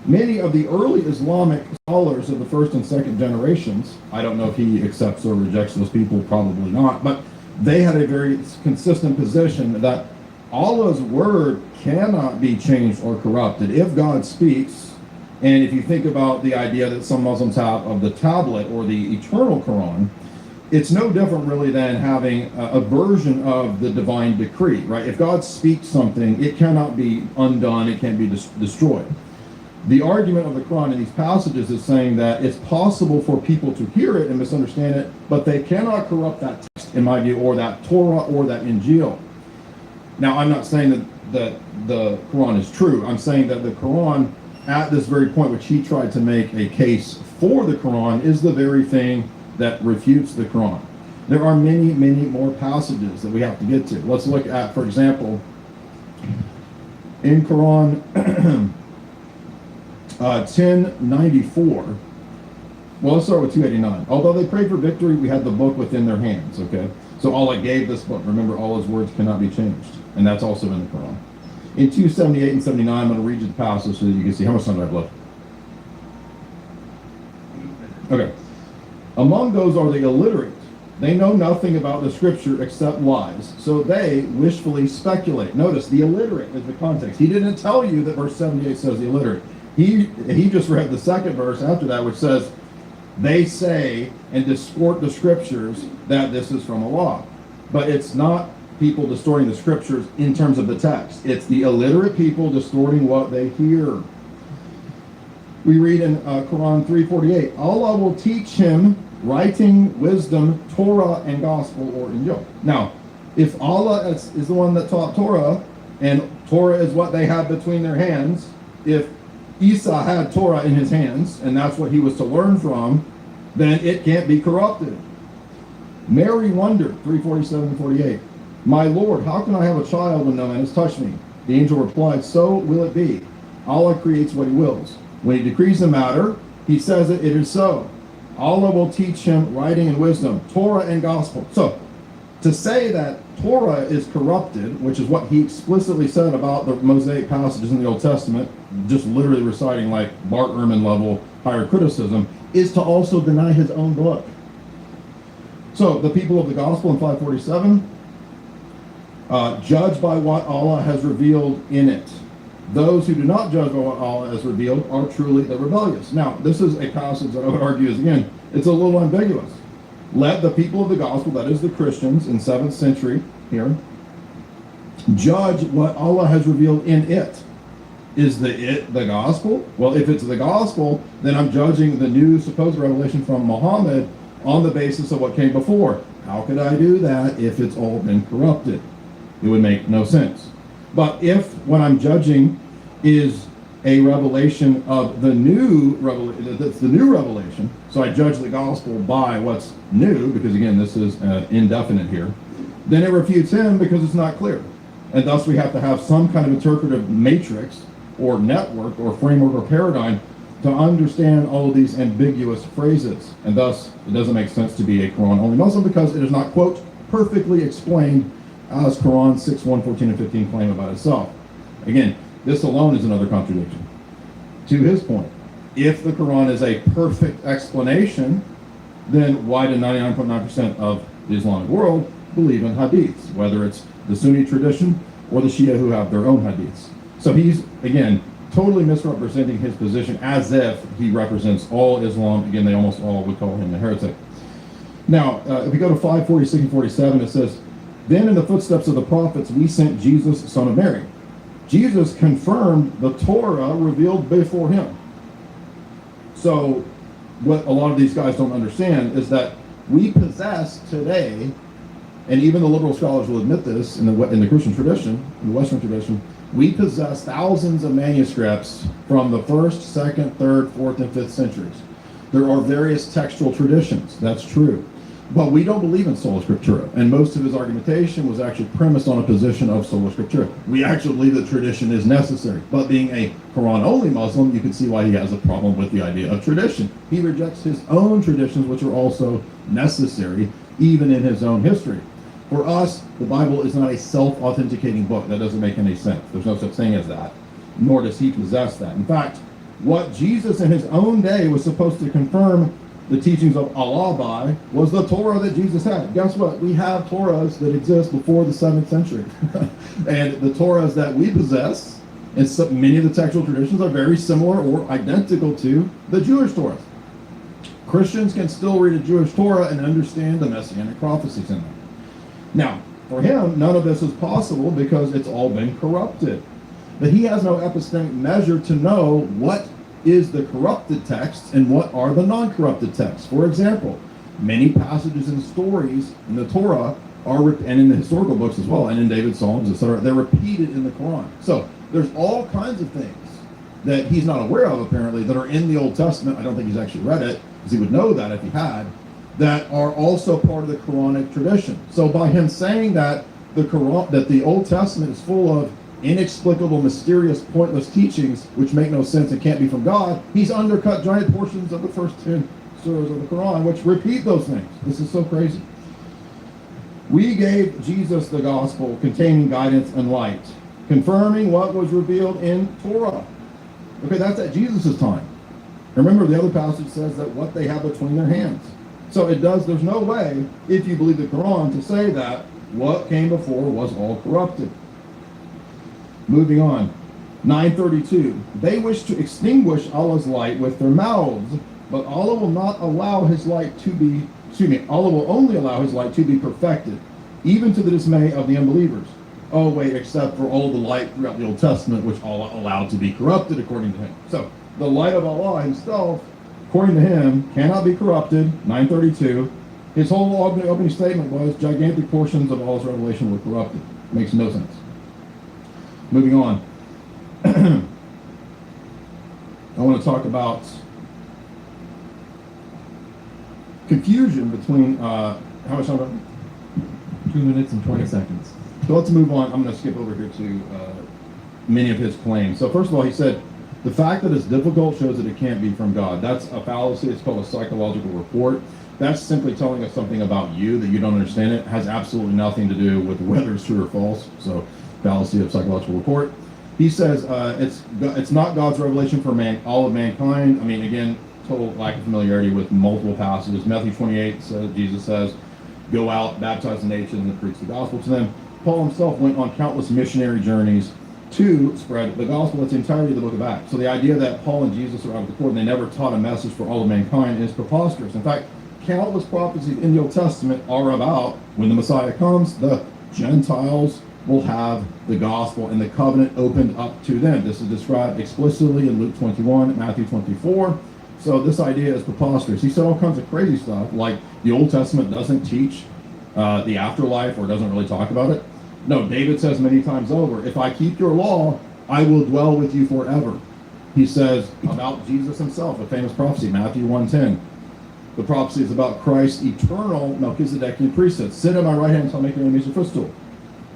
many of the early Islamic scholars of the first and second generations, I don't know if he accepts or rejects those people, probably not, but they had a very consistent position that Allah's word cannot be changed or corrupted. If God speaks, and if you think about the idea that some Muslims have of the tablet or the eternal Quran, it's no different really than having a version of the divine decree, right? If God speaks something, it cannot be undone, it can't be destroyed. The argument of the Quran in these passages is saying that it's possible for people to hear it and misunderstand it, but they cannot corrupt that text, in my view, or that Torah or that Injil. Now, I'm not saying that the Quran is true. I'm saying that the Quran, at this very point, which he tried to make a case for the Quran, is the very thing that refutes the Quran. There are many, many more passages that we have to get to. Let's look at, for example, in Quran 1094. Well, let's start with 289. Although they prayed for victory, we had the book within their hands, okay? So Allah gave this book. Remember, Allah's words cannot be changed. And that's also in the Quran. In 278 and 79, I'm going to read you the passage so that you can see. How much time do I have left? Okay. Among those are the illiterate. They know nothing about the scripture except lies, so they wishfully speculate. Notice, the illiterate is the context. He didn't tell you that verse 78 says the illiterate. He just read the second verse after that, which says, they say and distort the scriptures that this is from Allah. But it's not people distorting the scriptures in terms of the text. It's the illiterate people distorting what they hear. We read in Quran 3:48, Allah will teach him writing, wisdom, Torah, and gospel, or Injil. Now, if Allah is the one that taught Torah, and Torah is what they had between their hands, if Isa had Torah in his hands, and that's what he was to learn from, then it can't be corrupted. Mary wondered, 3:47-48, my Lord, how can I have a child when no man has touched me? The angel replied, so will it be. Allah creates what he wills. When he decrees a matter, he says it is so. Allah will teach him writing and wisdom, Torah and gospel. So, to say that Torah is corrupted, which is what he explicitly said about the Mosaic passages in the Old Testament, just literally reciting like Bart Ehrman level higher criticism, is to also deny his own book. So, the people of the gospel in 547, judge by what Allah has revealed in it. Those who do not judge by what Allah has revealed are truly the rebellious. Now, this is a passage that I would argue is, again, it's a little ambiguous. Let the people of the gospel, that is the Christians in 7th century here, judge what Allah has revealed in it. Is the gospel? Well, if it's the gospel, then I'm judging the new supposed revelation from Muhammad on the basis of what came before. How could I do that if it's all been corrupted? It would make no sense. But if what I'm judging is a revelation of the new revelation, that's the new revelation, so I judge the gospel by what's new, because again, this is indefinite here, then it refutes him because it's not clear. And thus we have to have some kind of interpretive matrix or network or framework or paradigm to understand all of these ambiguous phrases. And thus, it doesn't make sense to be a Quran-only Muslim because it is not, quote, perfectly explained as Quran 6:1, 14, and 15 claim about itself. Again, this alone is another contradiction. To his point, if the Quran is a perfect explanation, then why do 99.9% of the Islamic world believe in hadiths, whether it's the Sunni tradition or the Shia who have their own hadiths? So he's, again, totally misrepresenting his position as if he represents all Islam. Again, they almost all would call him a heretic. Now, if we go to 5:46 and 47, it says, "Then in the footsteps of the prophets, we sent Jesus, son of Mary." Jesus confirmed the Torah revealed before him. So what a lot of these guys don't understand is that we possess today, and even the liberal scholars will admit this in the Christian tradition, in the Western tradition, we possess thousands of manuscripts from the 1st, 2nd, 3rd, 4th, and 5th centuries. There are various textual traditions, that's true. But we don't believe in sola scriptura, and most of his argumentation was actually premised on a position of sola scriptura. We actually believe that tradition is necessary, but being a Quran-only Muslim, you can see why he has a problem with the idea of tradition. He rejects his own traditions, which are also necessary, even in his own history. For us, the Bible is not a self-authenticating book. That doesn't make any sense. There's no such thing as that, nor does he possess that. In fact, what Jesus in his own day was supposed to confirm the teachings of Allah by was the Torah that Jesus had. Guess what? We have Torahs that exist before the 7th century. And the Torahs that we possess, and so many of the textual traditions are very similar or identical to the Jewish Torah. Christians can still read a Jewish Torah and understand the messianic prophecies in them. Now, for him, none of this is possible because it's all been corrupted. But he has no epistemic measure to know what is the corrupted text and what are the non-corrupted texts. For example, many passages and stories in the Torah are, and in the historical books as well, and in David's Psalms, etc., they're repeated in the Quran. So there's all kinds of things that he's not aware of, apparently, that are in the Old Testament. I don't think he's actually read it, because he would know that if he had, that are also part of the Quranic tradition. So by him saying that the Quran, that the Old Testament is full of inexplicable, mysterious, pointless teachings which make no sense and can't be from God, he's undercut giant portions of the first 10 surahs of the Quran which repeat those things. This is so crazy. We gave Jesus the gospel containing guidance and light, confirming what was revealed in Torah. Okay, that's at Jesus' time. Remember, the other passage says that what they have between their hands. So it does, there's no way, if you believe the Quran, to say that what came before was all corrupted. Moving on. 932. They wish to extinguish Allah's light with their mouths, but Allah will not allow his light to be, Allah will only allow his light to be perfected, even to the dismay of the unbelievers. Oh wait, except for all the light throughout the Old Testament, which Allah allowed to be corrupted according to him. So, the light of Allah himself, according to him, cannot be corrupted. 932. His whole opening statement was gigantic portions of Allah's revelation were corrupted. Makes no sense. Moving on. I want to talk about confusion between how much time? 2 minutes and 20 seconds. So let's move on. I'm going to skip over here to many of his claims. So first of all, he said, the fact that it's difficult shows that it can't be from God. That's a fallacy. It's called a psychological report. That's simply telling us something about you that you don't understand. It has absolutely nothing to do with whether it's true or false. So fallacy of psychological report. He says it's not God's revelation for all of mankind. I mean, again, total lack of familiarity with multiple passages. Matthew 28 says, Jesus says, go out, baptize the nations, and preach the gospel to them. Paul himself went on countless missionary journeys to spread the gospel. That's the entirety of the book of Acts. So the idea that Paul and Jesus are out of accord and they never taught a message for all of mankind is preposterous. In fact, countless prophecies in the Old Testament are about when the Messiah comes, the Gentiles will have the gospel and the covenant opened up to them. This is described explicitly in Luke 21, Matthew 24. So this idea is preposterous. He said all kinds of crazy stuff, like the Old Testament doesn't teach the afterlife or doesn't really talk about it. No, David says many times over, if I keep your law, I will dwell with you forever. He says about Jesus himself, a famous prophecy, Matthew 1:10. The prophecy is about Christ's eternal Melchizedekian priesthood. Sit at my right hand until I make your enemies your footstool.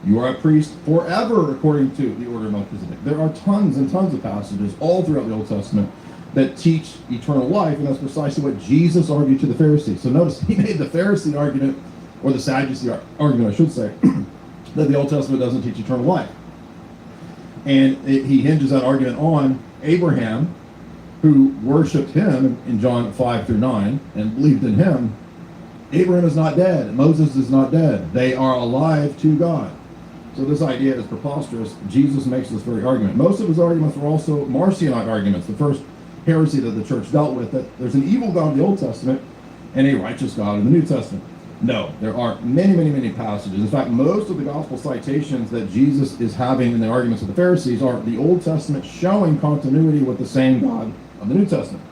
You are a priest forever according to the order of Melchizedek. There are tons and tons of passages all throughout the Old Testament that teach eternal life, and that's precisely what Jesus argued to the Pharisees. So notice, he made the Pharisee argument, or the Sadducee argument, I should say, that the Old Testament doesn't teach eternal life. And he hinges that argument on Abraham, who worshipped him in John 5-9 and believed in him. Abraham is not dead. Moses is not dead. They are alive to God. So this idea is preposterous. Jesus makes this very argument. Most of his arguments were also Marcionite arguments, the first heresy that the church dealt with, that there's an evil God in the Old Testament and a righteous God in the New Testament. No, there are many, many, many passages. In fact, most of the gospel citations that Jesus is having in the arguments of the Pharisees are the Old Testament showing continuity with the same God of the New Testament,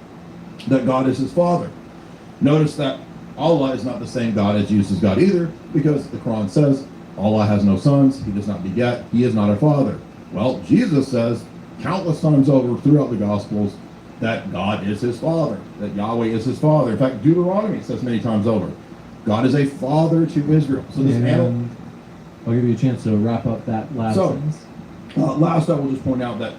that God is his Father. Notice that Allah is not the same God as Jesus' God either, because the Quran says Allah has no sons, he does not beget, he is not a father. Well, Jesus says countless times over throughout the Gospels that God is his Father, that Yahweh is his Father. In fact, Deuteronomy says many times over, God is a father to Israel. So this I'll give you a chance to wrap up that last sentence. Last, I will just point out that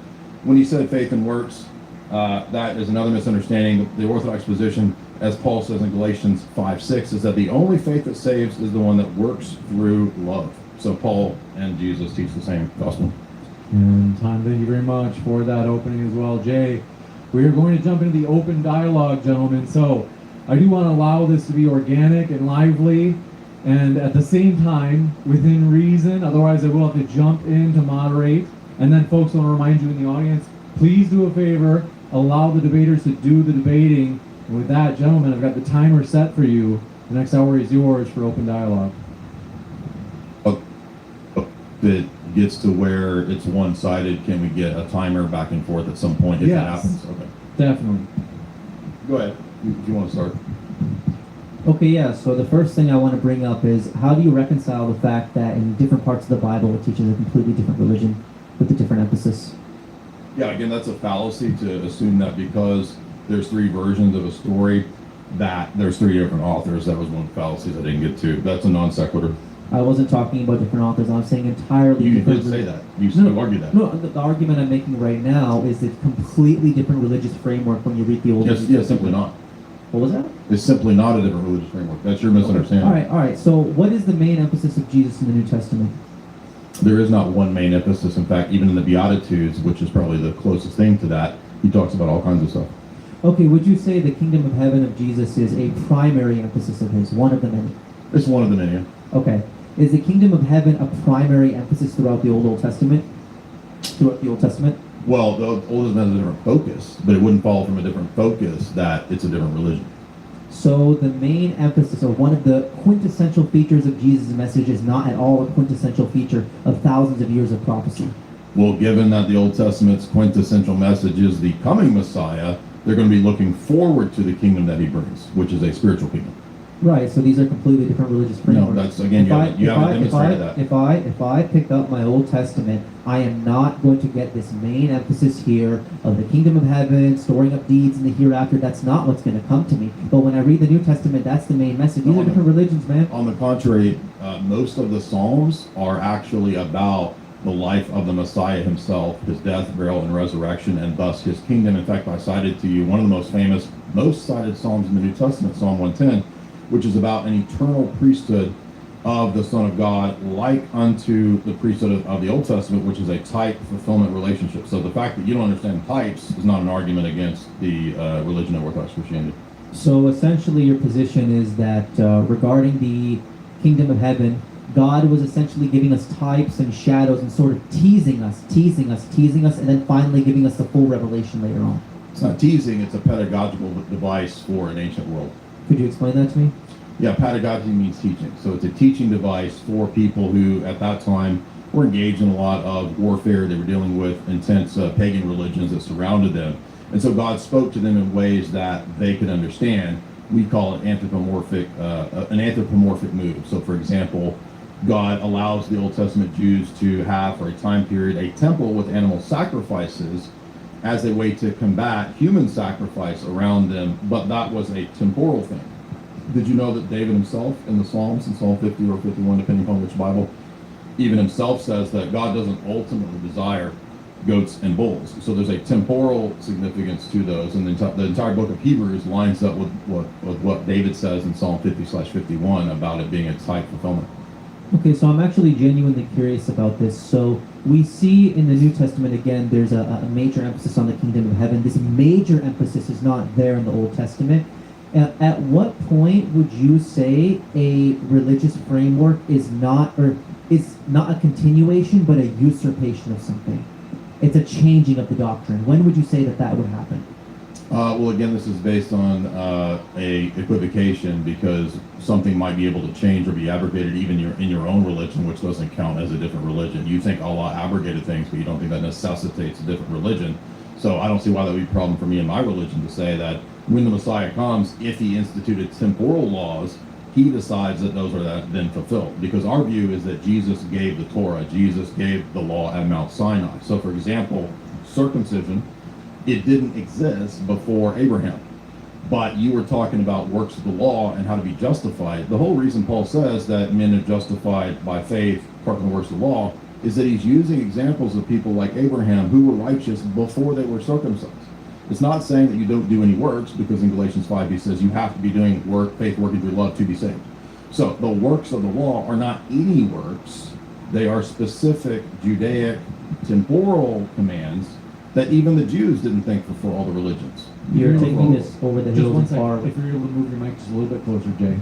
when he said faith and works, that is another misunderstanding. The Orthodox position, as Paul says in Galatians 5:6, is that the only faith that saves is the one that works through love. So Paul and Jesus teach the same gospel. And Tom, thank you very much for that opening as well. Jay, we are going to jump into the open dialogue, gentlemen. So I do want to allow this to be organic and lively, and at the same time, within reason. Otherwise, I will have to jump in to moderate. And then, folks, I want to remind you in the audience, please do a favor, allow the debaters to do the debating. And with that, gentlemen, I've got the timer set for you. The next hour is yours for open dialogue. If it gets to where it's one-sided, can we get a timer back and forth at some point if Yes. that happens? Okay. Definitely. Go ahead. If you want to start. Okay, yeah, so the first thing I want to bring up is how do you reconcile the fact that in different parts of the Bible it teaches a completely different religion with a different emphasis? Yeah, again, that's a fallacy to assume that because there's three versions of a story, that there's three different authors. That was one of the fallacies I didn't get to. That's a non sequitur. I wasn't talking about different authors, I'm saying entirely You different. did say that. You argued that. No, the argument I'm making right now is a completely different religious framework when you read the Old Yes, Testament. yes, simply not. What was that? It's simply not a different religious framework. That's your misunderstanding. All right. So what is the main emphasis of Jesus in the New Testament? There is not one main emphasis. In fact, even in the Beatitudes, which is probably the closest thing to that, he talks about all kinds of stuff. Okay, would you say the kingdom of heaven of Jesus is a primary emphasis of his, one of the many? It's one of the many. Okay. Is the kingdom of heaven a primary emphasis throughout the Old Testament? Throughout the Old Testament? Well, the Old Testament has a different focus, but it wouldn't follow from a different focus that it's a different religion. So the main emphasis, or one of the quintessential features of Jesus' message, is not at all a quintessential feature of thousands of years of prophecy. Well, given that the Old Testament's quintessential message is the coming Messiah, they're going to be looking forward to the kingdom that he brings, which is a spiritual kingdom. Right, so these are completely different religious No, frameworks. that's, again, you haven't demonstrated that. If I pick up my Old Testament, I am not going to get this main emphasis here of the kingdom of heaven, storing up deeds in the hereafter. That's not what's going to come to me. But when I read the New Testament, that's the main message. These are different religions, man. On the contrary, most of the Psalms are actually about the life of the Messiah himself, his death, burial, and resurrection, and thus his kingdom. In fact, I cited to you one of the most famous, most cited Psalms in the New Testament, Psalm 110, which is about an eternal priesthood of the Son of God, like unto the priesthood of the Old Testament, which is a type fulfillment relationship. So the fact that you don't understand types is not an argument against the religion of Orthodox Christianity. So essentially your position is that regarding the kingdom of heaven, God was essentially giving us types and shadows and sort of teasing us, and then finally giving us the full revelation later on. It's not teasing, it's a pedagogical device for an ancient world. Could you explain that to me? Yeah, pedagogy means teaching. So it's a teaching device for people who, at that time, were engaged in a lot of warfare. They were dealing with intense pagan religions that surrounded them. And so God spoke to them in ways that they could understand. We call it anthropomorphic, an anthropomorphic move. So, for example, God allows the Old Testament Jews to have, for a time period, a temple with animal sacrifices as a way to combat human sacrifice around them, but that was a temporal thing. Did you know that David himself in the Psalms, in Psalm 50 or 51, depending upon which Bible, even himself says that God doesn't ultimately desire goats and bulls. So there's a temporal significance to those, and the entire book of Hebrews lines up with what David says in Psalm 50/51 about it being a type fulfillment. Okay, so I'm actually genuinely curious about this. So we see in the New Testament, again, there's a major emphasis on the kingdom of heaven. This major emphasis is not there in the Old Testament. At what point would you say a religious framework is not a continuation, but a usurpation of something? It's a changing of the doctrine. When would you say that would happen? Well, again, this is based on a equivocation, because something might be able to change or be abrogated even in your own religion, which doesn't count as a different religion. You think Allah abrogated things, but you don't think that necessitates a different religion. So I don't see why that would be a problem for me in my religion to say that when the Messiah comes, if he instituted temporal laws, he decides that those are then fulfilled. Because our view is that Jesus gave the Torah, Jesus gave the law at Mount Sinai. So, for example, circumcision, it didn't exist before Abraham. But you were talking about works of the law and how to be justified. The whole reason Paul says that men are justified by faith, apart from the works of the law, is that he's using examples of people like Abraham who were righteous before they were circumcised. It's not saying that you don't do any works, because in Galatians 5 he says you have to be doing work, faith working through love to be saved. So the works of the law are not any works. They are specific Judaic temporal commands that even the Jews didn't think for all the religions. You're taking this over the Just hills one and far. second. If you're able to move your mic just a little bit closer, Jay.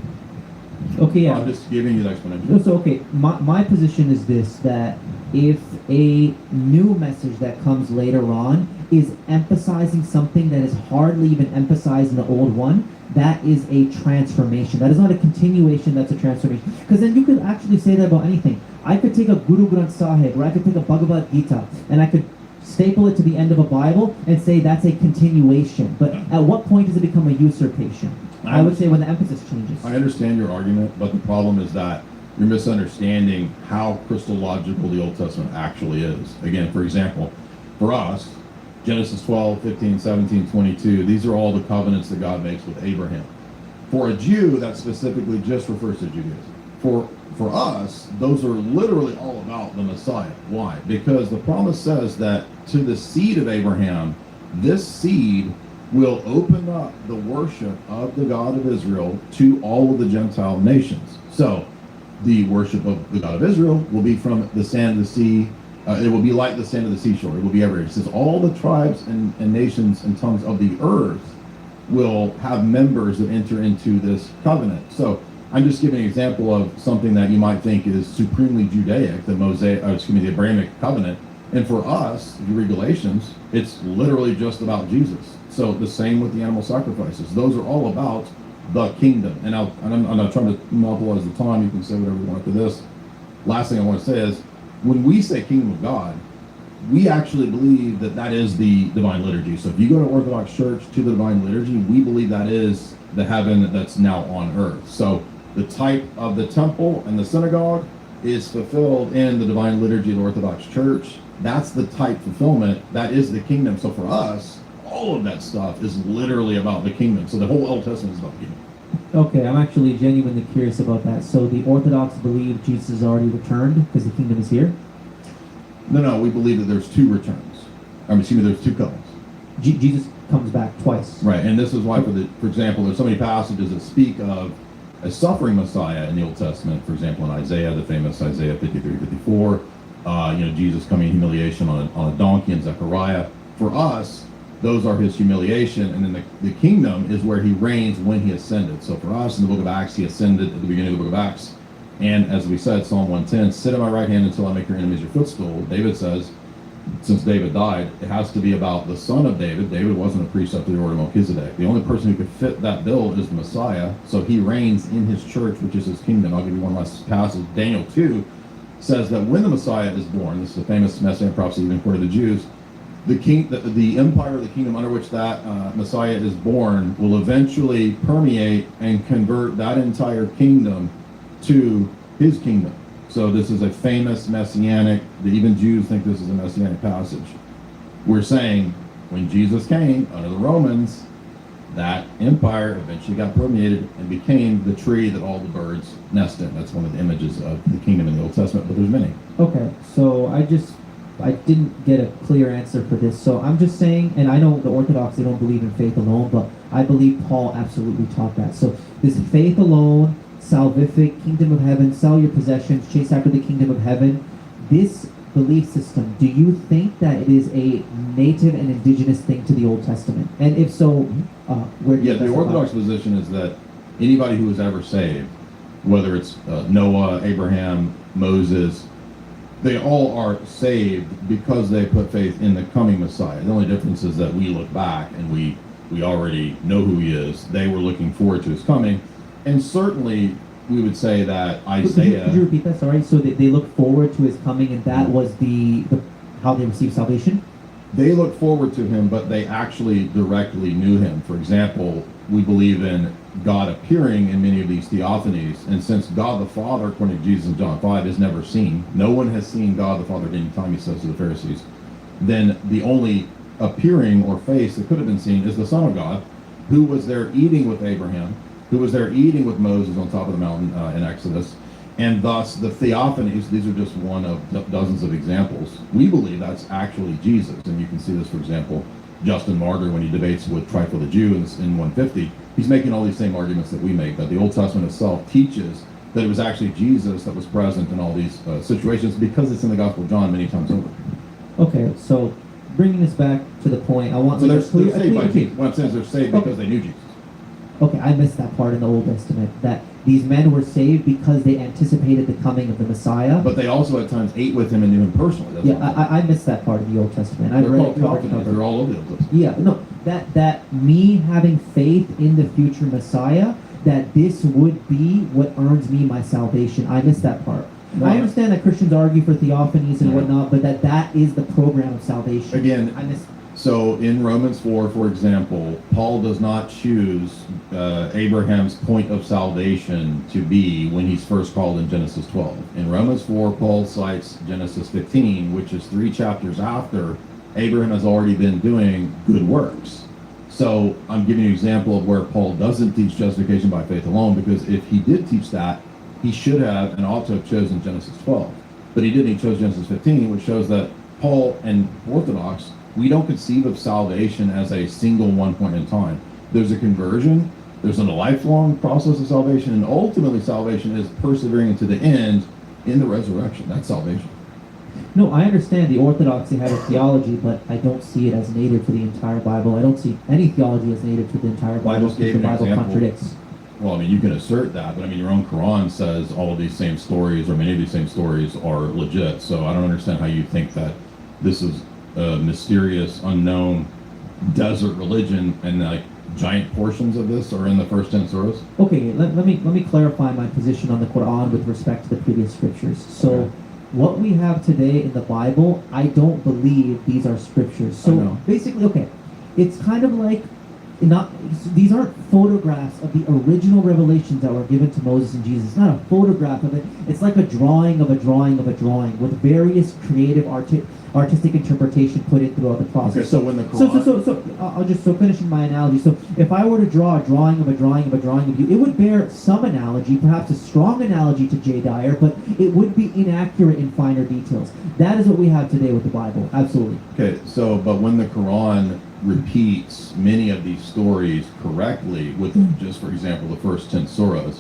Okay, yeah. I'm just giving you the explanation. No, so okay, my position is this, that if a new message that comes later on is emphasizing something that is hardly even emphasized in the old one, that is a transformation. That is not a continuation, that's a transformation. Because then you could actually say that about anything. I could take a Guru Granth Sahib, or I could take a Bhagavad Gita, and I could staple it to the end of a Bible and say that's a continuation. But at what point does it become a usurpation? I would say when the emphasis changes. I understand your argument, but the problem is that you're misunderstanding how Christological the Old Testament actually is. Again, for example, for us, Genesis 12, 15, 17, 22, these are all the covenants that God makes with Abraham. For a Jew, that specifically just refers to Judaism. For us, those are literally all about the Messiah. Why? Because the promise says that to the seed of Abraham, this seed will open up the worship of the God of Israel to all of the Gentile nations. So the worship of the God of Israel will be from the sand of the sea. It will be like the sand of the seashore. It will be everywhere. It says all the tribes and nations and tongues of the earth will have members that enter into this covenant. So I'm just giving an example of something that you might think is supremely Judaic, the Abrahamic covenant. And for us, if you read Galatians, it's literally just about Jesus. So the same with the animal sacrifices. Those are all about the kingdom. And I'm not trying to monopolize the time. You can say whatever you want after this. Last thing I want to say is, when we say kingdom of God, we actually believe that that is the divine liturgy. So if you go to Orthodox Church, to the divine liturgy, we believe that is the heaven that's now on earth. So the type of the temple and the synagogue is fulfilled in the divine liturgy of the Orthodox Church. That's the type fulfillment. That is the kingdom. So for us, all of that stuff is literally about the kingdom. So the whole Old Testament is about the kingdom. Okay, I'm actually genuinely curious about that. So the Orthodox believe Jesus has already returned because the kingdom is here? No, we believe that there's two returns. There's two comings. Jesus comes back twice. Right, and this is why, for example, there's so many passages that speak of a suffering Messiah in the Old Testament. For example, in Isaiah, the famous Isaiah 53, 54, Jesus coming in humiliation on a donkey in Zechariah. For us, those are his humiliation, and then the kingdom is where he reigns when he ascended. So for us, in the book of Acts, he ascended at the beginning of the book of Acts. And as we said, Psalm 110, sit at my right hand until I make your enemies your footstool. David says, since David died, it has to be about the son of David. David wasn't a priest after the order of Melchizedek. The only person who could fit that bill is the Messiah. So he reigns in his church, which is his kingdom. I'll give you one last passage. Daniel 2 says that when the Messiah is born, this is a famous messianic prophecy even quoted the Jews, the empire, the kingdom under which that Messiah is born will eventually permeate and convert that entire kingdom to his kingdom. So this is a famous messianic, even Jews think this is a messianic passage. We're saying when Jesus came under the Romans, that empire eventually got permeated and became the tree that all the birds nest in. That's one of the images of the kingdom in the Old Testament, but there's many. Okay, so I didn't get a clear answer for this. So I'm just saying, and I know the Orthodox, they don't believe in faith alone, but I believe Paul absolutely taught that. So this faith alone, salvific, kingdom of heaven, sell your possessions, chase after the kingdom of heaven, this belief system, do you think that it is a native and indigenous thing to the Old Testament? And if so, where do you Yeah, the Orthodox position is that anybody who was ever saved, whether it's Noah, Abraham, Moses, they all are saved because they put faith in the coming Messiah. The only difference is that we look back and we already know who he is. They were looking forward to his coming. And certainly we would say that Isaiah... Could you repeat that? Sorry. So they look forward to his coming, and that was the how they received salvation? They look forward to him, but they actually directly knew him. For example, we believe in God appearing in many of these theophanies, and since God the Father, according to Jesus in John 5, is never seen, no one has seen God the Father at any time, he says to the Pharisees, then the only appearing or face that could have been seen is the Son of God, who was there eating with Abraham, who was there eating with Moses on top of the mountain in Exodus. And thus the theophanies, these are just one of dozens of examples. We believe that's actually Jesus. And you can see this, for example, Justin Martyr, when he debates with Trypho the Jew in 150, he's making all these same arguments that we make, that the Old Testament itself teaches that it was actually Jesus that was present in all these situations, because it's in the Gospel of John many times over. Okay, so bringing this back to the point, I want So to they're saved by Jesus. What I'm saying is they're saved because they knew Jesus. Okay, I missed that part in the Old Testament, that these men were saved because they anticipated the coming of the Messiah. But they also at times ate with him and knew him personally. That's Yeah, I missed that part of the Old Testament. I They're read called it cover to theophanies. cover. They're all over the Old Testament. Yeah, no, that me having faith in the future Messiah, that this would be what earns me my salvation. I missed that part. No, I understand that Christians argue for theophanies and No. whatnot, but that is the program of salvation. Again, I missed. So in Romans 4, for example, Paul does not choose Abraham's point of salvation to be when he's first called in Genesis 12. In Romans 4, Paul cites Genesis 15, which is 3 chapters after Abraham has already been doing good works. So I'm giving you an example of where Paul doesn't teach justification by faith alone, because if he did teach that, he should have and ought to have chosen Genesis 12. But he didn't. He chose Genesis 15, which shows that Paul and Orthodox, we don't conceive of salvation as a single one point in time. There's a conversion, there's a lifelong process of salvation, and ultimately salvation is persevering into the end in the resurrection. That's salvation. No, I understand the Orthodoxy have a theology, but I don't see it as native to the entire Bible. I don't see any theology as native to the entire Well, I Bible just because gave the an Bible example. contradicts. Well, I mean, you can assert that, but I mean, your own Quran says all of these same stories, or many of these same stories, are legit. So I don't understand how you think that this is a mysterious, unknown desert religion, and like giant portions of this are in the first 10 surahs. Okay, let me clarify my position on the Quran with respect to the previous scriptures. So, Okay. what we have today in the Bible, I don't believe these are scriptures. I So know. basically, okay, it's kind of like these aren't photographs of the original revelations that were given to Moses and Jesus. It's not a photograph of it. It's like a drawing of a drawing of a drawing with various creative artistic interpretation put in throughout the process. Okay, so when the Quran... So I'll just finishing my analogy. So if I were to draw a drawing of a drawing of a drawing of you, it would bear some analogy, perhaps a strong analogy to Jay Dyer, but it would be inaccurate in finer details. That is what we have today with the Bible. Absolutely. Okay, so, but when the Quran repeats many of these stories correctly with just, for example, the first 10 surahs,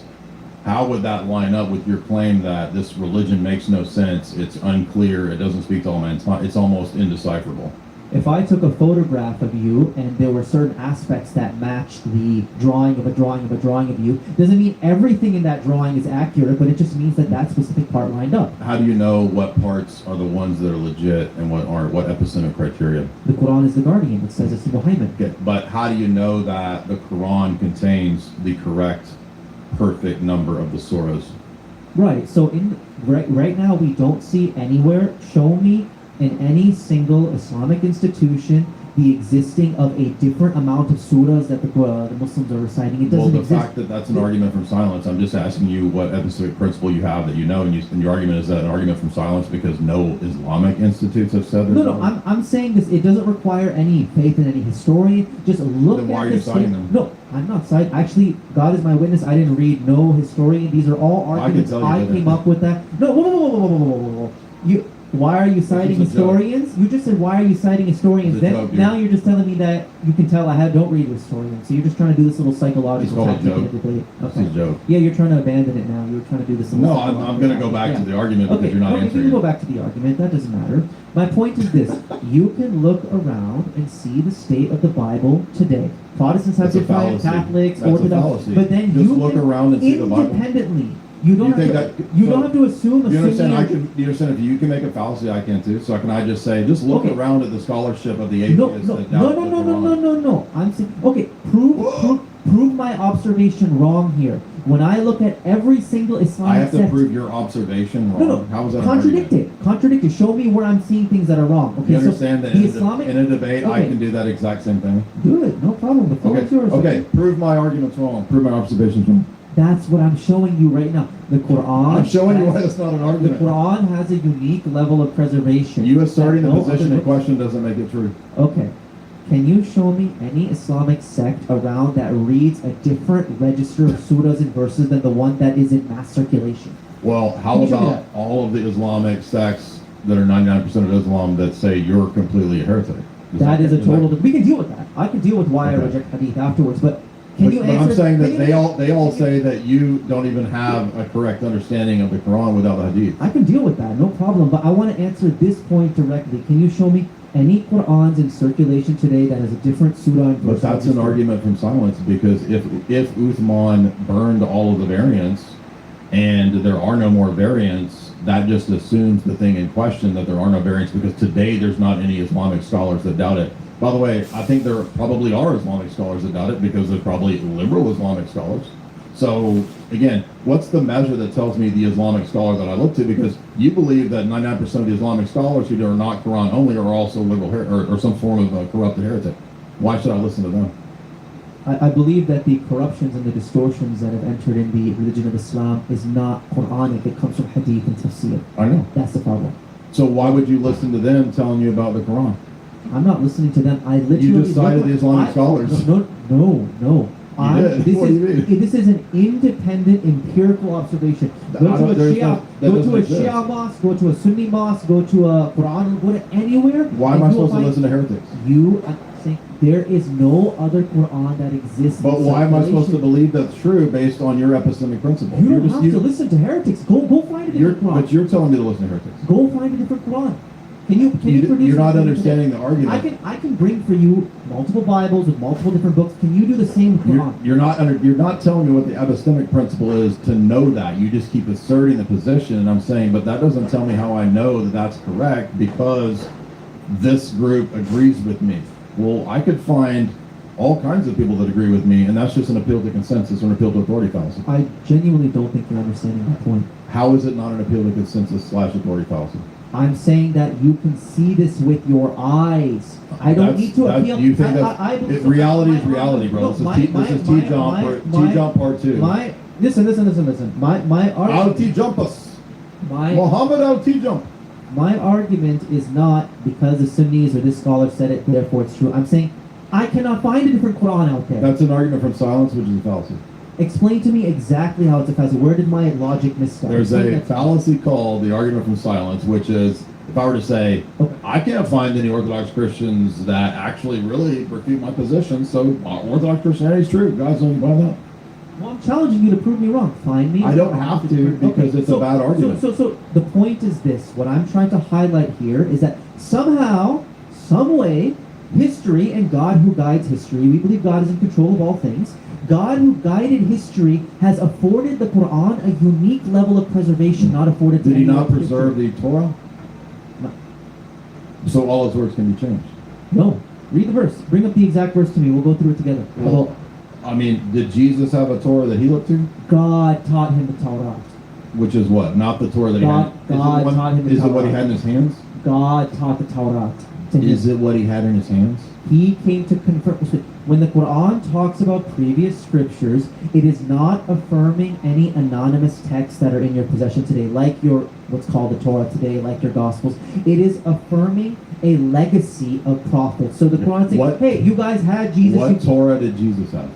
how would that line up with your claim that this religion makes no sense, it's unclear, it doesn't speak to all mankind, it's almost indecipherable? If I took a photograph of you and there were certain aspects that matched the drawing of a drawing of a drawing of you, doesn't mean everything in that drawing is accurate, but it just means that that specific part lined up. How do you know what parts are the ones that are legit and what aren't? What epistemic criteria? The Quran is the guardian. It says it's Muhammad. Okay, but how do you know that the Quran contains the correct, perfect number of the surahs? Right. So right now we don't see anywhere. Show me in any single Islamic institution the existing of a different amount of surahs that the Muslims are reciting. It Well, doesn't the exist. fact that that's an argument from silence, I'm just asking you what epistemic principle you have that you know, and your argument is that an argument from silence because no Islamic institutes have said there's No, I'm saying this. It doesn't require any faith in any historian. Just look Then at why are the you citing them? No, I'm not citing. Actually, God is my witness. I didn't read no historian. These are all I can arguments tell you I that came it- up with. That no, whoa. You. Why are you citing is a joke. historians? You just said why are you citing historians? It's a Then joke, dude. now you're just telling me that you can tell I don't read historians. So you're just trying to do this little psychological It's called a tactic in joke. the debate. This Okay. is a joke. Yeah, you're trying to abandon it now. You're trying to do this. little No, I'm psychological going to go tactic. back to Yeah. the argument because Okay, you're not okay, we answering can go it. back to the argument. That doesn't matter. My point is this: you can look around and see the state of the Bible today. Protestants have That's a different, fallacy. Catholics, That's a Orthodox, fallacy. but then Just you look can around and see the Bible. independently. You don't You have think to. that- You so- don't have to assume. You understand? Sunni You understand? If you can make a fallacy, I can too. So can I just say, just look Okay. around at the scholarship of the No, atheists no, that no, doubt no, the no, no, Quran? no. I'm saying, okay, prove my observation wrong here. When I look at every single Islamic I have to sect, prove your observation wrong. no, How is that an contradict argument? it. Contradict it. Show me where I'm seeing things that are wrong. Okay, You understand so that the in, Islamic. in a debate, I Okay. can do that exact same thing? Do it. No problem. The floor Okay, is yours. okay, prove my arguments wrong. Prove my observations wrong. That's what I'm showing you right now. The Quran. I'm showing you has- why that's not an The argument. Quran has a unique level of preservation. You asserting that the no position other in book- question doesn't make it true. Okay. Can you show me any Islamic sect around that reads a different register of surahs and verses than the one that is in mass circulation? Well, how Can you show me about all of the Islamic sects that are 99% of Islam that say you're completely a heretic? That is a total. We can deal with that. I can deal with why I Okay. reject hadith afterwards. But can you But answer? I'm saying that can you- they all say that you don't even have a correct understanding of the Quran without the Hadith. I can deal with that, no problem. But I want to answer this point directly. Can you show me any Qurans in circulation today that has a different surah and But verse? that's an argument from silence because if Uthman burned all of the variants and there are no more variants, that just assumes the thing in question that there are no variants because today there's not any Islamic scholars that doubt it. By the way, I think there probably are Islamic scholars that doubt it because there's probably liberal Islamic scholars. So again, what's the measure that tells me the Islamic scholar that I look to? Because you believe that 99% of the Islamic scholars who are not Quran only are also liberal or some form of corrupted heretic. Why should I listen to them? I believe that the corruptions and the distortions that have entered in the religion of Islam is not Quranic. It comes from hadith and tafsir. I know. That's the problem. So why would you listen to them telling you about the Quran? I'm not listening to them. I literally. You just cited the Islamic I- scholars. No. did. This What do you mean? This is an independent empirical observation. Go I to a don't- there's Shia, no- that go to doesn't a exist. Shia mosque, go to a Sunni mosque, go to a Quran, go to anywhere. Why am and I you will supposed to find- listen to heretics? I'm saying there is no other Quran that exists. But in why am I supposed to circulation. believe that's true based on your epistemic principle? You You're don't just- have to listen to heretics. Go find a different Quran. But you're telling me to listen to heretics. Go find a different Quran. Can you produce? You're not something understanding today? the argument. I can bring for you multiple Bibles with multiple different books. Can you do the same with Quran? You're not telling me what the epistemic principle is to know that. You just keep asserting the position, and I'm saying, but that doesn't tell me how I know that that's correct because this group agrees with me. Well, I could find all kinds of people that agree with me, and that's just an appeal to consensus or an appeal to authority fallacy. I genuinely don't think you're understanding my point. How is it not an appeal to consensus / authority fallacy? I'm saying that you can see this with your eyes. I don't That's- need to that's- appeal. You think I that reality is my- reality, bro. no, This is my- T my- jump my- T jump part 2. Listen. My Out argument. T jump us. My Muhammad out T jump. My argument is not because the Sunnis or this scholar said it, therefore it's true. I'm saying I cannot find a different Quran out there. That's an argument from silence, which is a fallacy. Explain to me exactly how it's a fallacy. Where did my logic misstep? There's Explain a that to me. fallacy called the argument from silence, which is if I were to say, Okay. I can't find any Orthodox Christians that actually really refute my position, so Orthodox Christianity is true. Guys, don't you buy that? Well, I'm challenging you to prove me wrong. Find me. I don't have to because it's a bad argument. So the point is this. What I'm trying to highlight here is that somehow some way, history and God who guides history, we believe God is in control of all things. God who guided history has afforded the Quran a unique level of preservation not afforded to Did he any not other preserve history. the Torah? No. So all his words can be changed. No. Read the verse. Bring up the exact verse to me. We'll go through it together. Well, I mean, did Jesus have a Torah that he looked to? God taught him the Torah. Which is what? Not the Torah that God- he had. God taught him the Is it what he Torah. had in his hands? God taught the Torah to him. Is it what he had in his hands? He came to confirm. When the Quran talks about previous scriptures, it is not affirming any anonymous texts that are in your possession today, like your what's called the Torah today, like your Gospels. It is affirming a legacy of prophets. So the Quran saying, What- "Hey, you guys had Jesus. What Torah did Jesus have?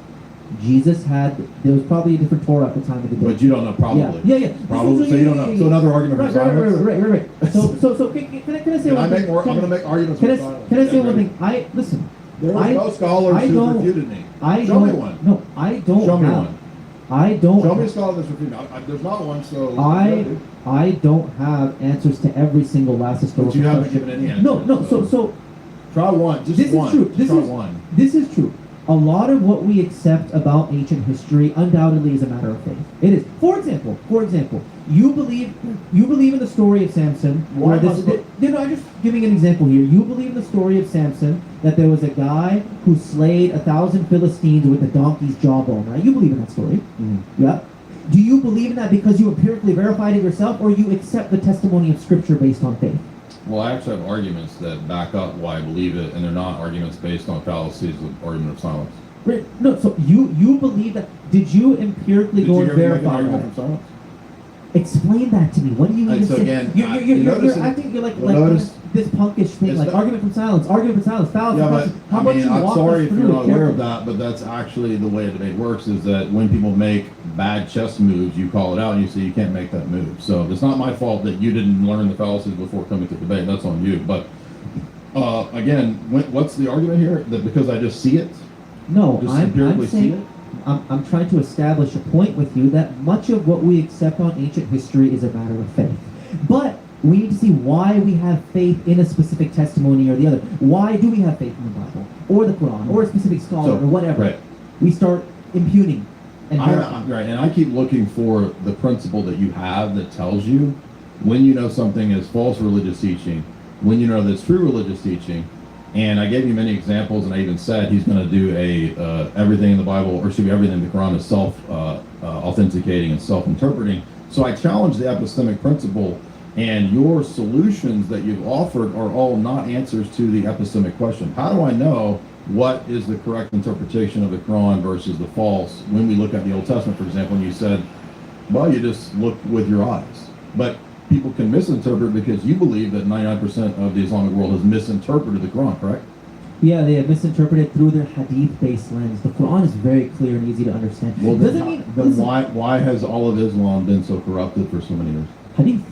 Jesus had. There was probably a different Torah at the time of the day. But you don't know, probably. Yeah. Probably. So you don't know. So another argument for silence. Right. So can I say Can I one make thing? more? I'm going to make arguments Can for I, silence. can I say Yeah, one great. thing? Listen. There was no scholars I who don't- refuted me. I Show don't. me one. No, I don't Show me have. one. I don't. Show me a scholar that's refuted me. There's not one, so. I don't have answers to every single last historical But you haven't question. given any answers. No. So Try one. Just this one. is true. Just This try is one. This is true. A lot of what we accept about ancient history undoubtedly is a matter of faith. It is. For example, you believe in the story of Samson. Why where am I supposed- I'm just giving an example here. You believe in the story of Samson that there was a guy who slayed 1,000 Philistines with a donkey's jawbone, right? You believe in that story. Yeah. Do you believe in that because you empirically verified it yourself, or you accept the testimony of Scripture based on faith? Well, I actually have arguments that back up why I believe it, and they're not arguments based on fallacies of argument of silence. Right. No. So you believe that? Did you empirically Did go you and hear me make an verify argument that? from silence? Explain that to me. What do you And even so say? again, You're, you notice I it- think you're like you'll notice- this punkish thing, It's like not- argument from silence, fallacy. Yeah, but How I about mean, you I'm walk sorry us if through you're it not aware of carefully? that, but that's actually the way a debate works. Is that when people make bad chess moves, you call it out and you say you can't make that move. So it's not my fault that you didn't learn the fallacies before coming to debate. That's on you. But again, what's the argument here? That because I just see it, No, just I'm empirically see saying it. I'm trying to establish a point with you that much of what we accept on ancient history is a matter of faith. But we need to see why we have faith in a specific testimony or the other. Why do we have faith in the Bible or the Quran or a specific scholar So, or whatever? right. We start impugning and verifying. Right, and I keep looking for the principle that you have that tells you when you know something is false religious teaching, when you know that it's true religious teaching. And I gave you many examples, and I even said he's going to do everything in the Bible, or excuse me, everything in the Quran is authenticating and self-interpreting. So I challenge the epistemic principle, and your solutions that you've offered are all not answers to the epistemic question. How do I know what is the correct interpretation of the Quran versus the false when we look at the Old Testament, for example, and you said, well, you just look with your eyes. But people can misinterpret because you believe that 99% of the Islamic world has misinterpreted the Quran, correct? Yeah, they have misinterpreted through their hadith-based lens. The Quran is very clear and easy to understand. Well, Doesn't then, mean then listen, why has all of Islam been so corrupted for so many years? hadith.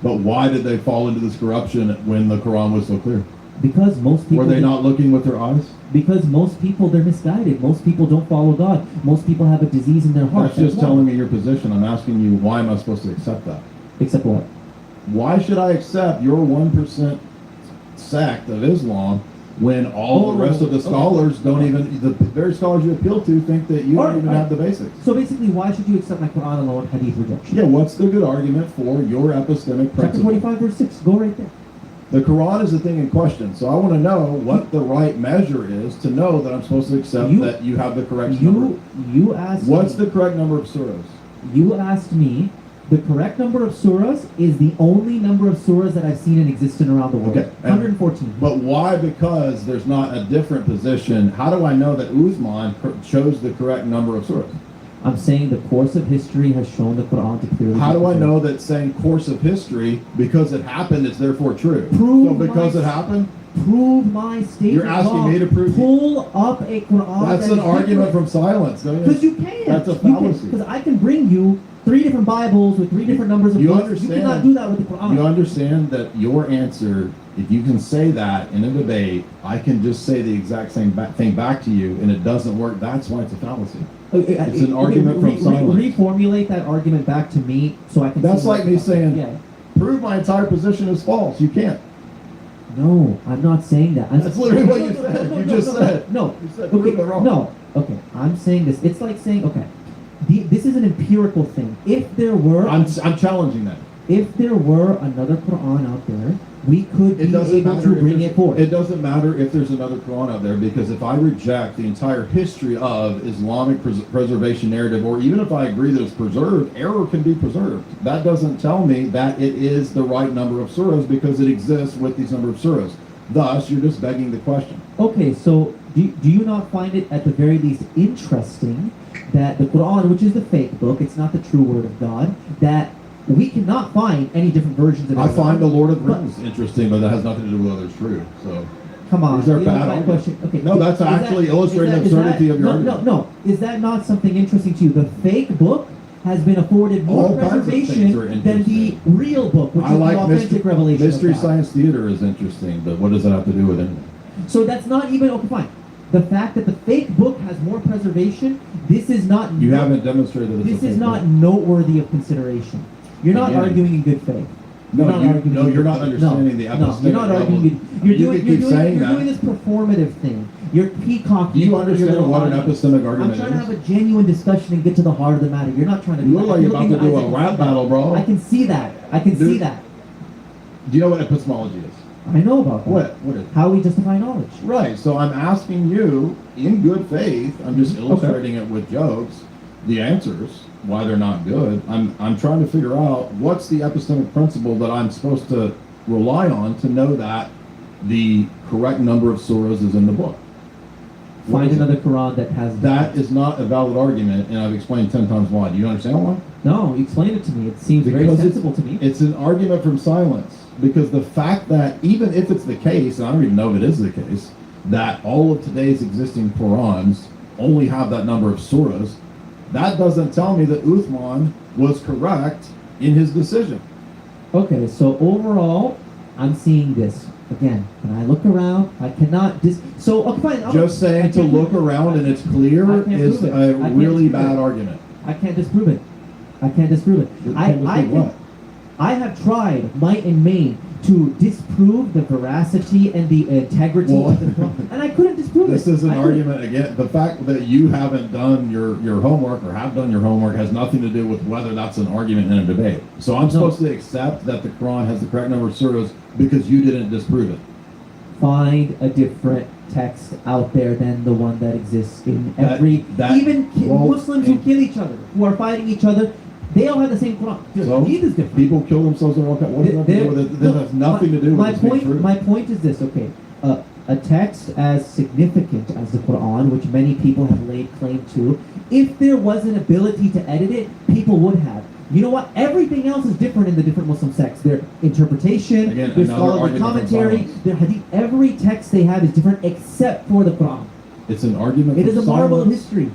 But why did they fall into this corruption when the Quran was so clear? Because most people Were they not looking with their eyes? Because most people, they're misguided. Most people don't follow God. Most people have a disease in their heart. That's just telling me your position. I'm asking you, why am I supposed to accept that? Except what? Why should I accept your 1% sect of Islam when all the rest of the scholars don't even, the very scholars you appeal to think that you don't even have the basics? So basically, why should you accept my Quran alone, hadith rejection? Yeah, what's the good argument for your epistemic Chapter principle? 45, verse 6. Go right there. The Quran is the thing in question, so I want to know what the right measure is to know that I'm supposed to accept that you have the correct number. You asked What's me, the correct number of surahs? You asked me, the correct number of surahs is the only number of surahs that I've seen in existence around the world. Okay, and- 114. But why? Because there's not a different position. How do I know that Uthman chose the correct number of surahs? I'm saying the course of history has shown the Quran to clearly. How do I differentiate. know that saying course of history, because it happened, it's therefore true? Prove So because my- it happened? Prove my statement. You're asking me to prove- Pull up a Quran. That's an argument from silence. Because you can. That's a fallacy. Because I can bring you 3 different Bibles with 3 different numbers of You books. understand- You cannot do that with the Quran. You understand that your answer, if you can say that in a debate, I can just say the exact same thing back to you, and it doesn't work. That's why it's a fallacy. It's an argument from silence. Reformulate that argument back to me so I can. That's see like what- me saying, Yeah. prove my entire position is false. You can't. No, I'm not saying that. That's literally what you said. You just said. No. You said Okay, prove it wrong. no. Okay, I'm saying this. It's like saying, okay, this is an empirical thing. If there were, I'm challenging that. if there were another Quran out there, we could It be doesn't able matter to if bring there's- it forward. It doesn't matter if there's another Quran out there, because if I reject the entire history of Islamic preservation narrative, or even if I agree that it's preserved, error can be preserved. That doesn't tell me that it is the right number of surahs because it exists with these number of surahs. Thus, you're just begging the question. Okay, so do you not find it at the very least interesting that the Quran, which is the fake book, it's not the true word of God, that we cannot find any different versions of it? I find the Lord of the But- Rings interesting, but that has nothing to do with whether it's true. So, Come on. These are you know, bad my arguments. question. Okay. No, that's is actually illustrating the is absurdity of your no, argument. No. Is that not something interesting to you? The fake book has been afforded more All kinds of things preservation are than the interesting. real book, which I is like the authentic mystery, revelation. mystery of God. science theater is interesting, but what does that have to do with anything? So that's not even okay. Fine. The fact that the fake book has more preservation, this is not. You haven't demonstrated that it's This a is fake not book. noteworthy of consideration. You're not Again. arguing in good faith. No, You're not you- arguing no, in you're good not faith. understanding the No, epistemic you're not level. arguing. You're You doing. can You're keep doing. saying You're that. doing this performative thing. You're peacocking. Do you in front of your understand little what an audience. epistemic I'm argument trying to is? have a genuine discussion and get to the heart of the matter. You're not trying to. You look like you're about to do a I can rap see battle, that. bro. I can see that. I can see Dude. that. Do you know what epistemology is? I know about that. What is? How we justify knowledge. Right. So I'm asking you, in good faith, I'm just Okay. illustrating it with jokes, the answers, why they're not good. I'm trying to figure out what's the epistemic principle that I'm supposed to rely on to know that the correct number of surahs is in the book. What Find is it? another Quran that has That is not a valid argument, and I've explained 10 times why. Do you understand why? No, explain it to me. It seems very Because sensible to me. It's an argument from silence. Because the fact that even if it's the case, and I don't even know if it is the case, that all of today's existing Qurans only have that number of surahs, that doesn't tell me that Uthman was correct in his decision. Okay, so overall, I'm seeing this. Again, when I look around, I cannot so, okay, fine. Just I saying to can't look prove it. around and it's clear I can't is prove it. a I can't really disprove bad it. argument. I can't disprove it. I can't disprove it. You I, can't I, disprove can, what? I have tried might and main to disprove the veracity and the integrity Well, of the Quran, and I couldn't disprove This it. is an I couldn't. argument again. The fact that you haven't done your homework or have done your homework has nothing to do with whether that's an argument in a debate. So I'm supposed to accept that the Quran has the correct number of surahs because you didn't disprove it. Find a different text out there than the one that exists in every well, Muslims who and- kill each other, who are fighting each other. They all have the same Quran. The So Eid is different. people kill themselves in what does that have to do with it? This has nothing to do with my this being point. true. My point is this. Okay, a text as significant as the Quran, which many people have laid claim to, if there was an ability to edit it, people would have. You know what? Everything else is different in the different Muslim sects. Their interpretation, Again, their another scholarly argument from commentary, silence. their hadith. Every text they have is different except for the Quran. It's an argument. It is from a marvel of silence. history.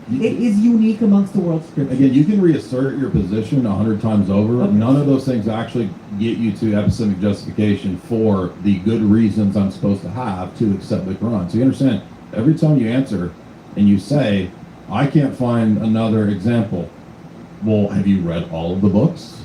You- It is unique amongst the world's scriptures. Again, you can reassert your position 100 times over. Okay. None of those things actually get you to epistemic justification for the good reasons I'm supposed to have to accept the Quran. So you understand, every time you answer and you say, I can't find another example. Well, have you read all of the books?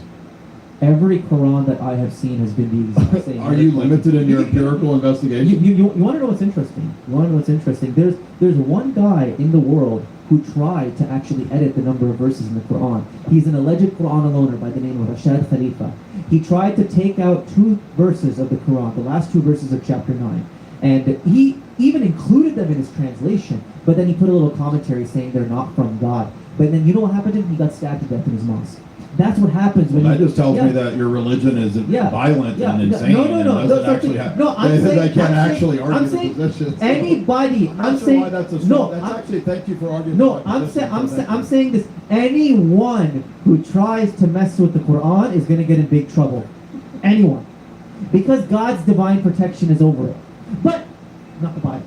Every Quran that I have seen has been the exact same. Are you limited in your empirical investigation? You want to know what's interesting? You want to know what's interesting? There's one guy in the world who tried to actually edit the number of verses in the Quran. He's an alleged Quran aloner by the name of Rashad Khalifa. He tried to take out 2 verses of the Quran, the last 2 verses of chapter 9. And he even included them in his translation, but then he put a little commentary saying they're not from God. But then you know what happened to him? He got stabbed to death in his mosque. That's what happens when That you... just tells Yeah. me that your religion is violent Yeah. and insane. No, and doesn't that's actually okay. have, No, I'm that saying... I can't I'm actually saying, argue I'm the saying position. So anybody... I'm I'm not sure saying... why that's a no, strong. That's I'm- actually, thank you for arguing. No, my position. I'm saying this. Anyone who tries to mess with the Quran is going to get in big trouble. Anyone. Because God's divine protection is over it. But not the Bible.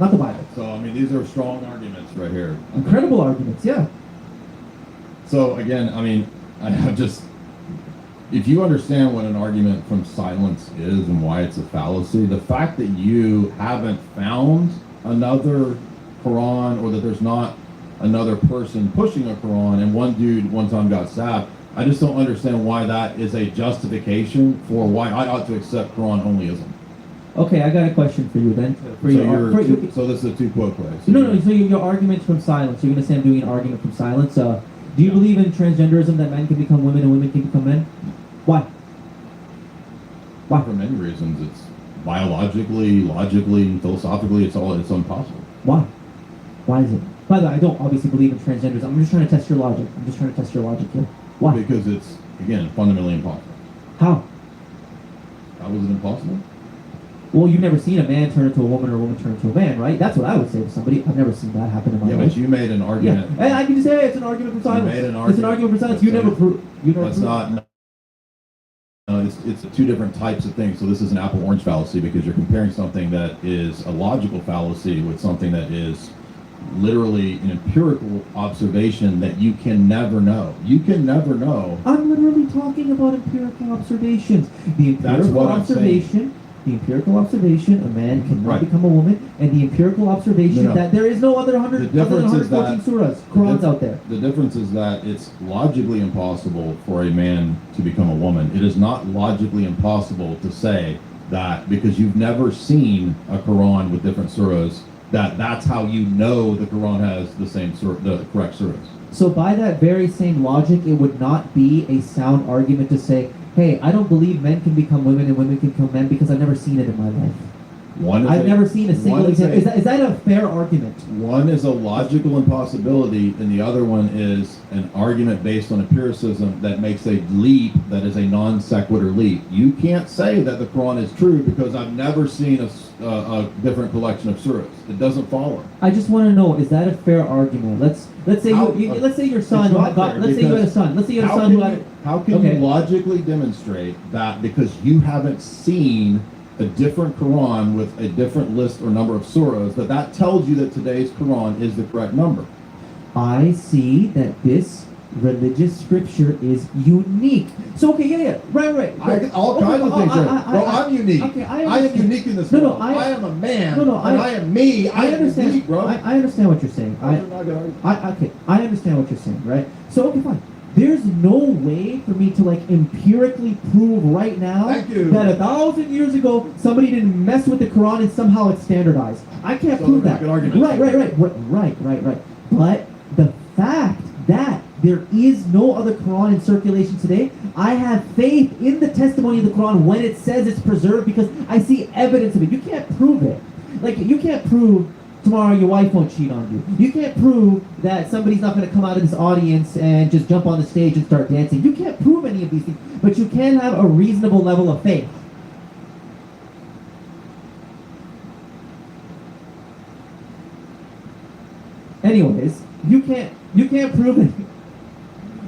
Not the Bible. So, I mean, these are strong arguments right here. Incredible arguments, yeah. So, again, I mean, I have just, if you understand what an argument from silence is and why it's a fallacy, the fact that you haven't found another Quran or that there's not another person pushing a Quran and one dude one time got stabbed, I just don't understand why that is a justification for why I ought to accept Quran onlyism. Okay, I got a question for you then. For So your, for your, so this is a two-quote play. So no, you're- no. So your argument from silence. You're gonna say I'm doing an argument from silence. Do you believe in transgenderism, that men can become women and women can become men? Why? Why? For many reasons, it's biologically, logically, philosophically, it's impossible. Why? Why is it? By the way, I don't obviously believe in transgenderism. I'm just trying to test your logic. I'm just trying to test your logic here. Why? Because it's, again, fundamentally impossible. How? How was it impossible? Well, you've never seen a man turn into a woman or a woman turn into a man, right? That's what I would say to somebody. I've never seen that happen in my Yeah, life. but you made an Yeah, argument. and I can just say it's an argument from silence. made an It's an argument from silence. You That's never prove. You never That's prove. not. No, it's two different types of things. So this is an apple-orange fallacy because you're comparing something that is a logical fallacy with something that is literally an empirical observation that you can never know. You can never know. I'm literally talking about empirical observations. The That's empirical what I'm observation, the empirical observation, a man cannot Right. become a woman, and the empirical observation No, no. that there is no other The 100, other than difference is 114 that surahs, Qurans out there. The difference is that it's logically impossible for a man to become a woman. It is not logically impossible to say that because you've never seen a Quran with different surahs, that's how you know the Quran has the same the correct surahs. So by that very same logic, it would not be a sound argument to say, hey, I don't believe men can become women and women can become men because I've never seen it in my life. One is I've never seen a single one is example. Is that a fair argument? One is a logical impossibility, and the other one is an argument based on empiricism that makes a leap that is a non sequitur leap. You can't say that the Quran is true because I've never seen a different collection of surahs. It doesn't follow. I just want to know, is that a fair argument? Let's say let's say your son It's not got, fair let's say you had a because son. Let's say you had a How son can, who had how can Okay. you logically demonstrate that because you haven't seen a different Quran with a different list or number of surahs, that tells you that today's Quran is the correct number? I see that this religious scripture is unique. So okay, yeah, right. All Okay, kinds of things. I'm unique. Okay, I am understand. unique in this No, no, world. I am a man. No, no, and I am me. I am understand. unique, bro. I understand what you're saying. I understand what you're saying, right? So okay, fine. There's no way for me to like empirically prove right now Thank you. that 1,000 years ago somebody didn't mess with the Quran and somehow it's standardized. I can't So prove they're that. making arguments. Right. But the fact that there is no other Quran in circulation today, I have faith in the testimony of the Quran when it says it's preserved because I see evidence of it. You can't prove it. Like you can't prove tomorrow your wife won't cheat on you. You can't prove that somebody's not going to come out of this audience and just jump on the stage and start dancing. You can't prove any of these things, but you can have a reasonable level of faith. Anyways, you can't prove it.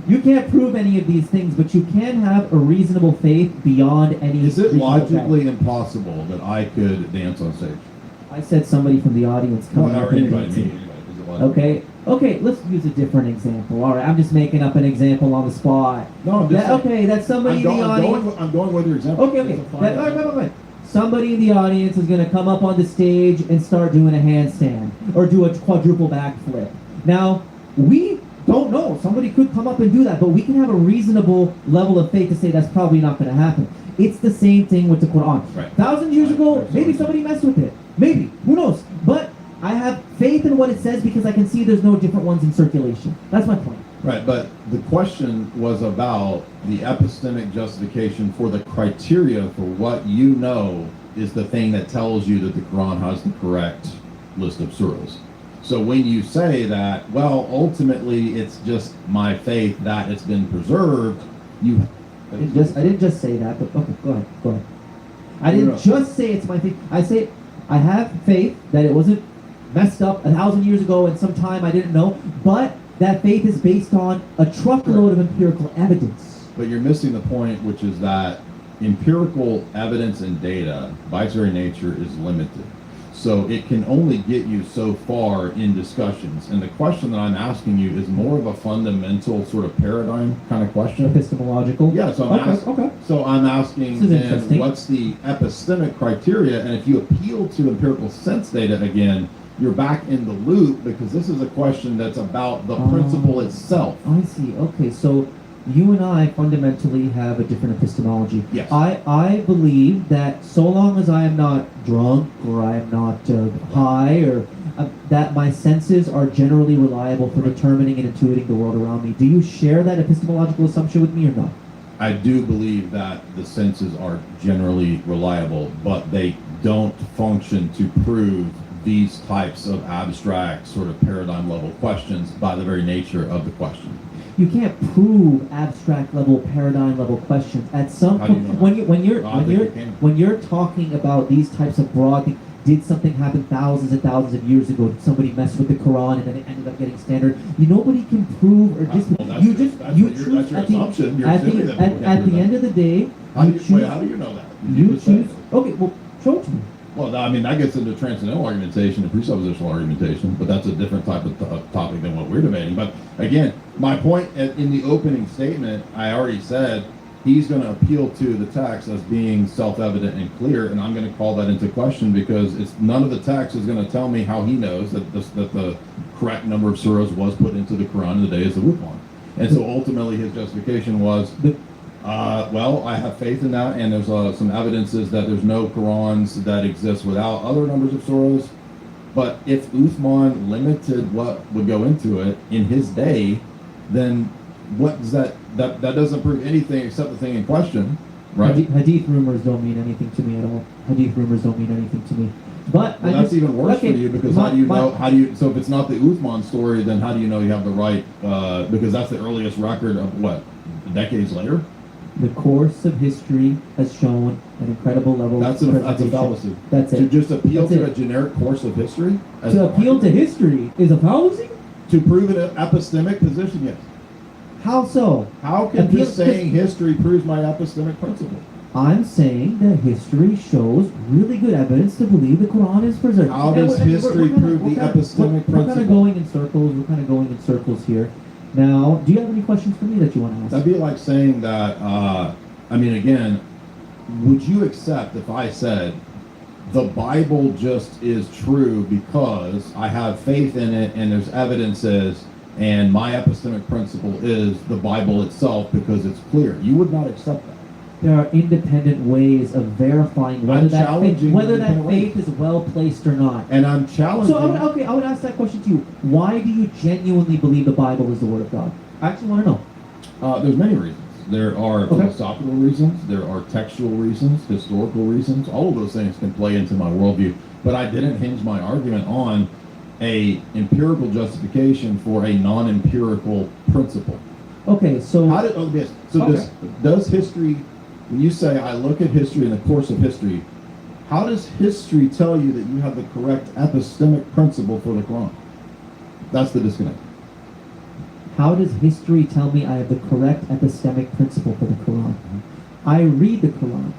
You can't prove any of these things, but you can have a reasonable faith beyond any. Is it reasonable logically doubt. impossible that I could dance on stage? I said somebody from the audience coming Or up and anybody, dancing. anybody. Is it logical? Okay, let's use a different example. All right, I'm just making up an example on the spot. No, I'm just saying- Okay, that's somebody in the audience. I'm going with your example. Okay. It's a fine All right, example. wait. Somebody in the audience is going to come up on the stage and start doing a handstand or do a quadruple backflip. Now, we don't know. Somebody could come up and do that, but we can have a reasonable level of faith to say that's probably not going to happen. It's the same thing with the Quran. Right. 1,000 years ago, Right. maybe somebody messed with it. Maybe. Who knows? But I have faith in what it says because I can see there's no different ones in circulation. That's my point. Right, but the question was about the epistemic justification for the criteria for what you know is the thing that tells you that the Quran has the correct list of surahs. So when you say that, well, ultimately it's just my faith that it's been preserved, you. I didn't just say that, but okay, go ahead. I No, didn't no. just say it's my faith. I say I have faith that it wasn't messed up 1,000 years ago and sometime I didn't know, but that faith is based on a truckload of empirical evidence. But you're missing the point, which is that empirical evidence and data, by its very nature, is limited. So it can only get you so far in discussions. And the question that I'm asking you is more of a fundamental sort of paradigm kind of question. Epistemological. Yeah, so Okay. I'm asking This is then interesting. what's the epistemic criteria? And if you appeal to empirical sense data again, you're back in the loop because this is a question that's about the Oh. principle itself. I see. Okay, so you and I fundamentally have a different epistemology. Yes. I believe that so long as I am not drunk or I am not high or that my senses are generally reliable for determining and intuiting the world around me. Do you share that epistemological assumption with me or not? I do believe that the senses are generally reliable, but they don't function to prove these types of abstract sort of paradigm level questions by the very nature of the question. You can't prove abstract level, paradigm level questions. At some How do you point, know that? when you're talking about these types of broad things, did something happen thousands and thousands of years ago? Did somebody mess with the Quran and then it ended up getting standard? Nobody can prove or disprove. Well, You just that's you your choose at the assumption. You're at assuming the that people at can't the prove end that. of the day, How do you how do you know that? you just said choose. it. Okay, well, show it to me. Well, I mean, that gets into transcendental argumentation and presuppositional argumentation, but that's a different type of topic than what we're debating. But again, my point in the opening statement, I already said he's going to appeal to the text as being self-evident and clear, and I'm going to call that into question because it's none of the text is going to tell me how he knows that the correct number of surahs was put into the Quran in the days of Uthman. And so ultimately his justification was, well, I have faith in that, and there's some evidences that there's no Qurans that exist without other numbers of surahs. But if Uthman limited what would go into it in his day, then what does that doesn't prove anything except the thing in question, right? Hadith rumors don't mean anything to me at all. Hadith rumors don't mean anything to me. But Well, that's even worse for you because how do you know? So if it's not the Uthman story, then how do you know you have the right? Because that's the earliest record of what, decades later. The course of history has shown an incredible level That's of a preservation. fallacy. That's To it. just appeal That's to it. a generic course of history. as To an appeal to argument? history is a fallacy? To prove an epistemic position, yes. How so? How can Appeal- just saying history proves my epistemic principle? I'm saying that history shows really good evidence to believe the Quran is preserved. How And does we're- history we're prove the epistemic We're kind of principle? going in circles. We're kind of going in circles here. Now, do you have any questions for me that you want to ask? That'd be like saying that, I mean, again, would you accept if I said the Bible just is true because I have faith in it and there's evidences and my epistemic principle is the Bible itself because it's clear? You would not accept that. There are independent ways of verifying whether I'm that challenging whether that independent faith is well placed or not. And I'm challenging. So I would ask that question to you. Why do you genuinely believe the Bible is the Word of God? I actually want to know. There's many reasons. There are Okay. philosophical reasons, there are textual reasons, historical reasons. All of those things can play into my worldview. But I didn't hinge my argument on a empirical justification for a non-empirical principle. Okay, so How did yes? So Okay. does history? When you say I look at history in the course of history, how does history tell you that you have the correct epistemic principle for the Quran? That's the disconnect. how does history tell me I have the correct epistemic principle for the Quran? I read the Quran.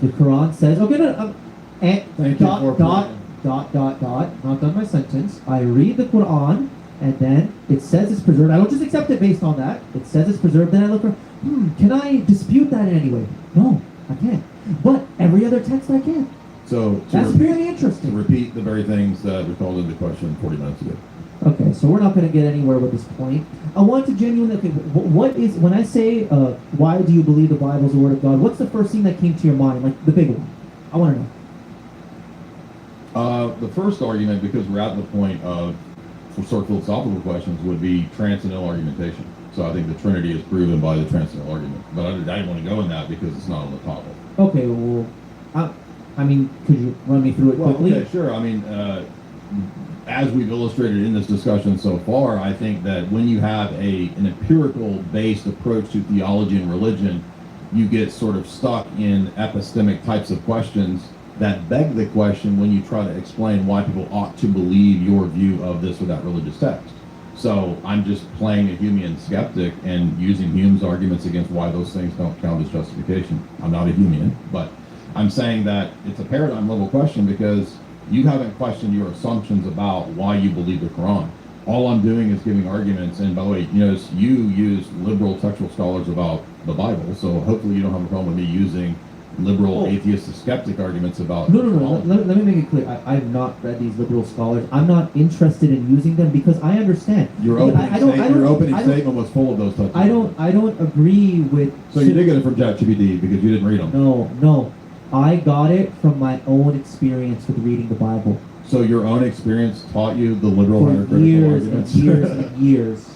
The Quran says, okay, and Thank you for dot, not done my sentence. I read the Quran, and then it says it's preserved. I don't just accept it based on that. It says it's preserved, then I look for, can I dispute that in any way? No, I can't. But every other text I can. So That's repeat, really to interesting. repeat the very things that we called into question 40 minutes ago. Okay, so we're not going to get anywhere with this point. I want to genuinely, okay, what is, when I say, why do you believe the Bible is the Word of God, what's the first thing that came to your mind, like the big one? I want to know. The first argument, because we're at the point of sort of philosophical questions, would be transcendental argumentation. So I think the Trinity is proven by the transcendental argument. But I didn't want to go in that because it's not on the topic. Okay, well, I mean, could you run me through it quickly? Okay, sure. I mean, as we've illustrated in this discussion so far, I think that when you have an empirical-based approach to theology and religion, you get sort of stuck in epistemic types of questions that beg the question when you try to explain why people ought to believe your view of this or that religious text. So I'm just playing a Humean skeptic and using Hume's arguments against why those things don't count as justification. I'm not a Humean, but I'm saying that it's a paradigm level question because you haven't questioned your assumptions about why you believe the Quran. All I'm doing is giving arguments, and by the way, you notice you use liberal textual scholars about the Bible, so hopefully you don't have a problem with me using liberal Oh. atheist skeptic arguments about. No. Let me make it clear. I've not read these liberal scholars. I'm not interested in using them because I understand. Your Yeah, opening I don't- statement was full of those types of I don't agree with. So you did get it from ChatGPT because you didn't read them. No. I got it from my own experience with reading the Bible So your own experience taught you the liberal for hypocritical years and arguments. years and years.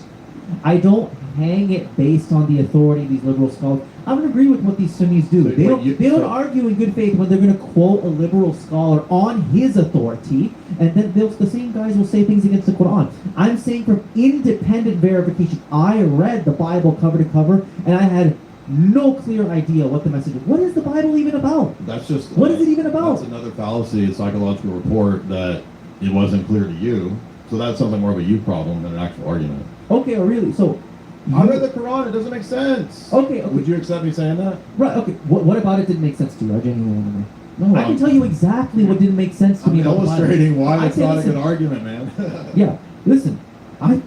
I don't hang it based on the authority of these liberal scholars. I don't agree with what these Sunnis do. So They what don't. you- They don't so- argue in good faith when they're going to quote a liberal scholar on his authority, and then the same guys will say things against the Quran. I'm saying from independent verification. I read the Bible cover to cover, and I had no clear idea what the message is. What is the Bible even about? That's just What is it even about? That's another fallacy, a psychological report that it wasn't clear to you. So that's something more of a you problem than an actual argument. Okay, oh really? So. I you- read the Quran. It doesn't make sense. Okay. Would you accept me saying that? Right, okay. What about it didn't make sense to you? I genuinely want to know. No, I can tell you exactly what didn't make sense to I'm me. about the Bible. illustrating why I it's say, not a listen, good argument, man. Yeah, listen, okay,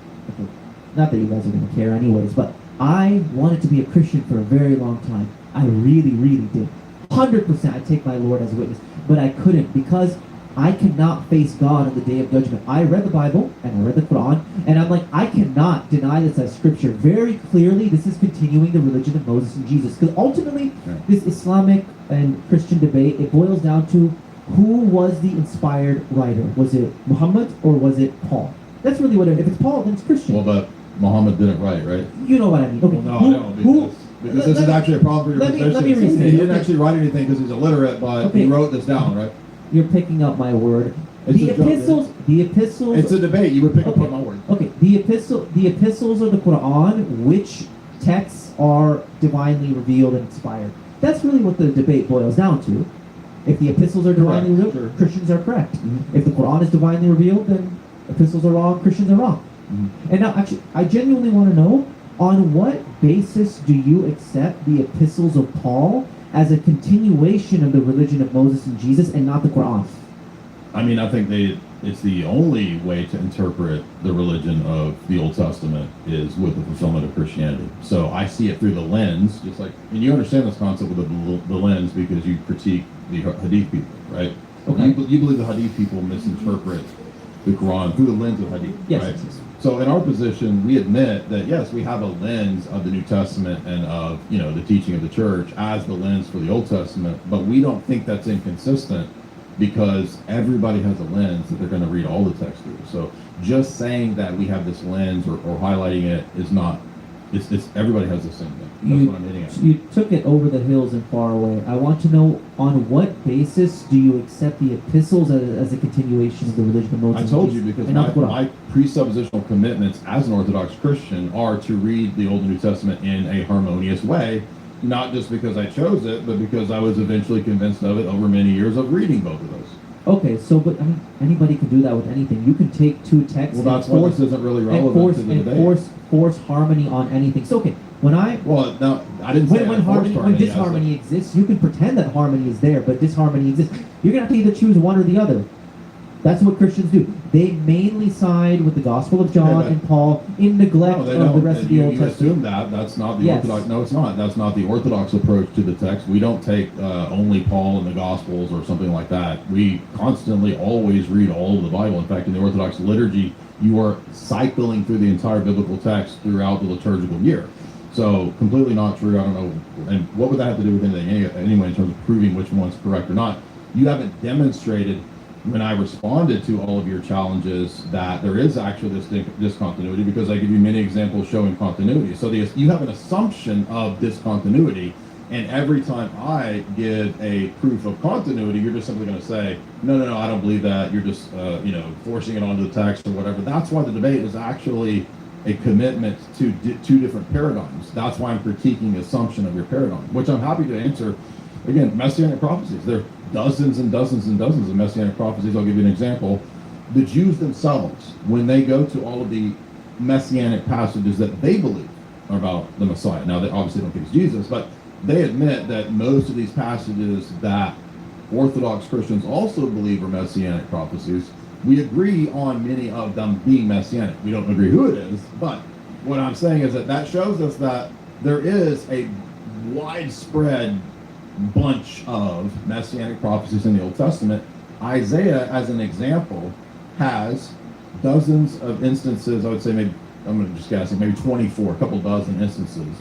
not that you guys are going to care anyways, but I wanted to be a Christian for a very long time. I really, really did. 100% I take my Lord as a witness, but I couldn't because I cannot face God on the day of judgment. I read the Bible and I read the Quran, and I'm like, I cannot deny this as scripture. Very clearly, this is continuing the religion of Moses and Jesus. Because ultimately, Yeah. this Islamic and Christian debate, it boils down to who was the inspired writer? Was it Muhammad or was it Paul? That's really what it is. If it's Paul, then it's Christian. Well, but Muhammad didn't write, right? You know what I mean. Okay. Well, no, who, I don't. Because let- this is let- actually a problem for your let me- position. let me restate He it, didn't okay. actually write anything because he's illiterate, but Okay. he wrote this down, right? You're picking up my word. It's The a joke, epistles. The epistles. It's a debate. You would pick up Okay. on my word. Okay, the epistles of the Quran, which texts are divinely revealed and inspired. That's really what the debate boils down to. If the epistles are divinely Correct, revealed, sure. Christians are correct. Mhm. If the Quran is divinely revealed, then epistles are wrong, Christians are wrong. Mhm. And now, actually, I genuinely want to know, on what basis do you accept the epistles of Paul as a continuation of the religion of Moses and Jesus and not the Quran? I mean, I think it's the only way to interpret the religion of the Old Testament is with the fulfillment of Christianity. So I see it through the lens, just like, and you understand this concept with the lens because you critique the Hadith people, right? Okay. You believe the Hadith people misinterpret the Quran through the lens of Hadith, Yes, right? yes, yes. So in our position, we admit that yes, we have a lens of the New Testament and of the teaching of the church as the lens for the Old Testament, but we don't think that's inconsistent because everybody has a lens that they're going to read all the text through. So just saying that we have this lens or highlighting it is not. It's everybody has the same thing. That's what I'm hitting at. You took it over the hills and far away. I want to know, on what basis do you accept the epistles as a continuation of the religion of Moses? I told you because and not the Quran? my presuppositional commitments as an Orthodox Christian are to read the Old and New Testament in a harmonious way, not just because I chose it, but because I was eventually convinced of it over many years of reading both of those. Okay, so but I mean, anybody can do that with anything. You can take two texts Well, that's force isn't really relevant to the debate. force harmony on anything. So okay, when I Well, no, I didn't say when I forced when I said- disharmony exists, you can pretend that harmony is there, but disharmony exists. You're gonna have to either choose one or the other. That's what Christians do. They mainly side with the Gospel of John Yeah, but- and Paul in neglect No, they of the don't. rest of the You Old Testament. assume that. That's not the Yes. Orthodox. No, it's not. That's not the Orthodox approach to the text. We don't take only Paul and the Gospels or something like that. We constantly always read all of the Bible. In fact, in the Orthodox liturgy, you are cycling through the entire biblical text throughout the liturgical year. So completely not true. I don't know. And what would that have to do with anything anyway in terms of proving which one's correct or not? You haven't demonstrated when I responded to all of your challenges that there is actually this discontinuity because I give you many examples showing continuity. So you have an assumption of discontinuity, and every time I give a proof of continuity, you're just simply going to say, no, I don't believe that. You're just, forcing it onto the text or whatever. That's why the debate is actually a commitment to two different paradigms. That's why I'm critiquing the assumption of your paradigm, which I'm happy to answer. Again, messianic prophecies. There are dozens and dozens and dozens of messianic prophecies. I'll give you an example. The Jews themselves, when they go to all of the messianic passages that they believe are about the Messiah, now they obviously don't think it's Jesus, but they admit that most of these passages that Orthodox Christians also believe are messianic prophecies, we agree on many of them being messianic. We don't agree who it is, but what I'm saying is that shows us that there is a widespread bunch of messianic prophecies in the Old Testament, Isaiah, as an example, has dozens of instances. I would say maybe, I'm going to just guess, maybe 24, a couple dozen instances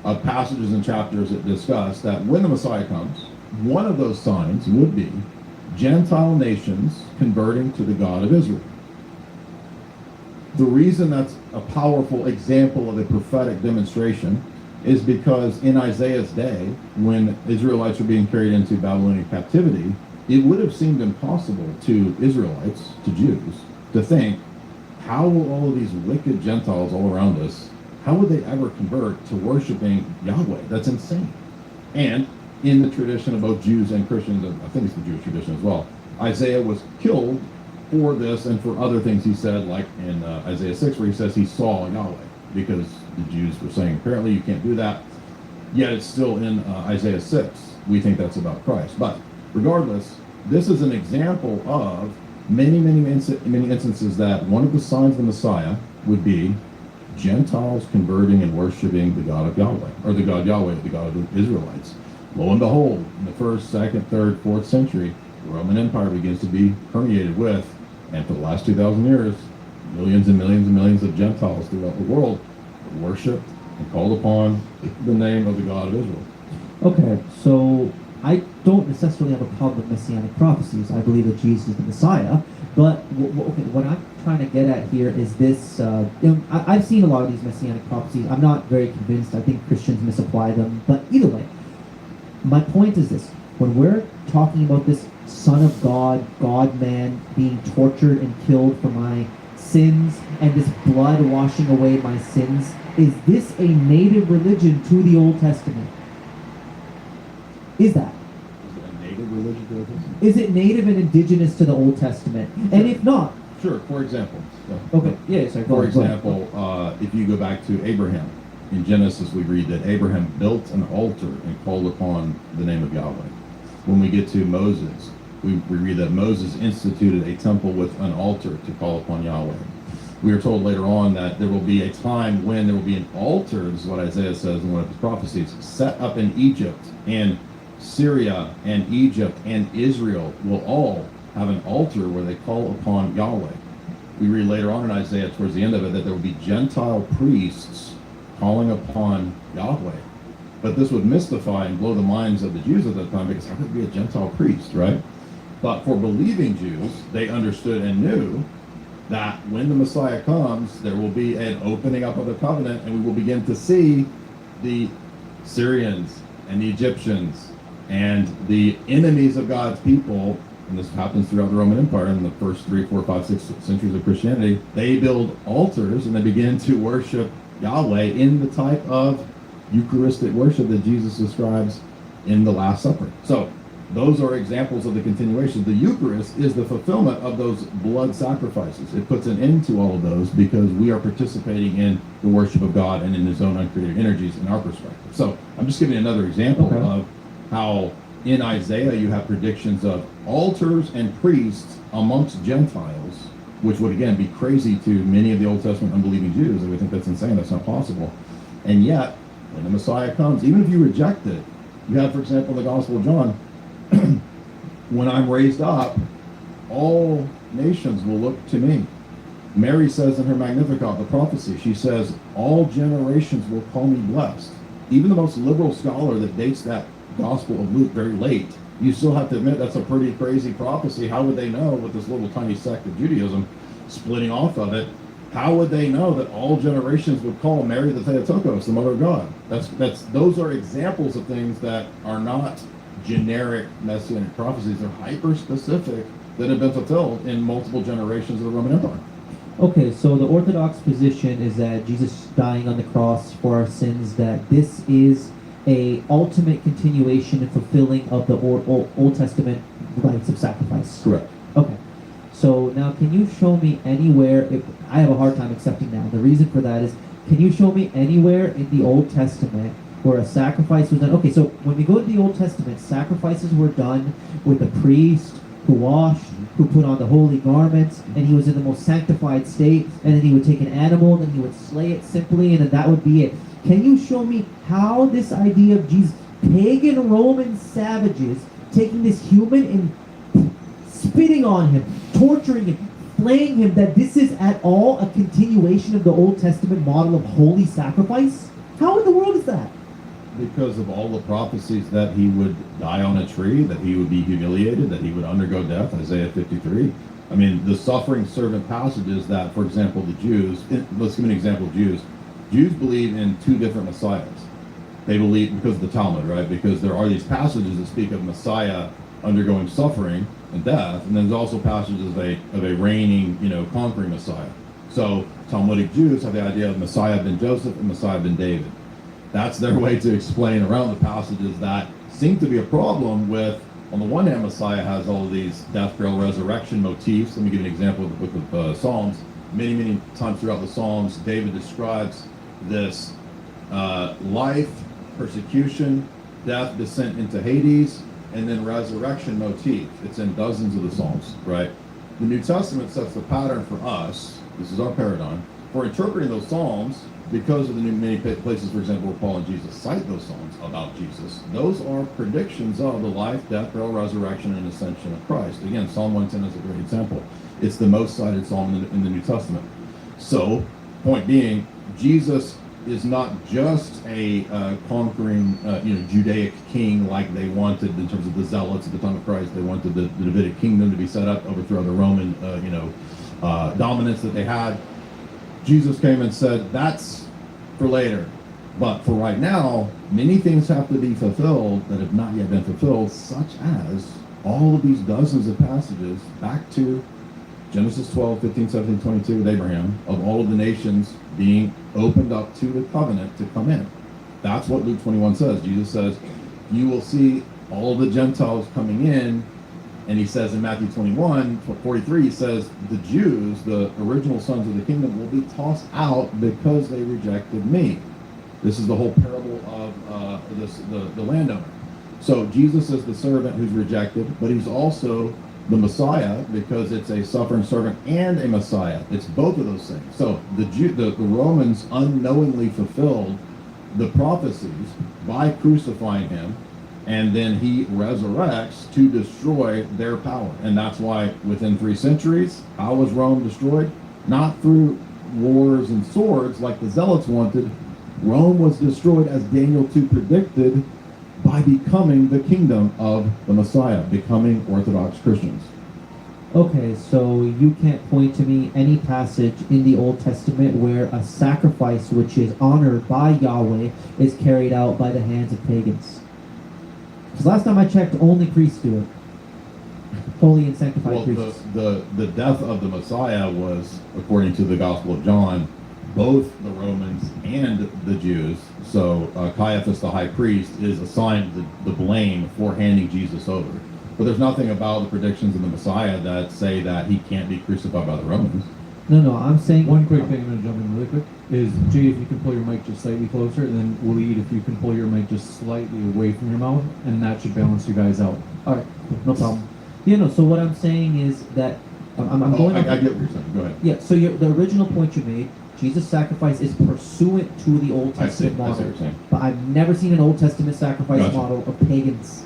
of passages and chapters that discuss that when the Messiah comes, one of those signs would be Gentile nations converting to the God of Israel. The reason that's a powerful example of a prophetic demonstration is because in Isaiah's day, when Israelites were being carried into Babylonian captivity, it would have seemed impossible to Israelites, to Jews, to think, how will all of these wicked Gentiles all around us, how would they ever convert to worshiping Yahweh? That's insane. And in the tradition of both Jews and Christians, I think it's the Jewish tradition as well, Isaiah was killed for this and for other things he said, like in Isaiah 6, where he says he saw Yahweh, because the Jews were saying, apparently you can't do that. Yet it's still in Isaiah 6. We think that's about Christ. But regardless, this is an example of many instances that one of the signs of the Messiah would be Gentiles converting and worshiping the God of Yahweh, or the God Yahweh, the God of the Israelites. Lo and behold, in the 1st, 2nd, 3rd, 4th century, the Roman Empire begins to be permeated with, and for the last 2,000 years, millions and millions and millions of Gentiles throughout the world worshipped and called upon the name of the God of Israel. Okay, so I don't necessarily have a problem with messianic prophecies. I believe that Jesus is the Messiah. But what I'm trying to get at here is this. I've seen a lot of these messianic prophecies. I'm not very convinced. I think Christians misapply them. But either way, my point is this. When we're talking about this Son of God, God-man, being tortured and killed for my sins, and this blood washing away my sins, is this a native religion to the Old Testament? Is that? Is it a native religion to the Old Testament? Is it native and indigenous to the Old Testament? And if not... Sure, for example. Okay, yeah, sorry. For example, if you go back to Abraham, in Genesis we read that Abraham built an altar and called upon the name of Yahweh. When we get to Moses, we read that Moses instituted a temple with an altar to call upon Yahweh. We are told later on that there will be a time when there will be an altar, this is what Isaiah says in one of his prophecies, set up in Egypt, and Syria and Egypt and Israel will all have an altar where they call upon Yahweh. We read later on in Isaiah, towards the end of it, that there will be Gentile priests calling upon Yahweh. But this would mystify and blow the minds of the Jews at that time, because how could it be a Gentile priest, right? But for believing Jews, they understood and knew that when the Messiah comes, there will be an opening up of the covenant, and we will begin to see the Syrians and the Egyptians and the enemies of God's people, and this happens throughout the Roman Empire in the first 3, 4, 5, 6 centuries of Christianity. They build altars and they begin to worship Yahweh in the type of Eucharistic worship that Jesus describes in the Last Supper. So those are examples of the continuation. The Eucharist is the fulfillment of those blood sacrifices. It puts an end to all of those because we are participating in the worship of God and in his own uncreated energies in our perspective. So I'm just giving another example of how in Isaiah you have predictions of altars and priests amongst Gentiles, which would again be crazy to many of the Old Testament unbelieving Jews. They would think that's insane, that's not possible. And yet, when the Messiah comes, even if you reject it, you have, for example, the Gospel of John, when I'm raised up, all nations will look to me. Mary says in her Magnificat, the prophecy, she says, all generations will call me blessed. Even the most liberal scholar that dates that Gospel of Luke very late, you still have to admit that's a pretty crazy prophecy. How would they know, with this little tiny sect of Judaism splitting off of it, how would they know that all generations would call Mary the Theotokos, the Mother of God? Those are examples of things that are not generic messianic prophecies. They're hyper-specific that have been fulfilled in multiple generations of the Roman Empire. Okay, so the Orthodox position is that Jesus dying on the cross for our sins, that this is a ultimate continuation and fulfilling of the Old Testament rites of sacrifice. Correct. Okay. So now, can you show me anywhere? I have a hard time accepting now. The reason for that is, can you show me anywhere in the Old Testament where a sacrifice was done? Okay, so when we go to the Old Testament, sacrifices were done with a priest who washed, who put on the holy garments, and he was in the most sanctified state, and then he would take an animal, and he would slay it simply, and then that would be it. Can you show me how this idea of Jesus, pagan Roman savages taking this human and spitting on him, torturing him, flaying him, that this is at all a continuation of the Old Testament model of holy sacrifice? How in the world is that? Because of all the prophecies that he would die on a tree, that he would be humiliated, that he would undergo death, Isaiah 53. I mean, the suffering servant passages that, for example, the Jews, let's give an example of Jews. Jews believe in two different messiahs. They believe, because of the Talmud, right? Because there are these passages that speak of Messiah undergoing suffering and death, and then there's also passages of a reigning, conquering Messiah. So Talmudic Jews have the idea of Messiah ben Joseph and Messiah ben David. That's their way to explain around the passages that seem to be a problem with, on the one hand, Messiah has all of these death, burial, resurrection motifs. Let me give you an example of the book of Psalms. Many, many times throughout the Psalms, David describes this life, persecution, death, descent into Hades, and then resurrection motif. It's in dozens of the Psalms, right? The New Testament sets the pattern for us, this is our paradigm, for interpreting those Psalms because of the many places, for example, where Paul and Jesus cite those Psalms about Jesus. Those are predictions of the life, death, burial, resurrection, and ascension of Christ. Again, Psalm 110 is a great example. It's the most cited Psalm in the New Testament. So, point being, Jesus is not just a conquering, Judaic king like they wanted in terms of the Zealots at the time of Christ. They wanted the Davidic kingdom to be set up, overthrow the Roman, dominance that they had. Jesus came and said, that's for later. But for right now, many things have to be fulfilled that have not yet been fulfilled, such as all of these dozens of passages back to Genesis 12, 15, 17, 22 with Abraham, of all of the nations being opened up to the covenant to come in. That's what Luke 21 says. Jesus says, you will see all the Gentiles coming in. And he says in Matthew 21, 43, he says, the Jews, the original sons of the kingdom, will be tossed out because they rejected me. This is the whole parable of the landowner. So Jesus is the servant who's rejected, but he's also the Messiah because it's a suffering servant and a Messiah. It's both of those things. So the Romans unknowingly fulfilled the prophecies by crucifying him, and then he resurrects to destroy their power. And that's why within 3 centuries, how was Rome destroyed? Not through wars and swords like the Zealots wanted. Rome was destroyed, as Daniel 2 predicted, by becoming the kingdom of the Messiah, becoming Orthodox Christians. Okay, so you can't point to me any passage in the Old Testament where a sacrifice which is honored by Yahweh is carried out by the hands of pagans. Because last time I checked, only priests do it. Holy and sanctified priests. The death of the Messiah was, according to the Gospel of John, both the Romans and the Jews. So Caiaphas, the high priest, is assigned the blame for handing Jesus over. But there's nothing about the predictions of the Messiah that say that he can't be crucified by the Romans. No, I'm saying... One quick thing I'm going to jump in really quick is, Jay, if you can pull your mic just slightly closer, and then Waleed, if you can pull your mic just slightly away from your mouth, and that should balance you guys out. All right, no problem. So what I'm saying is that... I'm going... I get what you're saying. Go ahead. Yeah, so the original point you made, Jesus' sacrifice is pursuant to the Old Testament I see what model. you're saying. But I've never seen an Old Testament sacrifice Gotcha. model of pagans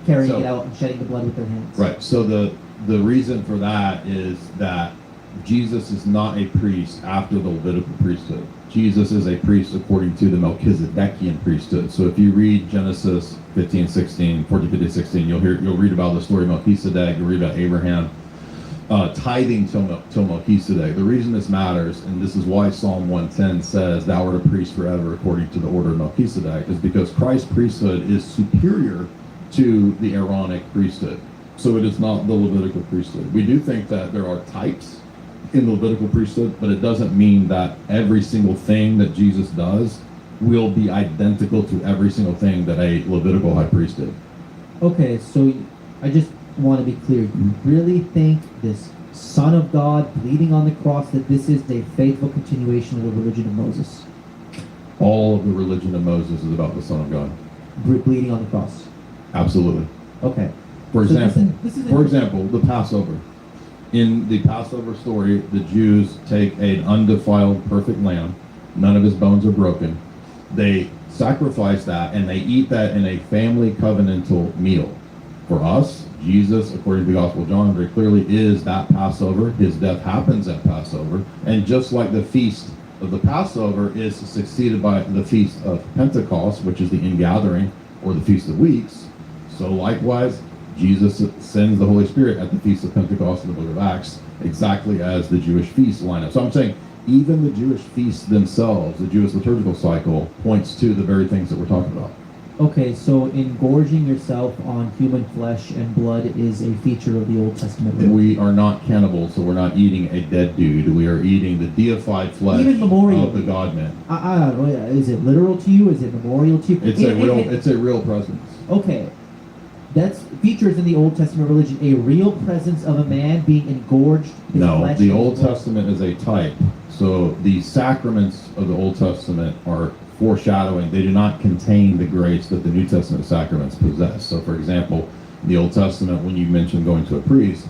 carrying So- it out and shedding the blood with their hands. Right. So the reason for that is that Jesus is not a priest after the Levitical priesthood. Jesus is a priest according to the Melchizedekian priesthood. So if you read Genesis 14, 15, 16, you'll read about the story of Melchizedek, you'll read about Abraham tithing to Melchizedek. The reason this matters, and this is why Psalm 110 says, thou art a priest forever according to the order of Melchizedek, is because Christ's priesthood is superior to the Aaronic priesthood. So it is not the Levitical priesthood. We do think that there are types in the Levitical priesthood, but it doesn't mean that every single thing that Jesus does will be identical to every single thing that a Levitical high priest did. Okay, so I just want to be clear. You really think this Son of God bleeding on the cross, that this is a faithful continuation of the religion of Moses? All of the religion of Moses is about the Son of God. Bleeding on the cross. Absolutely. Okay. For So example, this is for example, the Passover. In the Passover story, the Jews take an undefiled, perfect lamb. None of his bones are broken. They sacrifice that, and they eat that in a family covenantal meal. For us, Jesus, according to the Gospel of John, very clearly is that Passover. His death happens at Passover. And just like the feast of the Passover is succeeded by the feast of Pentecost, which is the ingathering, or the Feast of Weeks, so likewise, Jesus sends the Holy Spirit at the Feast of Pentecost in the book of Acts, exactly as the Jewish feasts line up. So I'm saying even the Jewish feasts themselves, the Jewish liturgical cycle, points to the very things that we're talking about. Okay, so engorging yourself on human flesh and blood is a feature of the Old Testament. And we are not cannibals, so we're not eating a dead dude. We are eating the deified flesh Even memorial. of the God-man. Is it literal to you? Is it memorial to you? It's a real presence. Okay, that's features in the Old Testament religion, a real presence of a man being engorged. His No, flesh the and Old blood. Testament is a type. So the sacraments of the Old Testament are foreshadowing. They do not contain the grace that the New Testament sacraments possess. So, for example, in the Old Testament, when you mentioned going to a priest,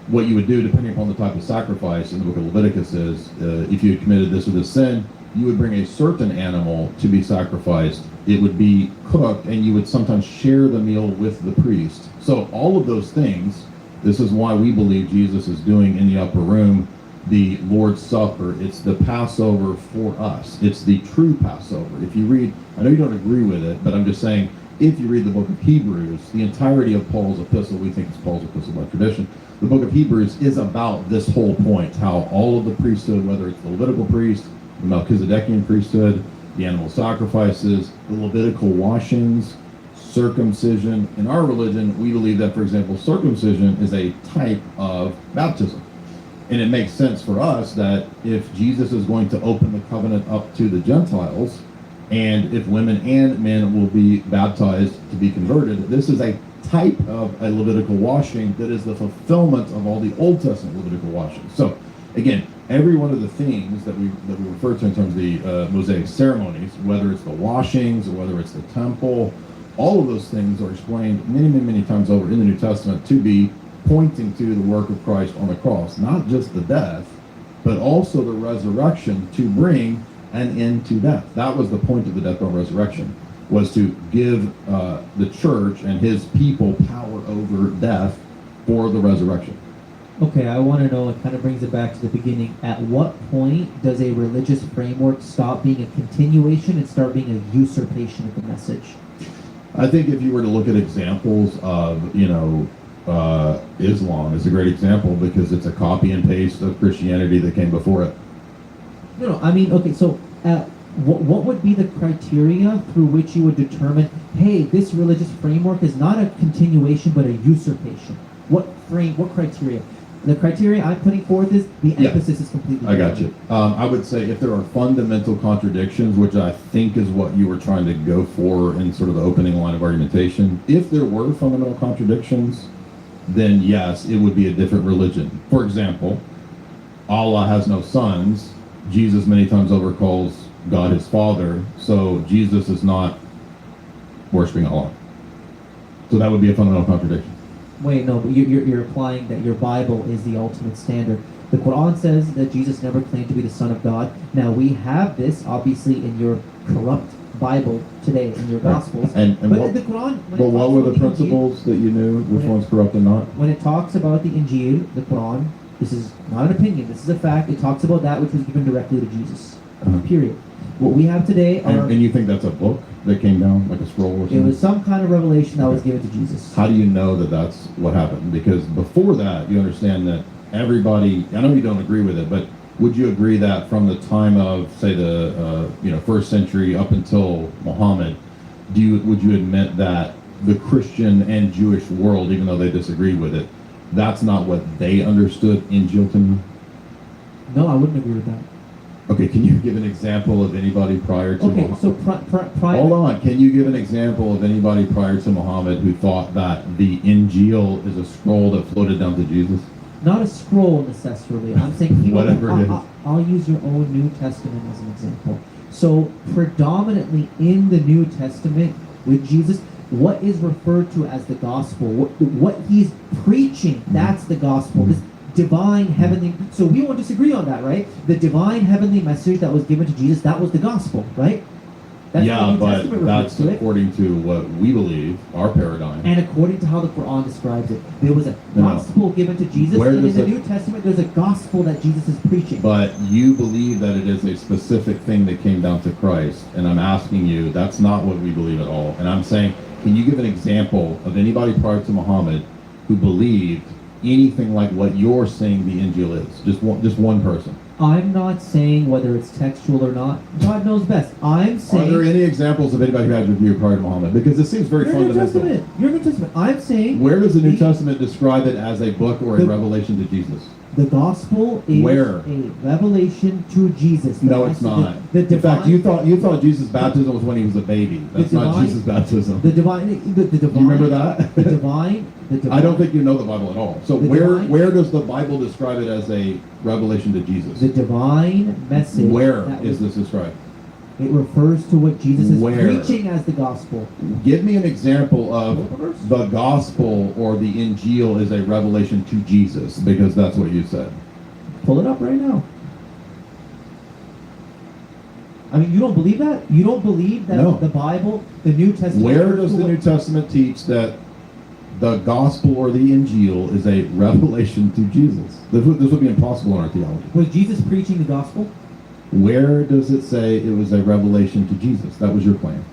what you would do, depending upon the type of sacrifice in the book of Leviticus, is if you had committed this or this sin, you would bring a certain animal to be sacrificed. It would be cooked, and you would sometimes share the meal with the priest. So all of those things, this is why we believe Jesus is doing in the upper room the Lord's Supper. It's the Passover for us. It's the true Passover. If you read, I know you don't agree with it, but I'm just saying, if you read the book of Hebrews, the entirety of Paul's epistle, we think it's Paul's epistle by tradition, the book of Hebrews is about this whole point, how all of the priesthood, whether it's the Levitical priest, the Melchizedekian priesthood, the animal sacrifices, the Levitical washings, circumcision. In our religion, we believe that, for example, circumcision is a type of baptism. And it makes sense for us that if Jesus is going to open the covenant up to the Gentiles, and if women and men will be baptized to be converted, this is a type of a Levitical washing that is the fulfillment of all the Old Testament Levitical washings. So, again, every one of the things that we refer to in terms of the Mosaic ceremonies, whether it's the washings or whether it's the temple, all of those things are explained many, many, many times over in the New Testament to be pointing to the work of Christ on the cross, not just the death, but also the resurrection to bring an end to death. That was the point of the death, burial, and resurrection, was to give the church and his people power over death for the resurrection. Okay, I want to know, it kind of brings it back to the beginning. At what point does a religious framework stop being a continuation and start being a usurpation of the message? I think if you were to look at examples of, Islam is a great example because it's a copy and paste of Christianity that came before it. No, I mean, okay, so what would be the criteria through which you would determine, hey, this religious framework is not a continuation but a usurpation? What criteria? The criteria I'm putting forth is the Yeah. emphasis is completely I got different. you. I would say if there are fundamental contradictions, which I think is what you were trying to go for in sort of the opening line of argumentation, if there were fundamental contradictions, then yes, it would be a different religion. For example, Allah has no sons. Jesus many times over calls God his Father, so Jesus is not worshiping Allah. So that would be a fundamental contradiction. Wait, no, but you're implying that your Bible is the ultimate standard. The Quran says that Jesus never claimed to be the Son of God. Now, we have this, obviously, in your corrupt Bible today, in your Gospels. And but what, the Quran... but what were the principles that you knew? Which one's corrupt and not? When it talks about the Injil, the Quran, this is not an opinion, this is a fact. It talks about that which was given directly to Jesus. Period. What we have today are... And you think that's a book that came down, like a scroll or something? It was some kind of revelation that was given to Jesus. How do you know that that's what happened? Because before that, you understand that everybody, I know you don't agree with it, but would you agree that from the time of, say, the first century up until Muhammad, would you admit that the Christian and Jewish world, even though they disagreed with it, that's not what they understood Injil to mean? No, I wouldn't agree with that. Okay, can you give an example of anybody prior to Okay, Muhammad? so prior... Hold on, can you give an example of anybody prior to Muhammad who thought that the Injil is a scroll that floated down to Jesus? Not a scroll necessarily. I'm saying Whatever it is. I'll use your own New Testament as an example. So predominantly in the New Testament with Jesus, what is referred to as the gospel, what he's preaching, that's the gospel. This divine heavenly. So we won't disagree on that, right? The divine heavenly message that was given to Jesus, that was the gospel, right? That's Yeah, the New but Testament refers that's to it. according to what we believe, our paradigm. And according to how the Quran describes it, there was a No. gospel given to Jesus, Where and in does the it- New Testament, there's a gospel that Jesus is preaching. But you believe that it is a specific thing that came down to Christ, and I'm asking you, that's not what we believe at all. And I'm saying, can you give an example of anybody prior to Muhammad who believed anything like what you're saying the Injil is? Just one person. I'm not saying whether it's textual or not. God knows best. I'm Are saying there any examples of anybody who had your view prior to Muhammad? Because it seems very you're New fundamental. Testament. You're New Testament. I'm saying Where does the New the- Testament describe it as a book or a The- revelation to Jesus? The gospel is Where? a revelation to Jesus. The No, it's message- not. The In fact, divine, you thought Jesus' baptism was when he was a baby. That's not divine- Jesus' baptism. the divine, the divine. You remember that? The divine. The divine. I don't think you know the Bible at all. So The where divine- does the Bible describe it as a revelation to Jesus? the divine message. Where that is was- this described? It refers to what Jesus is Where? preaching as the gospel. Give me an example of the gospel or the Injil is a revelation to Jesus, because that's what you said. Pull it up right now. I mean, you don't believe that? You don't believe that No. the Bible, the New Testament. Where refers does to the what- New Testament teach that the gospel or the Injil is a revelation to Jesus? This would be impossible in our theology. Was Jesus preaching the gospel? Where does it say it was a revelation to Jesus? That was your claim.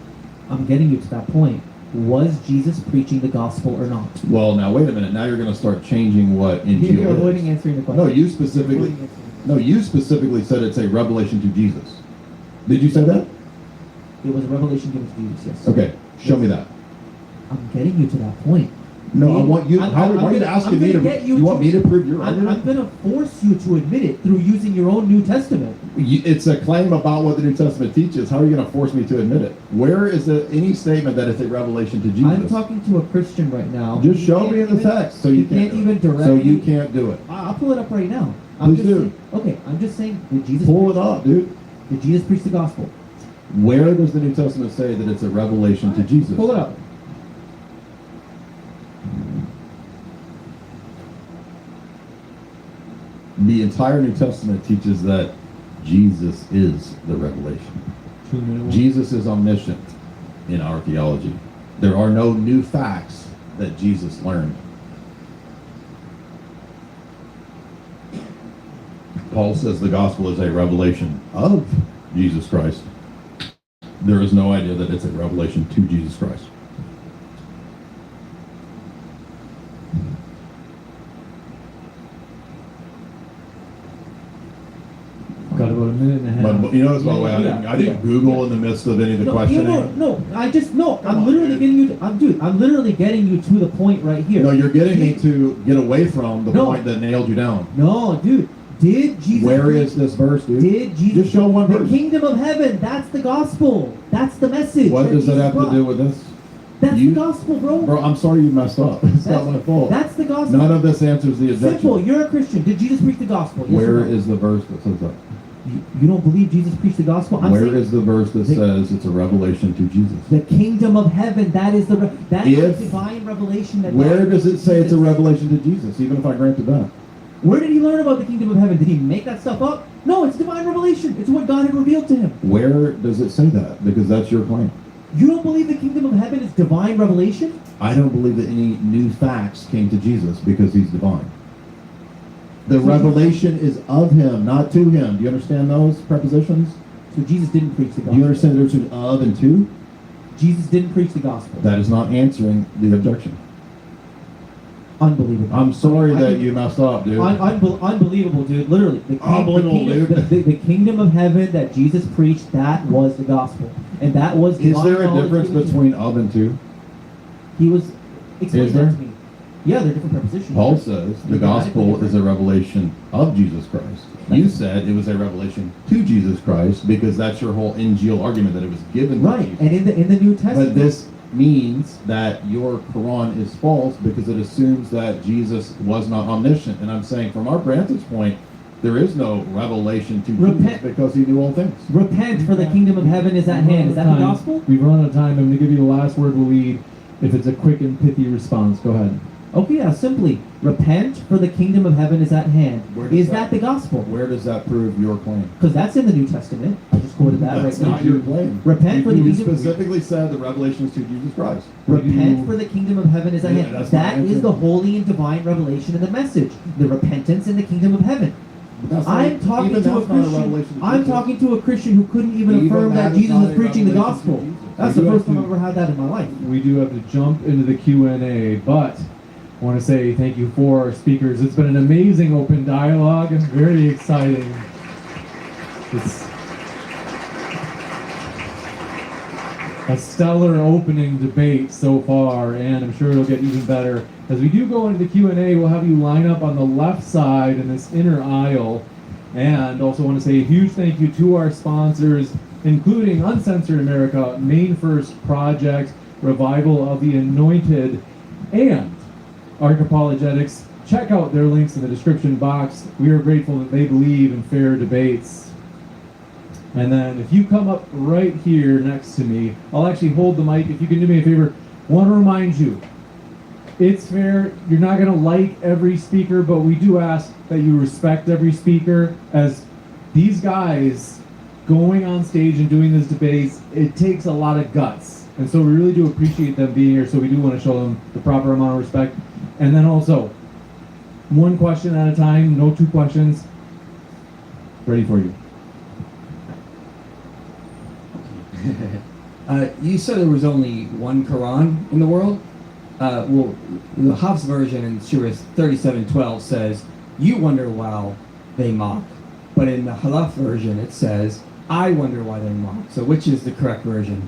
I'm getting you to that point. Was Jesus preaching the gospel or not? Well, now wait a minute. Now you're going to start changing what You're Injil avoiding is. answering the question. No, you specifically. Avoiding answering. No, you specifically said it's a revelation to Jesus. Did you say that? It was a revelation given to Jesus, yes. Okay, show me that. I'm getting you to that point. No, I want you. I'm- How, I'm why are you gonna- asking I'm me to? gonna get You want me to prove your I'm argument? going to force you to admit it through using your own New Testament. It's a claim about what the New Testament teaches. How are you going to force me to admit it? Where is any statement that it's a revelation to Jesus? I'm talking to a Christian right now. Just He show can't me in the even- text. So he you can't do even it. So directly. you can't do it. I'll pull it up right now. I'm Please just do. saying, okay, I'm just saying, did Jesus Pull preach- it up, dude. Did Jesus preach the gospel? Where does the New Testament say that it's a revelation to Jesus? Pull it up. The entire New Testament teaches that Jesus is the revelation. 2 minutes. Jesus is omniscient in our theology. There are no new facts that Jesus learned. Paul says the gospel is a revelation of Jesus Christ. There is no idea that it's a revelation to Jesus Christ. Got about a minute and a half. But you notice, by the way, Yeah, I didn't Google in the midst of any of the questioning. I'm literally getting you. I'm literally getting you to the point right here. No, you're getting me to get away from the No. point that nailed you down. No, dude. Did Jesus? Where preach- is this verse, dude? Did Jesus? Just show one The verse. kingdom of heaven. That's the gospel. That's the message. What does that Jesus have to brought. do with this? That's You- the gospel, bro. Bro, I'm sorry you messed up. It's not my fault. That's the gospel. None of this answers the objection. Simple. You're a Christian. Did Jesus preach the gospel? Yes or Where no? is the verse that says that? You don't believe Jesus preached the gospel? Where saying is the verse that the- says it's a revelation to Jesus? the kingdom of heaven? That is that is If- the divine revelation. That Where God does it say it's a Jesus. revelation to Jesus, even if I granted that? Where did he learn about the kingdom of heaven? Did he make that stuff up? No, it's divine revelation. It's what God had revealed to him. Where does it say that? Because that's your claim. You don't believe the kingdom of heaven is divine revelation? I don't believe that any new facts came to Jesus because he's divine. The revelation is of him, not to him. Do you understand those prepositions? So Jesus didn't preach the Do you gospel. understand the difference between of and to? Jesus didn't preach the gospel. That is not answering the objection. Unbelievable. I'm sorry I that can- you messed up, dude. Unbelievable, dude. Literally. Unbelievable, the, dude. The kingdom of heaven that Jesus preached, that was the gospel. And that was Is divine there a knowledge difference given to him. between of and to? He was... Explain Is that there? to me. Yeah, they're different prepositions. Paul says the gospel is a revelation of Jesus Christ. You That's- said it was a revelation to Jesus Christ because that's your whole Injil argument that it was given to Right. Jesus. And in the New Testament... But this means that your Quran is false because it assumes that Jesus was not omniscient. And I'm saying from our vantage point, there is no revelation to Jesus Repent. because he knew all things. Repent, for the kingdom of heaven is at hand. Is that the gospel? We've run out of time. I'm going to give you the last word, Waleed. If it's a quick and pithy response, go ahead. Okay, yeah, simply. Repent, for the kingdom of heaven is at hand. Where does Is that- that the gospel? Where does that prove your claim? Because that's in the New Testament. I just just quoted that That's right now. not your claim. Repent for the You kingdom. specifically said the revelations to Jesus Christ. Repent for the kingdom of heaven is at Yeah, hand. that's my That is answer. the holy and divine revelation in the message. The repentance in the kingdom of heaven. That's not- I'm talking even to a that's not Christian. revelation to I'm Jesus. talking to a Christian who couldn't even Even affirm that that is Jesus not is a preaching the revelation to gospel. Jesus. That's We the do first have time to- I've ever had that in my life. We do have to jump into the Q&A, but I want to say thank you for our speakers. It's been an amazing open dialogue and very exciting. It's a stellar opening debate so far, and I'm sure it'll get even better. As we do go into the Q&A, we'll have you line up on the left side in this inner aisle. And also want to say a huge thank you to our sponsors, including Uncensored America, Main First Project, Revival of the Anointed, and Arc Apologetics. Check out their links in the description box. We are grateful that they believe in fair debates. And then if you come up right here next to me, I'll actually hold the mic. If you can do me a favor, want to remind you, it's fair. You're not going to like every speaker, but we do ask that you respect every speaker, as these guys going on stage and doing these debates, it takes a lot of guts. And so we really do appreciate them being here, so we do want to show them the proper amount of respect. And then also, one question at a time, no two questions. Ready for you. You said there was only one Quran in the world. Well, the Hafs version in Surah 37:12 says, "You wonder why they mock," but in the Halaf version it says, "I wonder why they mock." So, which is the correct version?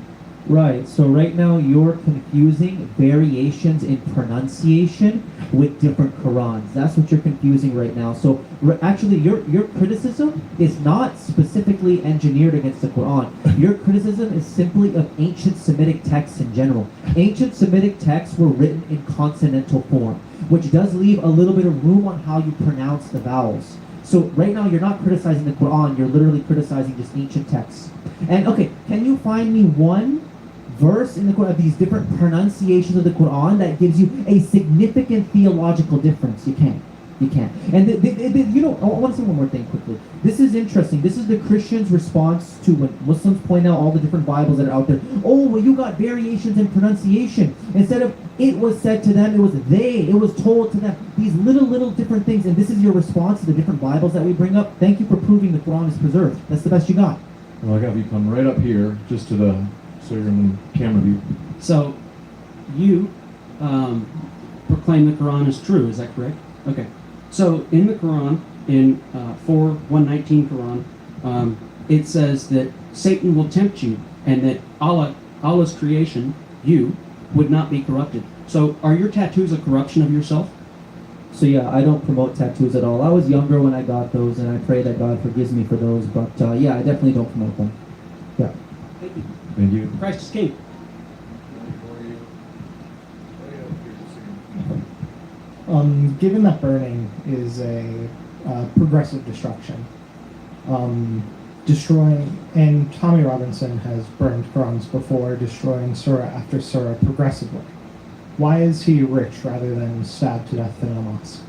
Right, so right now you're confusing variations in pronunciation with different Qurans. That's what you're confusing right now. So actually your criticism is not specifically engineered against the Quran. Your criticism is simply of ancient Semitic texts in general. Ancient Semitic texts were written in consonantal form, which does leave a little bit of room on how you pronounce the vowels. So right now you're not criticizing the Quran, you're literally criticizing just ancient texts. And okay, can you find me one verse in the Quran of these different pronunciations of the Quran that gives you a significant theological difference? You can't. You can't. And you know, I want to say one more thing quickly. This is interesting. This is the Christians' response to when Muslims point out all the different Bibles that are out there. Oh, well, you got variations in pronunciation. Instead of it was said to them, it was told to them. These little different things. And this is your response to the different Bibles that we bring up. Thank you for proving the Quran is preserved. That's the best you got. Well, I got you come right up here, just to the, so you're in the camera view. So, you proclaim the Quran is true, is that correct? Okay. So, in the Quran, in 4:119 Quran, it says that Satan will tempt you and that Allah's creation, you, would not be corrupted. So, are your tattoos a corruption of yourself? So yeah, I don't promote tattoos at all. I was younger when I got those, and I pray that God forgives me for those. But yeah, I definitely don't promote them. Yeah. Thank you. Thank you. Christ is King. Given that burning is a progressive destruction, destroying, and Tommy Robinson has burned Qurans before, destroying surah after surah progressively. Why is he rich rather than stabbed to death in a mosque?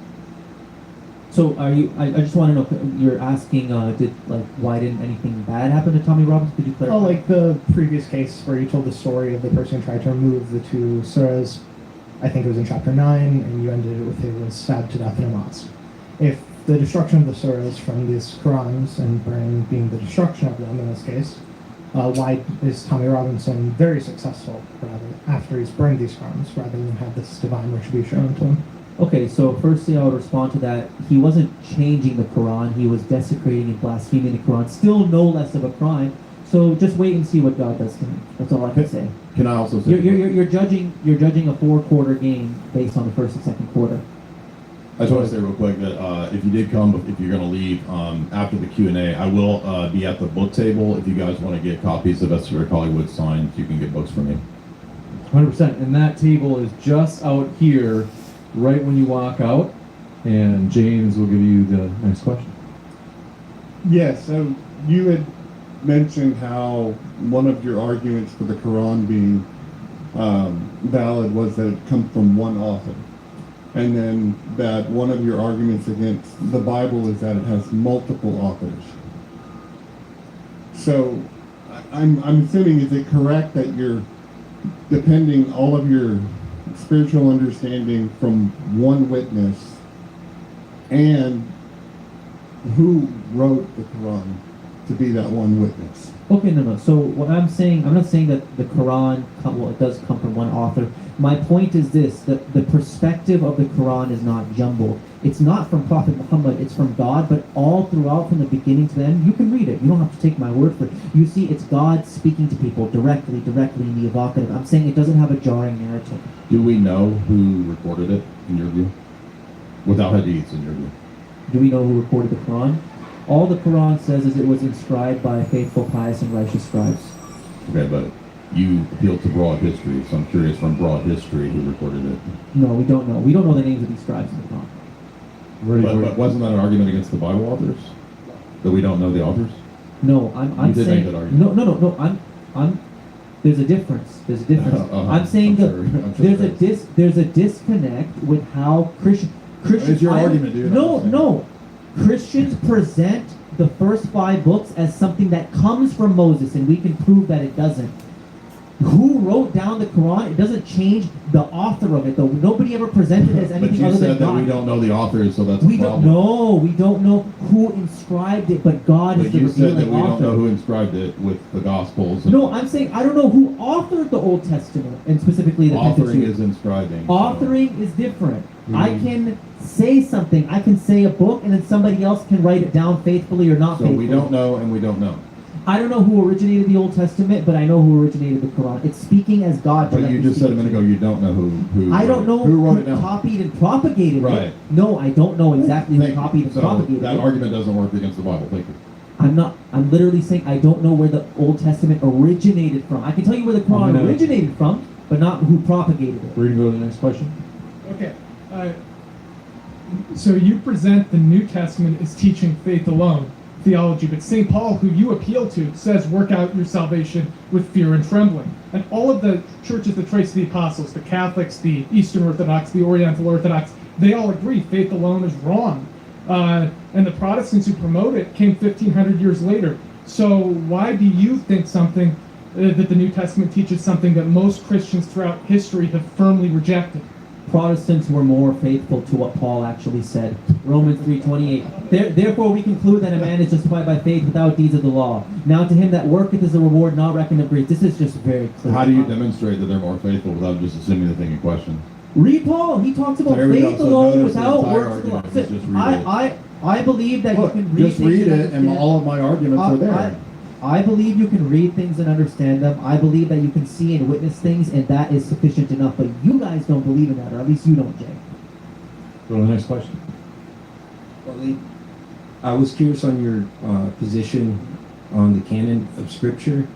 So are you? I just want to know. You're asking, why didn't anything bad happen to Tommy Robinson? Could you clarify? Oh, like the previous case where you told the story of the person who tried to remove the two surahs. I think it was in chapter 9, and you ended it with he was stabbed to death in a mosque. If the destruction of the surahs from these Qurans and burning being the destruction of them in this case, why is Tommy Robinson very successful after he's burned these Qurans rather than have this divine retribution unto him? Okay, so firstly, I would respond to that. He wasn't changing the Quran; he was desecrating and blaspheming the Quran. Still, no less of a crime. So just wait and see what God does to him. That's all I can say. Can I also say You're judging a 4-quarter game based on the first and second quarter. I just want to say real quick that if you did come, if you're going to leave after the Q&A, I will be at the book table. If you guys want to get copies of Esther Hollywood signed, you can get books from me. 100%. And that table is just out here, right when you walk out. And James will give you the next question. Yes, so you had mentioned how one of your arguments for the Quran being valid was that it comes from one author. And then that one of your arguments against the Bible is that it has multiple authors. So I'm assuming, is it correct that you're depending all of your spiritual understanding from one witness, and who wrote the Quran to be that one witness? Okay, no. So what I'm saying, I'm not saying that the Quran, well, it does come from one author. My point is this, that the perspective of the Quran is not jumbled. It's not from Prophet Muhammad, it's from God, but all throughout from the beginning to the end, you can read it. You don't have to take my word for it. You see, it's God speaking to people directly in the evocative. I'm saying it doesn't have a jarring narrative. Do we know who recorded it, in your view? Without hadiths, in your view? Do we know who recorded the Quran? All the Quran says is it was inscribed by faithful, pious, and righteous scribes. Okay, but you appeal to broad history, so I'm curious from broad history who recorded it. No, we don't know. We don't know the names of these scribes in the Quran. But wasn't that an argument against the Bible authors? That we don't know the authors? No, I'm You did saying make that argument. no. I'm. There's a difference. There's a difference. I'm saying I'm sure there's there is. a disconnect with how Christians. It's your argument, dude. No. Christians present the first 5 books as something that comes from Moses, and we can prove that it doesn't. Who wrote down the Quran? It doesn't change the author of it, though. Nobody ever presented it as But anything you other than said that God. we don't know the authors, so that's a We don't problem. know. We don't know who inscribed it, but God But is the you said that revealing we don't author. know who inscribed it with the Gospels. And No, I'm saying I don't know who authored the Old Testament, and specifically the authoring Pentateuch. is inscribing. so- Authoring is different. Mm-hmm. I can say something. I can say a book, and then somebody else can write it down faithfully or not So faithfully. we don't know, and we don't know. I don't know who originated the Old Testament, but I know who originated the Quran. It's speaking as God. But you directly just said a speaking minute to ago you. you don't know who I don't know who wrote it down. copied and propagated Right. it. No, I don't know exactly who Thank you. copied and So propagated that it. argument doesn't work against the Bible. Thank you. I'm literally saying I don't know where the Old Testament originated from. I can tell you where the Quran gonna- originated from, but not who propagated it. We're gonna go to the next question. Okay. So you present the New Testament as teaching faith alone, theology, but St. Paul, who you appeal to, says work out your salvation with fear and trembling. And all of the churches that trace the apostles, the Catholics, the Eastern Orthodox, the Oriental Orthodox, they all agree faith alone is wrong. And the Protestants who promote it came 1,500 years later. So why do you think something that the New Testament teaches something that most Christians throughout history have firmly rejected? Protestants were more faithful to what Paul actually said. Romans 3:28. Therefore we conclude that a man is justified by faith without deeds of the law. Now to him that worketh is a reward not reckoned of grace. This is just very clear. How do you demonstrate that they're more faithful without just assuming the thing in question? Read Paul. He talks about There we go. faith So alone notice the without entire works of the argument. law. Let's just read it. I believe that you can read Just things read and it, and understand- all of my arguments are there. I believe you can read things and understand them. I believe that you can see and witness things, and that is sufficient enough. But you guys don't believe in that, or at least you don't, Jay. Go to the next question. Well, Lee, I was curious on your position on the canon of Scripture.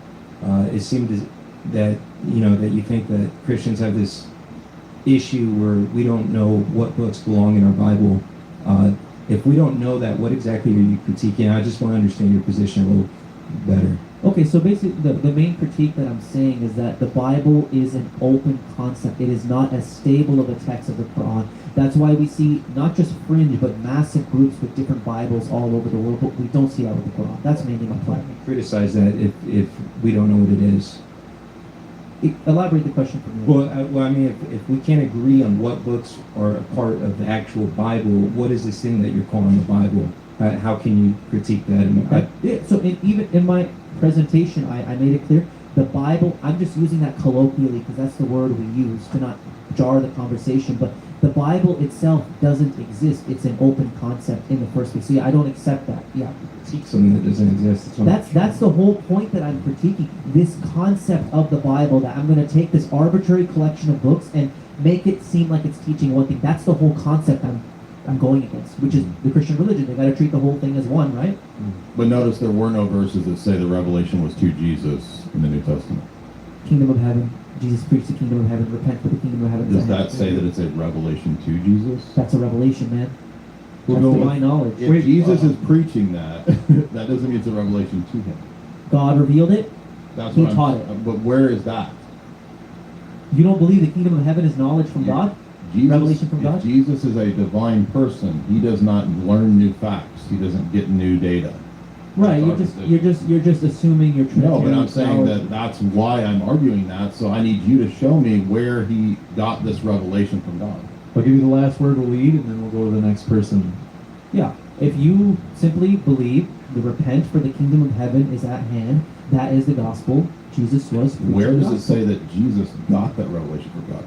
It seemed that that you think that Christians have this issue where we don't know what books belong in our Bible. If we don't know that, what exactly are you critiquing? I just want to understand your position a little better. Okay, so basically the main critique that I'm saying is that the Bible is an open concept. It is not as stable of a text as the Quran. That's why we see not just fringe, but massive groups with different Bibles all over the world, but we don't see that with the Quran. That's mainly my point. Criticize that if we don't know what it is. Elaborate the question for me. Well, I mean, if we can't agree on what books are a part of the actual Bible, what is this thing that you're calling the Bible? How can you critique that? So even in my presentation, I made it clear. The Bible, I'm just using that colloquially because that's the word we use to not jar the conversation, but the Bible itself doesn't exist. It's an open concept in the first place. So yeah, I don't accept that. Yeah. Critique something that doesn't exist. That's the whole point that I'm critiquing. This concept of the Bible, that I'm going to take this arbitrary collection of books and make it seem like it's teaching one thing. That's the whole concept I'm going against, which is the Christian religion. They got to treat the whole thing as one, right? But notice there were no verses that say the revelation was to Jesus in the New Testament. Kingdom of heaven. Jesus preached the kingdom of heaven. Repent for the kingdom of heaven. Does that say that it's a revelation to Jesus? That's a revelation, man. That's Well, divine knowledge. If Jesus is preaching that, that doesn't mean it's a revelation to him. God revealed it. That's He what taught I'm, it. But where is that? You don't believe the kingdom of heaven is knowledge from God? Jesus, Revelation from if God? Jesus is a divine person. He does not learn new facts. He doesn't get new data. Right. That's our You're just assuming you're No, but I'm Trinitarian saying theology. that that's why I'm arguing that. So I need you to show me where he got this revelation from God. I'll give you the last word, Walid, and then we'll go to the next person. Yeah. If you simply believe the repent for the kingdom of heaven is at hand, that is the gospel. Jesus was preaching Where the does it gospel. say that Jesus got that revelation from God?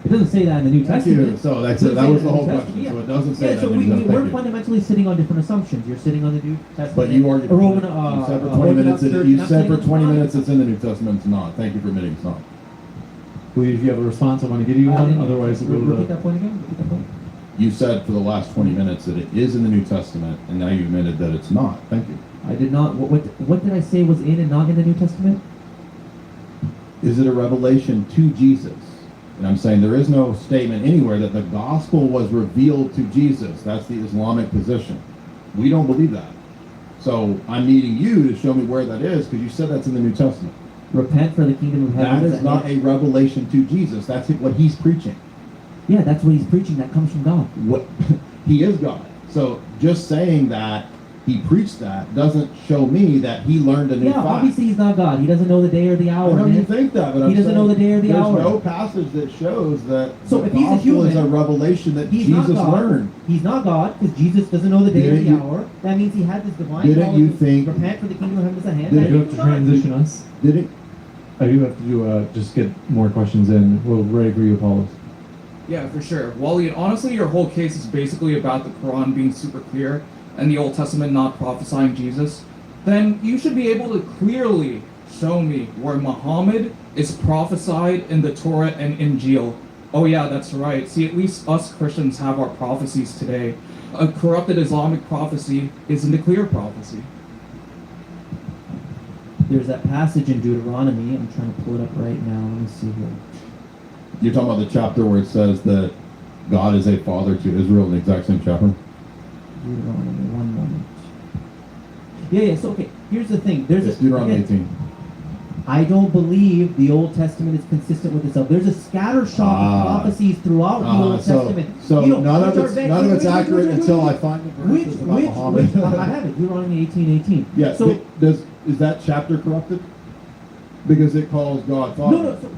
It doesn't say that in the New Thank you. Testament. So that's It it. doesn't That say was that the in whole New question. Testament, So it doesn't say yeah, that so in the New Testament. we're Thank you. fundamentally sitting on different assumptions. You're sitting on the New Testament. But you argued. A Roman, you said for 20 Orthodox minutes. Church, You not said saying for it's 20 not. minutes it's in the New Testament. It's not. Thank you for admitting it's not. Walid, if you have a response, I want to give you one. Otherwise, we'll go Repeat to that point again. Repeat that point. You said for the last 20 minutes that it is in the New Testament, and now you admitted that it's not. Thank you. I did not. What did I say was in and not in the New Testament? Is it a revelation to Jesus? And I'm saying there is no statement anywhere that the gospel was revealed to Jesus. That's the Islamic position. We don't believe that. So I'm needing you to show me where that is, because you said that's in the New Testament. Repent for the kingdom of heaven. That is not a revelation to Jesus. That's what he's preaching. Yeah, that's what he's preaching. That comes from God. What he is God. So just saying that he preached that doesn't show me that he learned a new Yeah, fact. obviously he's not God. He doesn't know the day or the hour. I know you man. think that, but He I'm doesn't saying know the day or the there's hour. no passage that shows that So the if he's a gospel is human, a revelation that He's Jesus not God. learned. He's not God because Jesus doesn't know the day or Didn't the you- hour. That means he had this divine Didn't knowledge you of think- repent for the kingdom of heaven is at hand. Didn't That you is have to God. transition us. Did it? I do have to do just get more questions in. We're ready for you, Apollos. Yeah, for sure. Wally, honestly, your whole case is basically about the Quran being super clear and the Old Testament not prophesying Jesus. Then you should be able to clearly show me where Muhammad is prophesied in the Torah and Injil. Oh yeah, that's right. See, at least us Christians have our prophecies today. A corrupted Islamic prophecy isn't a clear prophecy. There's that passage in Deuteronomy. I'm trying to pull it up right now. Let me see here. You're talking about the chapter where it says that God is a father to Israel in the exact same chapter? Deuteronomy. One moment. Yeah. So okay. Here's the thing. There's It's a, Deuteronomy again, 18. I don't believe the Old Testament is consistent with itself. There's a scattershot of prophecies throughout the Old Testament. So You know, none of which it's are none of it's wait, accurate wait, until I find the verses about Muhammad. I have it. Deuteronomy 18:18. Yeah. So Is that chapter corrupted? Because it calls God Father. no. So,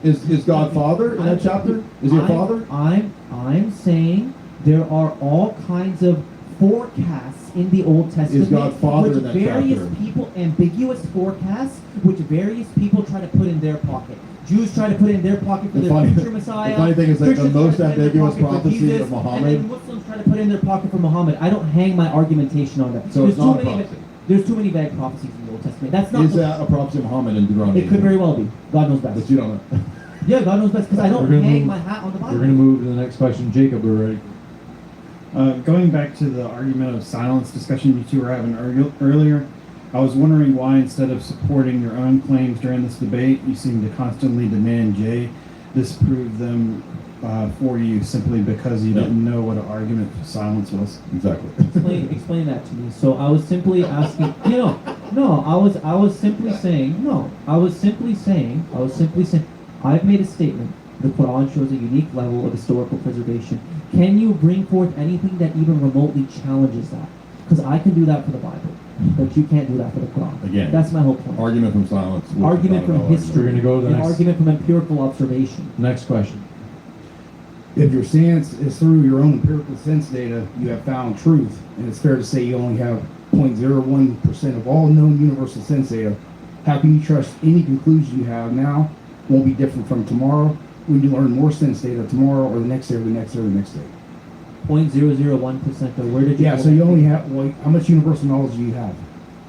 Is God Father in that chapter? Is he a father? I'm saying there are all kinds of forecasts in the Old Testament God Father which in that various chapter? people ambiguous forecasts which various people try to put in their pocket. Jews try to put in their pocket for The their funny- future Messiah. the funny thing is that the Christians try to most put in their ambiguous pocket for prophecy Jesus, of Muhammad- and then Muslims try to put in their pocket for Muhammad. I don't hang my argumentation on that. So it's not a many. prophecy. There's too many vague prophecies in the Old Testament. That's not. Is that a prophecy of Muhammad in Deuteronomy? It could 18? very well be. God knows best. But you don't know. Yeah, God knows best because I don't We're gonna hang move- my hat on the Bible. We're going to move to the next question. Jacob, we're ready. Going back to the argument of silence discussion you two were having earlier, I was wondering why instead of supporting your own claims during this debate, you seem to constantly demand Jay disprove them for you simply because you didn't know what an argument for silence was. Exactly. Explain that to me. So I was simply asking. I was simply saying. I've made a statement. The Quran shows a unique level of historical preservation. Can you bring forth anything that even remotely challenges that? Because I can do that for the Bible, but you can't do that for the Quran. Again, that's my whole point. Argument from silence. Argument from history. We're going to go to the An next. argument from empirical observation. Next question. If your stance is through your own empirical sense data, you have found truth, and it's fair to say you only have 0.01% of all known universal sense data. How can you trust any conclusion you have now won't be different from tomorrow when you learn more sense data tomorrow or the next day or the next day or the next day? 0.001%. Or where did you? Yeah, so you only have, like, how much universal knowledge do you have?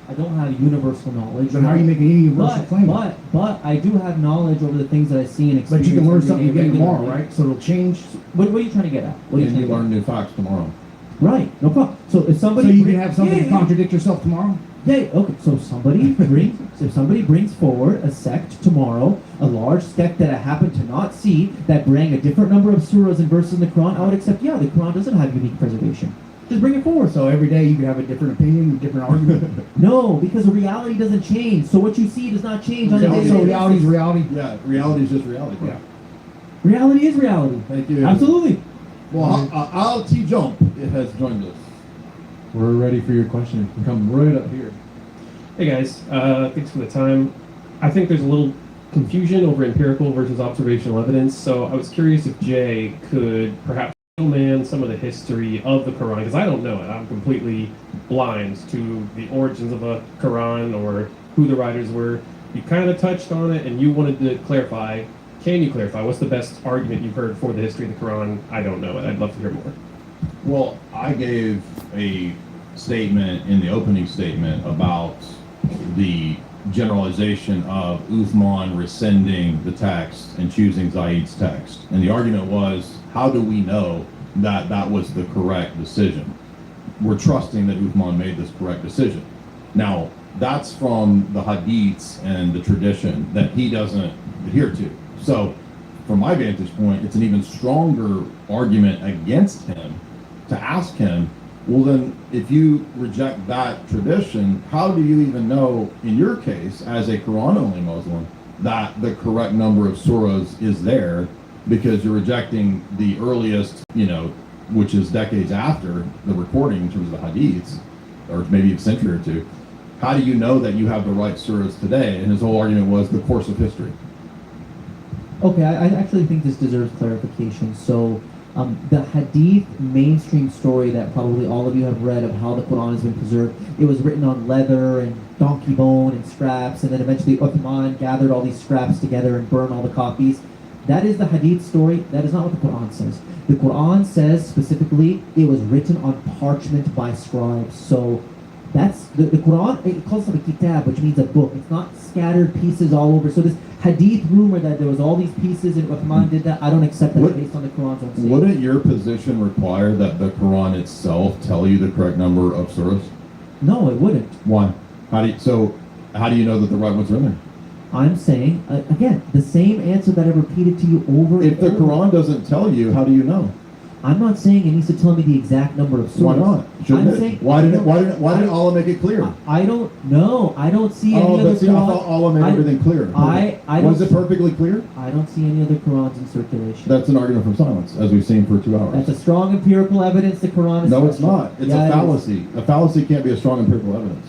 I don't have universal knowledge. Then how are you making any universal claim? But I do have knowledge over the things that I see and experience. But you can learn every something day again tomorrow, regularly. right? So it'll change. What are you trying to get at? What are And trying you to get learn new facts tomorrow. at? Right, no problem. So if somebody So you can brings- have something to Yeah, contradict yourself tomorrow? Yeah, okay. So somebody brings forward a sect tomorrow, a large sect that I happen to not see, that bring a different number of surahs and verses in the Quran, I would accept, yeah, the Quran doesn't have unique preservation. Just bring it forward. So every day you can have a different opinion, a different argument. No, because the reality doesn't change. So what you see does not change on a day-to-day So reality is basis. reality. Yeah, reality is just reality. Bro. Yeah. Reality is reality. Thank you. Absolutely. Well, Al T. Jump has joined us. We're ready for your question. You can come right up here. Hey guys, thanks for the time. I think there's a little confusion over empirical versus observational evidence, so I was curious if Jay could perhaps fill in some of the history of the Quran, because I don't know it. I'm completely blind to the origins of a Quran or who the writers were. You kind of touched on it, and you wanted to clarify. Can you clarify? What's the best argument you've heard for the history of the Quran? I don't know it. I'd love to hear more. Well, I gave a statement in the opening statement about the generalization of Uthman rescinding the text and choosing Zaid's text. And the argument was, how do we know that that was the correct decision? We're trusting that Uthman made this correct decision. Now, that's from the hadiths and the tradition that he doesn't adhere to. So, from my vantage point, it's an even stronger argument against him to ask him, well then, if you reject that tradition, how do you even know, in your case, as a Quran-only Muslim, that the correct number of surahs is there, because you're rejecting the earliest, which is decades after the recording in terms of the hadiths, or maybe a century or two. How do you know that you have the right surahs today? And his whole argument was the course of history. Okay, I actually think this deserves clarification. So, the Hadith mainstream story that probably all of you have read of how the Quran has been preserved, it was written on leather and donkey bone and scraps, and then eventually Uthman gathered all these scraps together and burned all the copies. That is the Hadith story. That is not what the Quran says. The Quran says specifically it was written on parchment by scribes. So that's the Quran. It calls it a kitab, which means a book. It's not scattered pieces all over. So this Hadith rumor that there was all these pieces and Uthman did that, I don't accept that based on the Quran's own statement. Wouldn't your position require that the Quran itself tell you the correct number of surahs? No, it wouldn't. Why? How do you know that the right ones are in there? I'm saying, again, the same answer that I repeated to you over If the Quran doesn't tell you, how do you know? I'm not saying it needs to tell me the exact number of surahs. Why not? Shouldn't I'm it? saying, Why didn't Allah make it clear? I don't know. I don't see any other I thought Allah made everything clear. Was it perfectly clear? I don't see any other Qurans in circulation. That's an argument from silence, as we've seen for 2 hours. That's a strong empirical evidence the Quran is. No, it's not. It's Yeah, a it fallacy. A fallacy can't be a strong empirical evidence.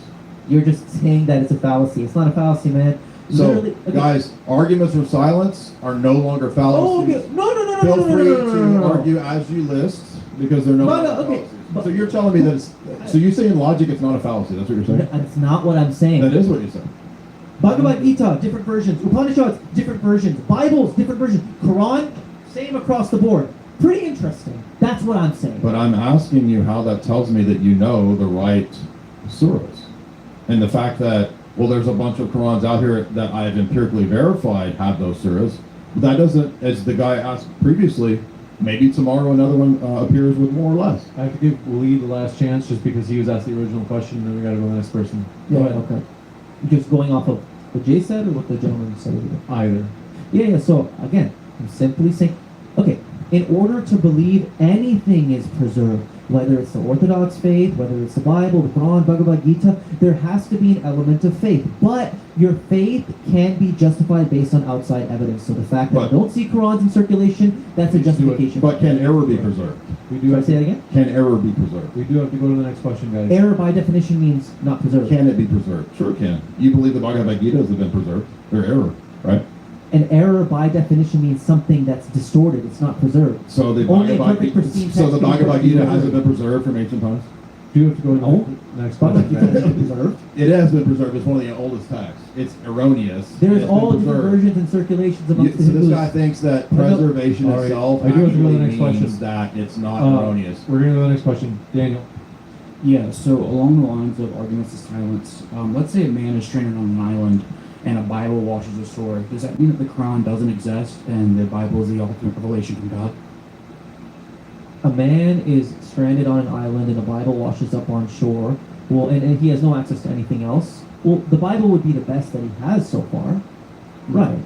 You're just saying that it's a fallacy. It's not a fallacy, man. So, Literally, okay. guys, arguments from silence are no longer fallacies. Oh, okay. No. Feel free to argue as you list, because they're no longer okay. fallacies. So you're telling me that it's... So you say in logic it's not a fallacy, that's what you're saying? That's not what I'm saying. That is what you're saying. Bhagavad Gita, different versions. Upanishads, different versions. Bibles, different versions. Quran, same across the board. Pretty interesting. That's what I'm saying. But I'm asking you how that tells me that you know the right surahs. And the fact that, well, there's a bunch of Qurans out here that I've empirically verified have those surahs. That doesn't, as the guy asked previously, maybe tomorrow another one appears with more or less. I have to give Lee the last chance just because he was asked the original question, and then we got to go to the next person. Yeah, okay. Just going off of what Jay said or what the gentleman said? Either. Yeah, so again, I'm simply saying, okay, in order to believe anything is preserved, whether it's the Orthodox faith, whether it's the Bible, the Quran, Bhagavad Gita, there has to be an element of faith. But your faith can be justified based on outside evidence. So the fact that I don't see Qurans in circulation, that's a justification. But can error be preserved? We do have Say that again? Can error be preserved? We do have to go to the next question, guys. Error by definition means not preserved. Can it be preserved? Sure it can. You believe the Bhagavad Gita has been preserved. They're error, right? An error by definition means something that's distorted. It's not preserved. So the Only a Bhagavad perfect Gita, pristine so the text can be Bhagavad Gita preserved. hasn't been preserved from ancient times? Do you have to go to the next Bhagavad Gita question? is preserved. It has been preserved. It's one of the oldest texts. It's erroneous. There's It's all been different preserved. versions and circulations amongst the So this Hindus. guy thinks that I know- preservation All right. itself I do have to go to the actually next question. means that it's not erroneous. We're going to go to the next question. Daniel. Yeah, so along the lines of arguments of silence, let's say a man is stranded on an island and a Bible washes ashore. Does that mean that the Quran doesn't exist and the Bible is the ultimate revelation from God? A man is stranded on an island and the Bible washes up on shore. Well, and he has no access to anything else. Well, the Bible would be the best that he has so far. Right.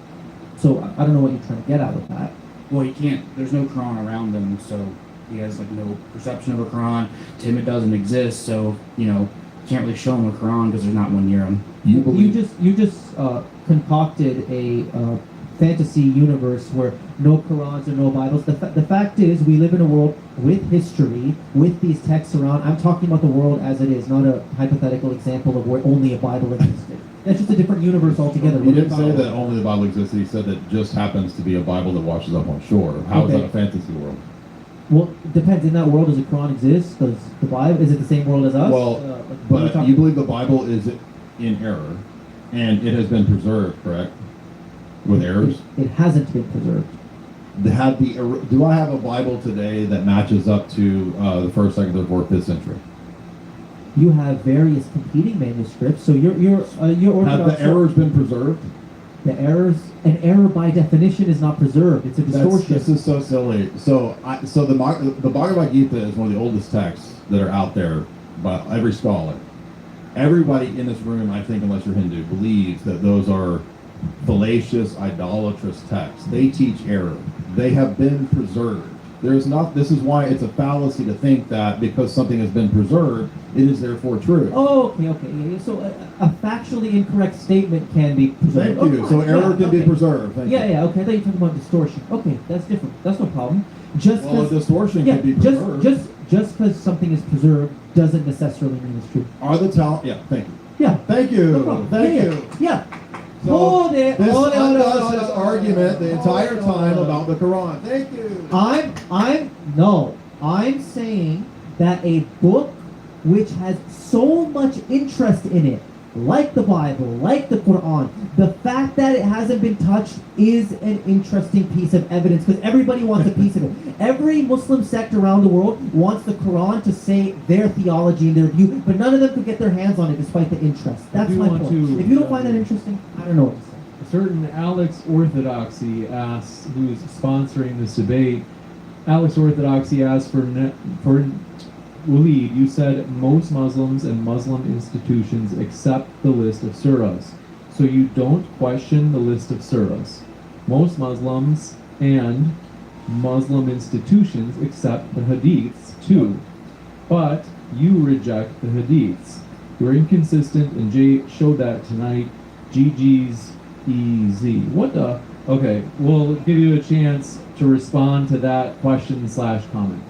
So I don't know what you're trying to get at with that. Well, he can't, there's no Quran around him, so he has like no perception of a Quran. To him, it doesn't exist, so, you know, can't really show him a Quran because there's not one near him. You just concocted a fantasy universe where no Qurans or no Bibles. The fact is, we live in a world with history, with these texts around. I'm talking about the world as it is, not a hypothetical example of where only a Bible existed. That's just a different universe altogether. He didn't say that only the Bible existed. He said that it just happens to be a Bible that washes up on shore. How is Okay. that a fantasy world? Well, it depends. In that world, does the Quran exist? Does the Bible, is it the same world as us? Well, what are we but talking- you believe the Bible is in error, and it has been preserved, correct? With errors? It hasn't been preserved. Do I have a Bible today that matches up to the first, second, third, fourth, fifth century? You have various competing manuscripts, so your Have Orthodox. the errors been preserved? The errors, an error by definition is not preserved. It's a distortion. This is so silly. So the Bhagavad Gita is one of the oldest texts that are out there by every scholar. Everybody in this room, I think, unless you're Hindu, believes that those are fallacious, idolatrous texts. They teach error. They have been preserved. There's not. This is why it's a fallacy to think that because something has been preserved, it is therefore true. Oh, okay. Yeah. So a factually incorrect statement can be preserved. Thank you. So error can be preserved. Thank you. Yeah. Okay. I thought you were talking about distortion. Okay, that's different. That's no problem. Just Well, a 'cause- distortion yeah, can be preserved. Just because something is preserved doesn't necessarily mean it's true. Are the talent? Yeah. Thank you. Yeah. Thank you. No problem. Thank Yeah, you. Yeah. So Hold it. This Hold it. undoes his argument the entire time about the Quran. Thank you. I'm saying that a book which has so much interest in it, like the Bible, like the Quran, the fact that it hasn't been touched is an interesting piece of evidence because everybody wants a piece of it. Every Muslim sect around the world wants the Quran to say their theology and their view, but none of them could get their hands on it despite the interest. That's do my want point. to, If you don't find that interesting, I don't know what to say. A certain Alex Orthodoxy asks, who's sponsoring this debate. Alex Orthodoxy asks for Waleed, you said most Muslims and Muslim institutions accept the list of surahs, so you don't question the list of surahs. Most Muslims and Muslim institutions accept the hadiths too, but you reject the hadiths. You're inconsistent, and Jay showed that tonight. GG's EZ. What the? Okay, we'll give you a chance to respond to that question/comment.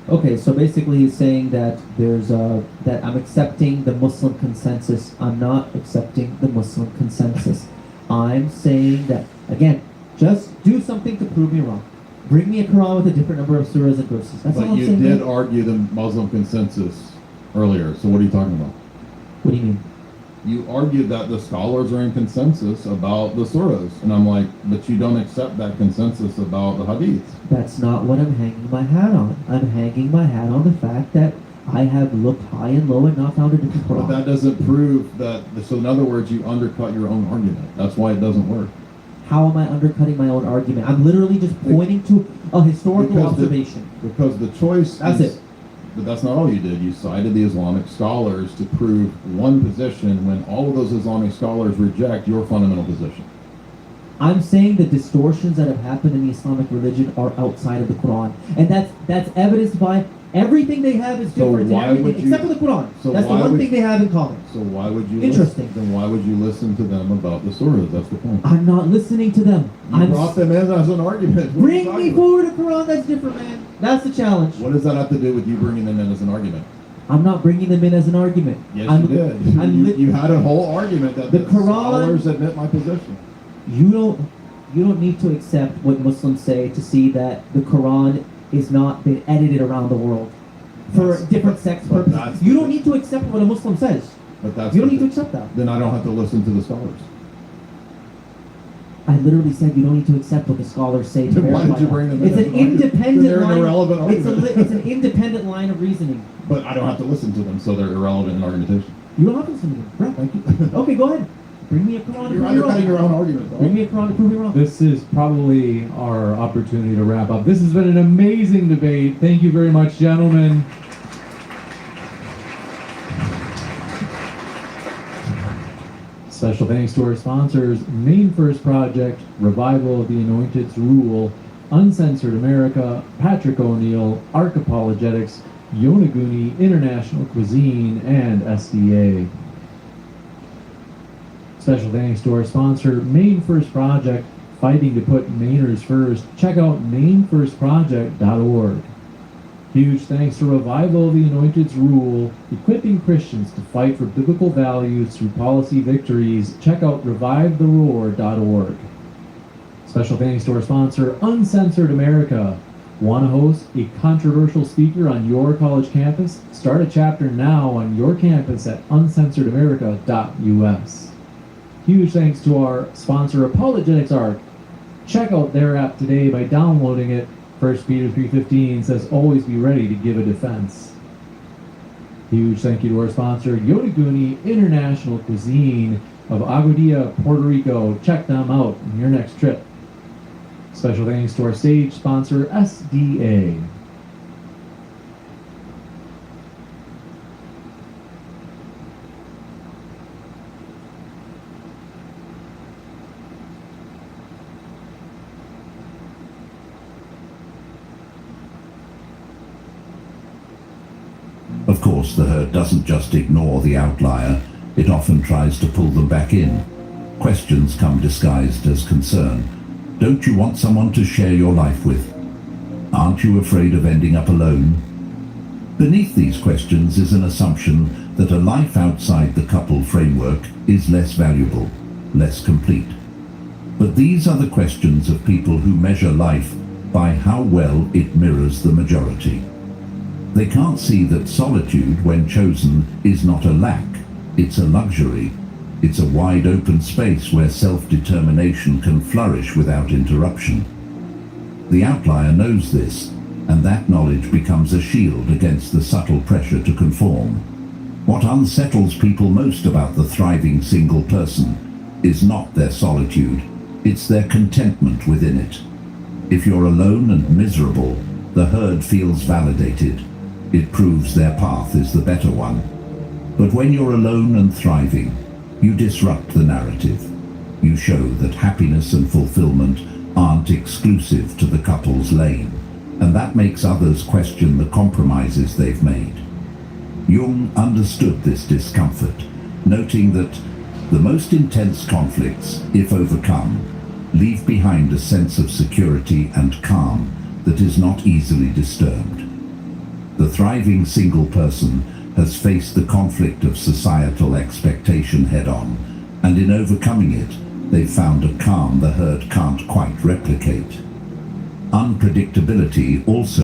Okay, so basically he's saying that that I'm accepting the Muslim consensus. I'm not accepting the Muslim consensus. I'm saying that, again, just do something to prove me wrong. Bring me a Quran with a different number of surahs and verses. That's all But I'm you saying. did argue the Muslim consensus earlier. So what are you talking about? What do you mean? You argued that the scholars are in consensus about the surahs, and I'm like, but you don't accept that consensus about the hadiths. That's not what I'm hanging my hat on. I'm hanging my hat on the fact that I have looked high and low and not found a different But Quran. that doesn't prove that. So in other words, you undercut your own argument. That's why it doesn't work. How am I undercutting my own argument? I'm literally just pointing to a historical observation. Because the choice. That's it. But that's not all you did. You cited the Islamic scholars to prove one position when all of those Islamic scholars reject your fundamental position. I'm saying the distortions that have happened in the Islamic religion are outside of the Quran, and that's evidenced by everything they have is So different in why everything would you- except for the Quran. so That's the why one would- thing they have in common. So why would you? Interesting. Then why would you listen to them about the surahs? That's the point. I'm not listening to them. You brought them in as an argument. What are you Bring talking me about? forward a Quran that's different, man. That's the challenge. What does that have to do with you bringing them in as an argument? I'm not bringing them in as an argument. Yes, I'm, you did. I'm You had a whole argument that The the Quran- scholars admit my position. You don't need to accept what Muslims say to see that the Quran is not been edited around the world for different sects but purposes. that's You the- don't need to accept what a Muslim says. But that's You don't the- need to accept that. Then I don't have to listen to the scholars. I literally said you don't need to accept what the scholars say to Then why verify did you that. bring them in It's as an an argument? Then independent they're an line. irrelevant argument. It's an independent line of reasoning. But I don't have to listen to them, so they're irrelevant in argumentation. You don't have to listen to them. Right. Thank you. Okay, go ahead. Bring me a Quran to You're prove me undercutting your wrong. own argument. though. Bring me a Quran to prove me wrong. This is probably our opportunity to wrap up. This has been an amazing debate. Thank you very much, gentlemen. Special thanks to our sponsors, Main First Project, Revival of the Anointed's Rule, Uncensored America, Patrick O'Neill, Arc Apologetics, Yonaguni International Cuisine, and SDA. Special thanks to our sponsor, Main First Project, fighting to put Mainers first. Check out mainfirstproject.org. Huge thanks to Revival of the Anointed's Rule, equipping Christians to fight for biblical values through policy victories. Check out revivetheroar.org. Special thanks to our sponsor, Uncensored America. Want to host a controversial speaker on your college campus? Start a chapter now on your campus at uncensoredamerica.us. Huge thanks to our sponsor, Apologetics Arc. Check out their app today by downloading it. 1 Peter 3:15 says, always be ready to give a defense. Huge thank you to our sponsor, Yonaguni International Cuisine of Aguadilla, Puerto Rico. Check them out on your next trip. Special thanks to our stage sponsor, SDA. Of course, the herd doesn't just ignore the outlier, it often tries to pull them back in. Questions come disguised as concern. Don't you want someone to share your life with? Aren't you afraid of ending up alone? Beneath these questions is an assumption that a life outside the couple framework is less valuable, less complete. But these are the questions of people who measure life by how well it mirrors the majority. They can't see that solitude, when chosen, is not a lack, it's a luxury. It's a wide open space where self-determination can flourish without interruption. The outlier knows this, and that knowledge becomes a shield against the subtle pressure to conform. What unsettles people most about the thriving single person is not their solitude, it's their contentment within it. If you're alone and miserable, the herd feels validated. It proves their path is the better one. But when you're alone and thriving, you disrupt the narrative. You show that happiness and fulfillment aren't exclusive to the couple's lane, and that makes others question the compromises they've made. Jung understood this discomfort, noting that the most intense conflicts, if overcome, leave behind a sense of security and calm that is not easily disturbed. The thriving single person has faced the conflict of societal expectation head-on, and in overcoming it, they've found a calm the herd can't quite replicate. Unpredictability also